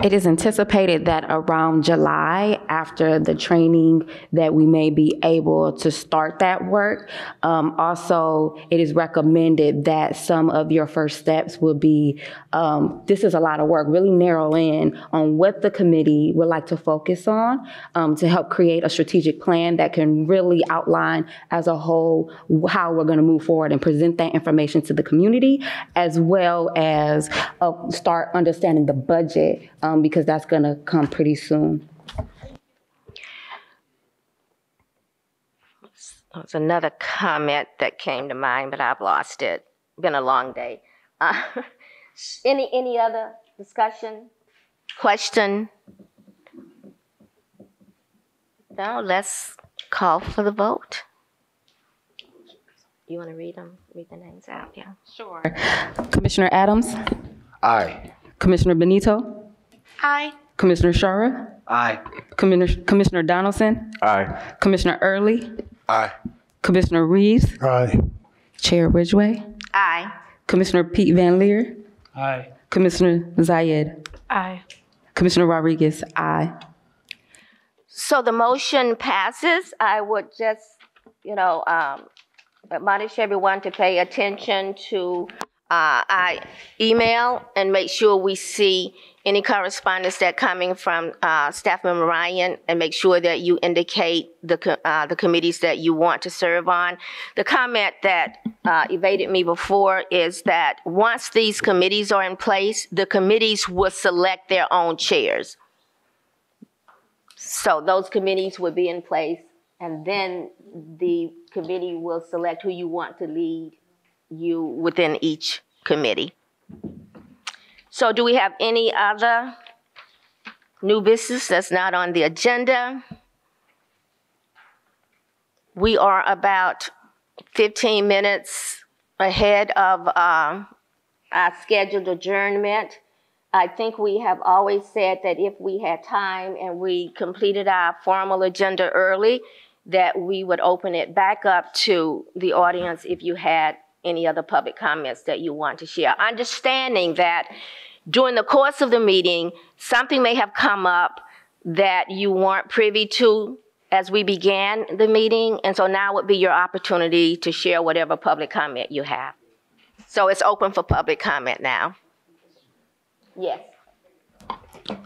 It is anticipated that around July, after the training, that we may be able to start that work. Also, it is recommended that some of your first steps will be, this is a lot of work, really narrow in on what the committee would like to focus on to help create a strategic plan that can really outline as a whole how we're going to move forward and present that information to the community, as well as start understanding the budget, because that's going to come pretty soon. There's another comment that came to mind, but I've lost it. Been a long day. Any other discussion, question? No, let's call for the vote. You want to read them? Read the names out, yeah. Sure. Commissioner Adams? Aye. Commissioner Benito? Aye. Commissioner Shara? Aye. Commissioner Donaldson? Aye. Commissioner Early? Aye. Commissioner Reeves? Aye. Chair Ridgway? Aye. Commissioner Pete Van Leer? Aye. Commissioner Zayed? Aye. Commissioner Rodriguez? Aye. So the motion passes. I would just, admonish everyone to pay attention to I email and make sure we see any correspondence that coming from Staff Member Ryan, and make sure that you indicate the committees that you want to serve on. The comment that evaded me before is that once these committees are in place, the committees will select their own chairs. So those committees would be in place, and then the committee will select who you want to lead you within each committee. So do we have any other new business that's not on the agenda? We are about 15 minutes ahead of our scheduled adjournment. I think we have always said that if we had time and we completed our formal agenda early, that we would open it back up to the audience if you had any other public comments that you want to share. Understanding that during the course of the meeting, something may have come up that you weren't privy to as we began the meeting, and so now would be your opportunity to share whatever public comment you have. So it's open for public comment now. Yes.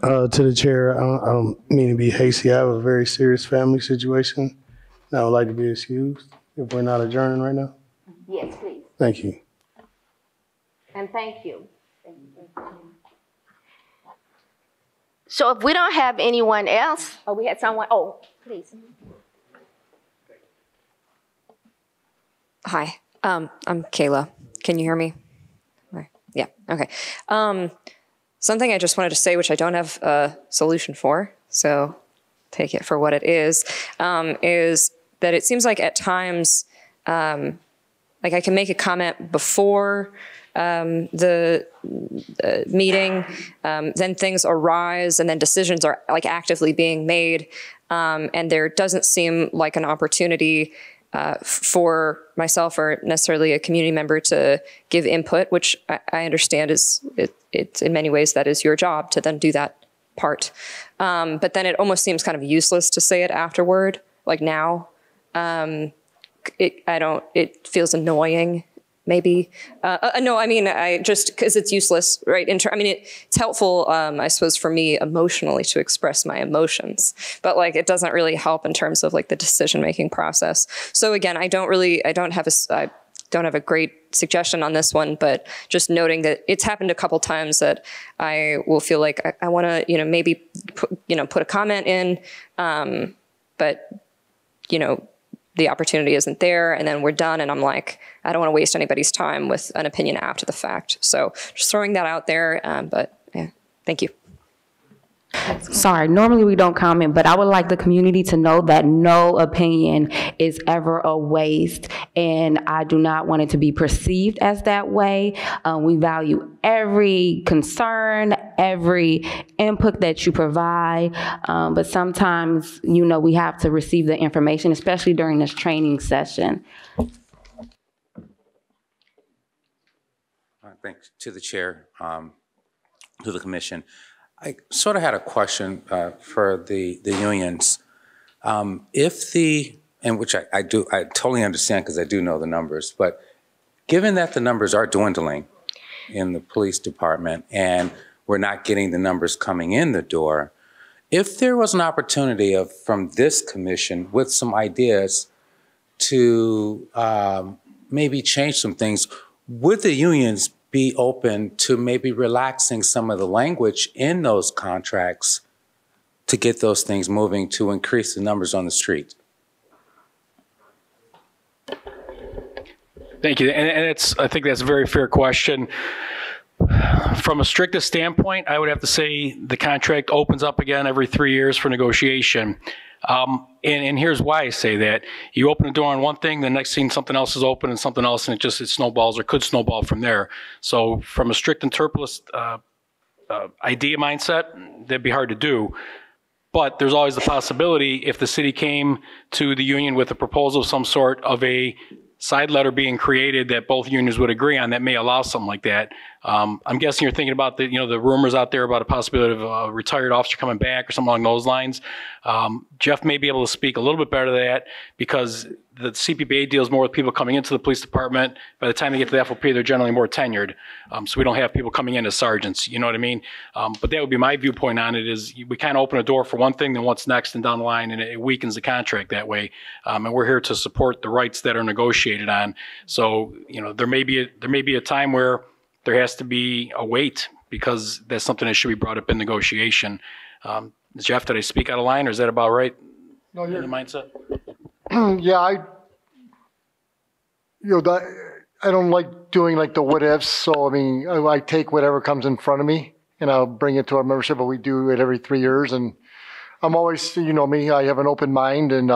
To the chair, I don't mean to be hasty. I have a very serious family situation, and I would like to be excused if we're not adjourning right now. Yes, please. Thank you. And thank you. So if we don't have anyone else, or we had someone, oh, please. Hi, I'm Kayla. Can you hear me? Yeah, okay. Something I just wanted to say, which I don't have a solution for, so take it for what it is that it seems like at times, like I can make a comment before the meeting, then things arise, and then decisions are like actively being made, and there doesn't seem like an opportunity for myself or necessarily a community member to give input, which I understand is it's in many ways that is your job to then do that part. But then it almost seems kind of useless to say it afterward, like now. It feels annoying, maybe. No, I mean, because it's useless, right? It's helpful, I suppose, for me emotionally to express my emotions, but like, it doesn't really help in terms of like the decision-making process. So again, I don't have a great suggestion on this one, but just noting that it's happened a couple times that I will feel like I want to, maybe put a comment in, but, the opportunity isn't there, and then we're done, and I'm like, I don't want to waste anybody's time with an opinion after the fact. So just throwing that out there, but yeah, thank you. Sorry, normally we don't comment, but I would like the community to know that no opinion is ever a waste, and I do not want it to be perceived as that way. We value every concern, every input that you provide, but sometimes, we have to receive the information, especially during this training session. Thanks to the chair, to the commission. I sort of had a question for the unions. And which I totally understand because I do know the numbers, but given that the numbers are dwindling in the police department and we're not getting the numbers coming in the door, if there was an opportunity from this commission with some ideas to maybe change some things, would the unions be open to maybe relaxing some of the language in those contracts to get those things moving to increase the numbers on the street? Thank you. And I think that's a very fair question. From a strictest standpoint, I would have to say the contract opens up again every 3 years for negotiation. And here's why I say that. You open the door on one thing, the next thing something else is open and something else, and it snowballs or could snowball from there. So from a strict interpolist idea mindset, that'd be hard to do. But there's always the possibility if the city came to the union with a proposal of some sort of a side letter being created that both unions would agree on, that may allow something like that. I'm guessing you're thinking about the rumors out there about a possibility of a retired officer coming back or something along those lines. Jeff may be able to speak a little bit better to that because the CPBA deals more with people coming into the police department. By the time they get to the FOP, they're generally more tenured. So we don't have people coming in as sergeants, you know what I mean? But that would be my viewpoint on it is we kind of open a door for one thing, then what's next and down the line, and it weakens the contract that way. And we're here to support the rights that are negotiated on. So, there may be a time where there has to be a wait because that's something that should be brought up in negotiation. Jeff, did I speak out of line or is that about right? No, you're in the mindset? Yeah, I don't like doing like the what ifs. So, I mean, I take whatever comes in front of me and I'll bring it to our membership, but we do it every 3 years. And I'm always, me, I have an open mind and,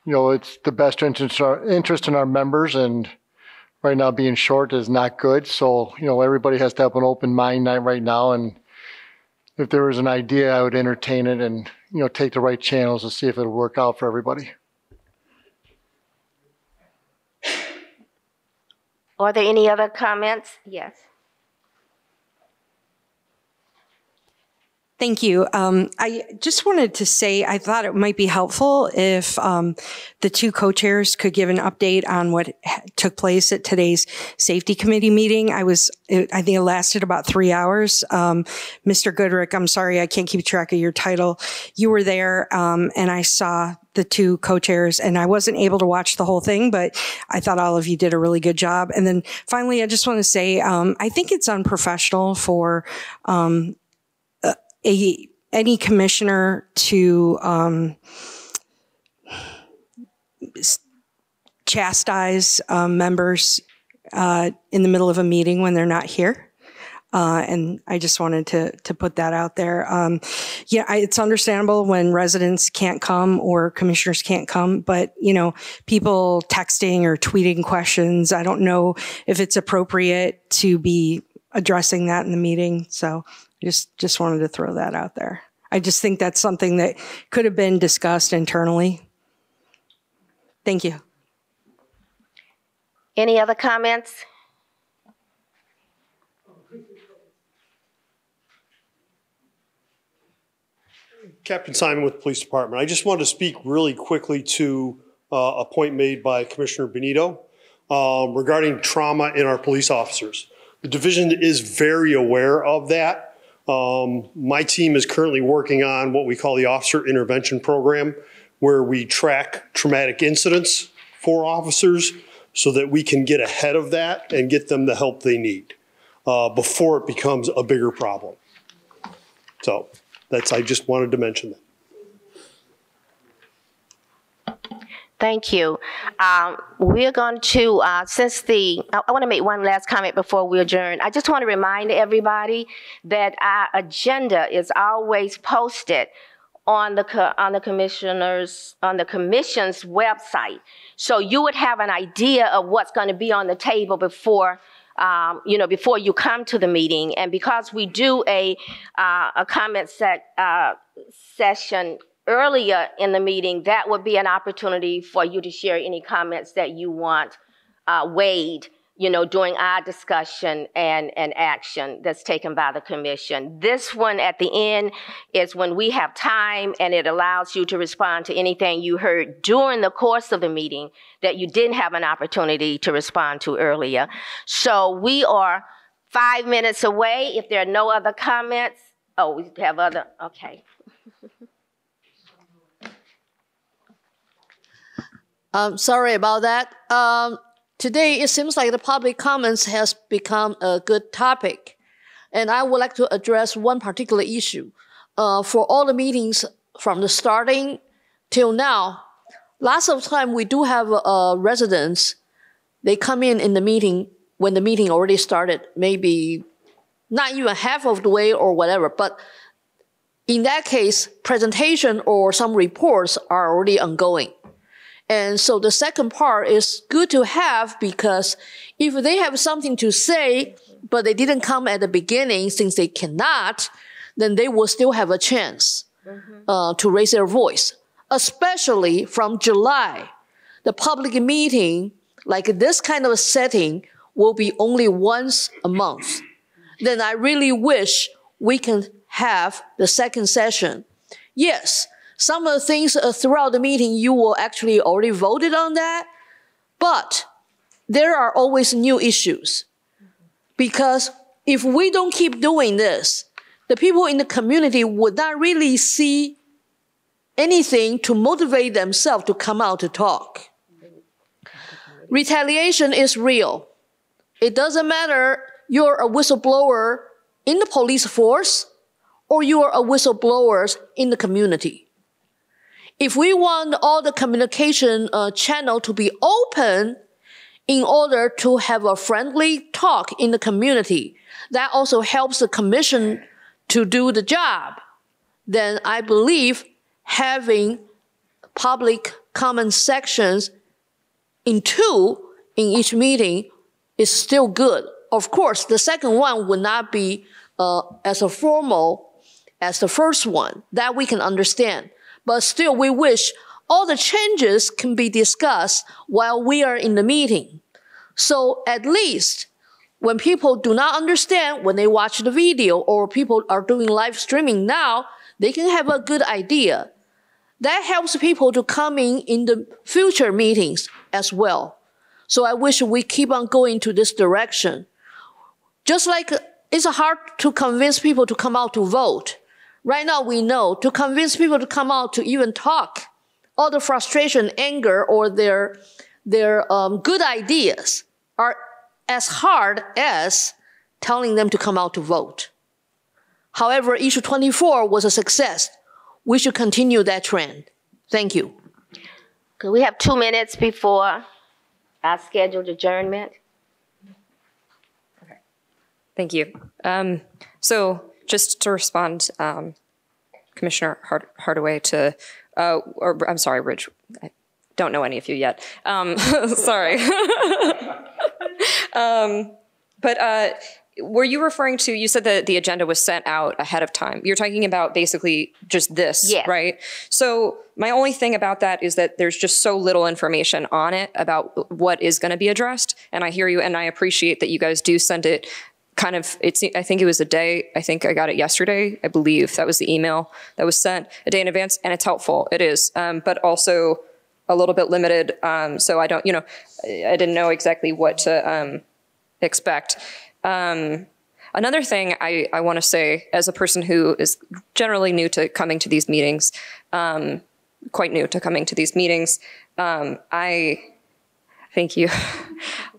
it's the best interest in our members. And right now being short is not good. So, everybody has to have an open mind right now. And if there was an idea, I would entertain it and, take the right channels to see if it'll work out for everybody. Are there any other comments? Yes. Thank you. I just wanted to say I thought it might be helpful if the two co-chairs could give an update on what took place at today's safety committee meeting. I think it lasted about 3 hours. Mr. Goodrick, I'm sorry, I can't keep track of your title. You were there, and I saw the two co-chairs, and I wasn't able to watch the whole thing, but I thought all of you did a really good job. And then finally, I just want to say, I think it's unprofessional for any commissioner to chastise members in the middle of a meeting when they're not here. And I just wanted to put that out there. It's understandable when residents can't come or commissioners can't come, but people texting or tweeting questions, I don't know if it's appropriate to be addressing that in the meeting. So just wanted to throw that out there. I just think that's something that could have been discussed internally. Thank you. Any other comments? Captain Simon with the Police Department. I just wanted to speak really quickly to a point made by Commissioner Benito regarding trauma in our police officers. The division is very aware of that. My team is currently working on what we call the Officer Intervention Program, where we track traumatic incidents for officers so that we can get ahead of that and get them the help they need before it becomes a bigger problem. So I just wanted to mention that. Thank you. We're going to, I want to make one last comment before we adjourn. I just want to remind everybody that our agenda is always posted on the commission's website. So you would have an idea of what's going to be on the table before before you come to the meeting. And because we do a comment session earlier in the meeting, that would be an opportunity for you to share any comments that you want weighed, during our discussion and action that's taken by the commission. This one at the end is when we have time, and it allows you to respond to anything you heard during the course of the meeting that you didn't have an opportunity to respond to earlier. So we are 5 minutes away. If there are no other comments, we have other, okay. Sorry about that. Today, it seems like the public comments has become a good topic. And I would like to address one particular issue. For all the meetings from the starting till now, lots of time we do have residents, they come in the meeting when the meeting already started, maybe not even half of the way or whatever. But in that case, presentation or some reports are already ongoing. And so the second part is good to have, because if they have something to say, but they didn't come at the beginning since they cannot, then they will still have a chance to raise their voice, especially from July. The public meeting, like this kind of setting, will be only once a month, then I really wish we can have the second session. Yes, some of the things throughout the meeting, you will actually already voted on that, but there are always new issues. Because if we don't keep doing this, the people in the community would not really see anything to motivate themselves to come out to talk. Retaliation is real. It doesn't matter you're a whistleblower in the police force or you're a whistleblower in the community. If we want all the communication channel to be open in order to have a friendly talk in the community, that also helps the commission to do the job, then I believe having public comment sections in each meeting is still good. Of course, the second one would not be as formal as the first one. That we can understand. But still, we wish all the changes can be discussed while we are in the meeting. So at least when people do not understand when they watch the video or people are doing live streaming now, they can have a good idea. That helps people to come in the future meetings as well. So I wish we keep on going to this direction. Just like it's hard to convince people to come out to vote. Right now we know to convince people to come out to even talk, all the frustration, anger, or their good ideas are as hard as telling them to come out to vote. However, issue 24 was a success. We should continue that trend. Thank you. Okay, we have 2 minutes before our scheduled adjournment. Thank you. So just to respond, Commissioner Hardaway to, or I'm sorry, Rich, I don't know any of you yet. Sorry. But were you referring to, you said that the agenda was sent out ahead of time. You're talking about basically just this, yes, right? So my only thing about that is that there's just so little information on it about what is going to be addressed. And I hear you, and I appreciate that you guys do send it kind of, I think it was a day, I think I got it yesterday, I believe. That was the email that was sent a day in advance, and it's helpful, it is, but also a little bit limited. So I don't, I didn't know exactly what to expect. Another thing I want to say, as a person who is generally new to coming to these meetings, quite new to coming to these meetings, thank you.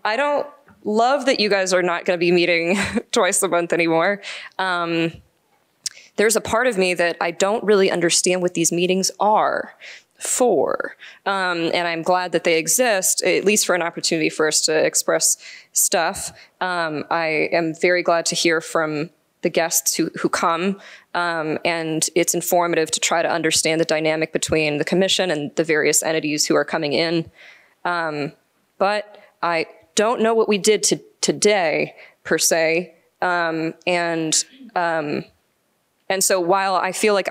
I don't love that you guys are not going to be meeting twice a month anymore. There's a part of me that I don't really understand what these meetings are for. And I'm glad that they exist, at least for an opportunity for us to express stuff. I am very glad to hear from the guests who come, and it's informative to try to understand the dynamic between the commission and the various entities who are coming in. But I don't know what we did today, per se. And so while I feel like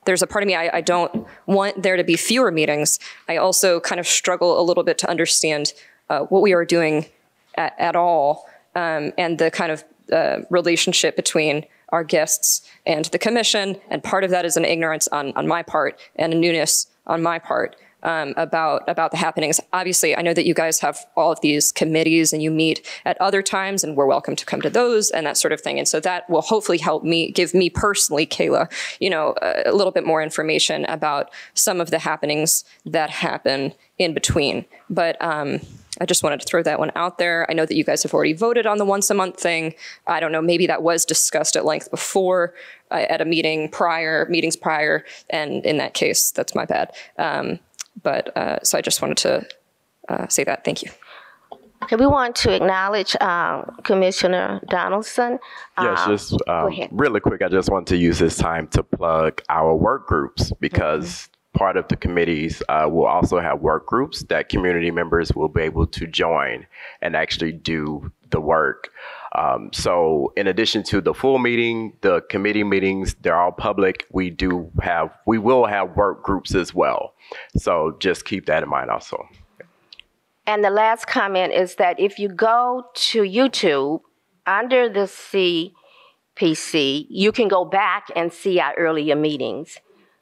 there's a part of me, I don't want there to be fewer meetings, I also kind of struggle a little bit to understand what we are doing at all, and the kind of relationship between our guests and the commission. And part of that is an ignorance on my part and a newness on my part about the happenings. Obviously, I know that you guys have all of these committees and you meet at other times, and we're welcome to come to those and that sort of thing. And so that will hopefully help me, give me personally, Kayla, a little bit more information about some of the happenings that happen in between. But I just wanted to throw that one out there. I know that you guys have already voted on the once a month thing. I don't know, maybe that was discussed at length before at a meetings prior, and in that case, that's my bad. So I just wanted to say that. Thank you. Okay, we want to acknowledge Commissioner Donaldson. Yes, just really quick, I just want to use this time to plug our work groups, because part of the committees will also have work groups that community members will be able to join and actually do the work. So in addition to the full meeting, the committee meetings, they're all public. We will have work groups as well. So just keep that in mind also. And the last comment is that if you go to YouTube under the CPC, you can go back and see our earlier meetings.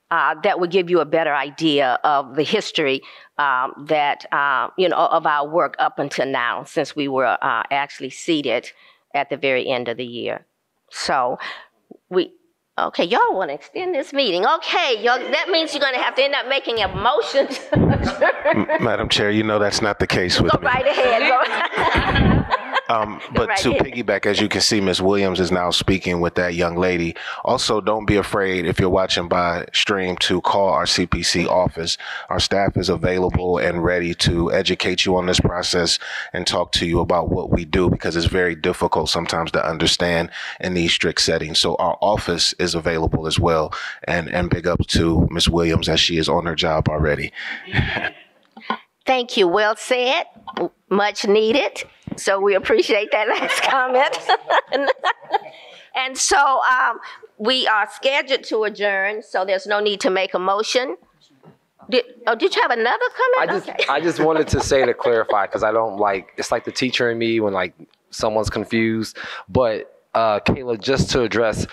That would give you a better idea of the history of our work up until now, since we were actually seated at the very end of the year. So okay, y'all want to extend this meeting. Okay, that means you're going to have to end up making a motion to adjourn. Madam Chair, you know that's not the case with Go me. right ahead. But right to ahead. piggyback, as you can see, Ms. Williams is now speaking with that young lady. Also, don't be afraid if you're watching by stream to call our CPC office. Our staff is available and ready to educate you on this process and talk to you about what we do, because it's very difficult sometimes to understand in these strict settings. So our office is available as well. And big ups to Ms. Williams as she is on her job already. Thank you. Well said. Much needed. So we appreciate that last comment. And so we are scheduled to adjourn, so there's no need to make a motion. Did you have another comment? I just wanted to say to clarify, because I don't it's like the teacher in me when like someone's confused. But Kayla, just to address,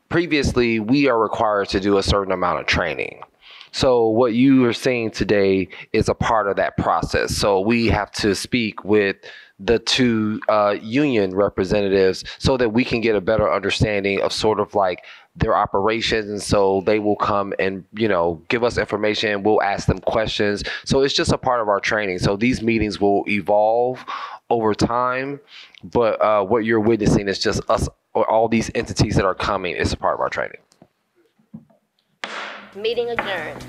previously we are required to do a certain amount of training. So what you are saying today is a part of that process. So we have to speak with the two union representatives so that we can get a better understanding of sort of like their operations. And so they will come and, give us information. We'll ask them questions. So it's just a part of our training. So these meetings will evolve over time. But what you're witnessing is just us, or all these entities that are coming, is a part of our training. Meeting adjourned.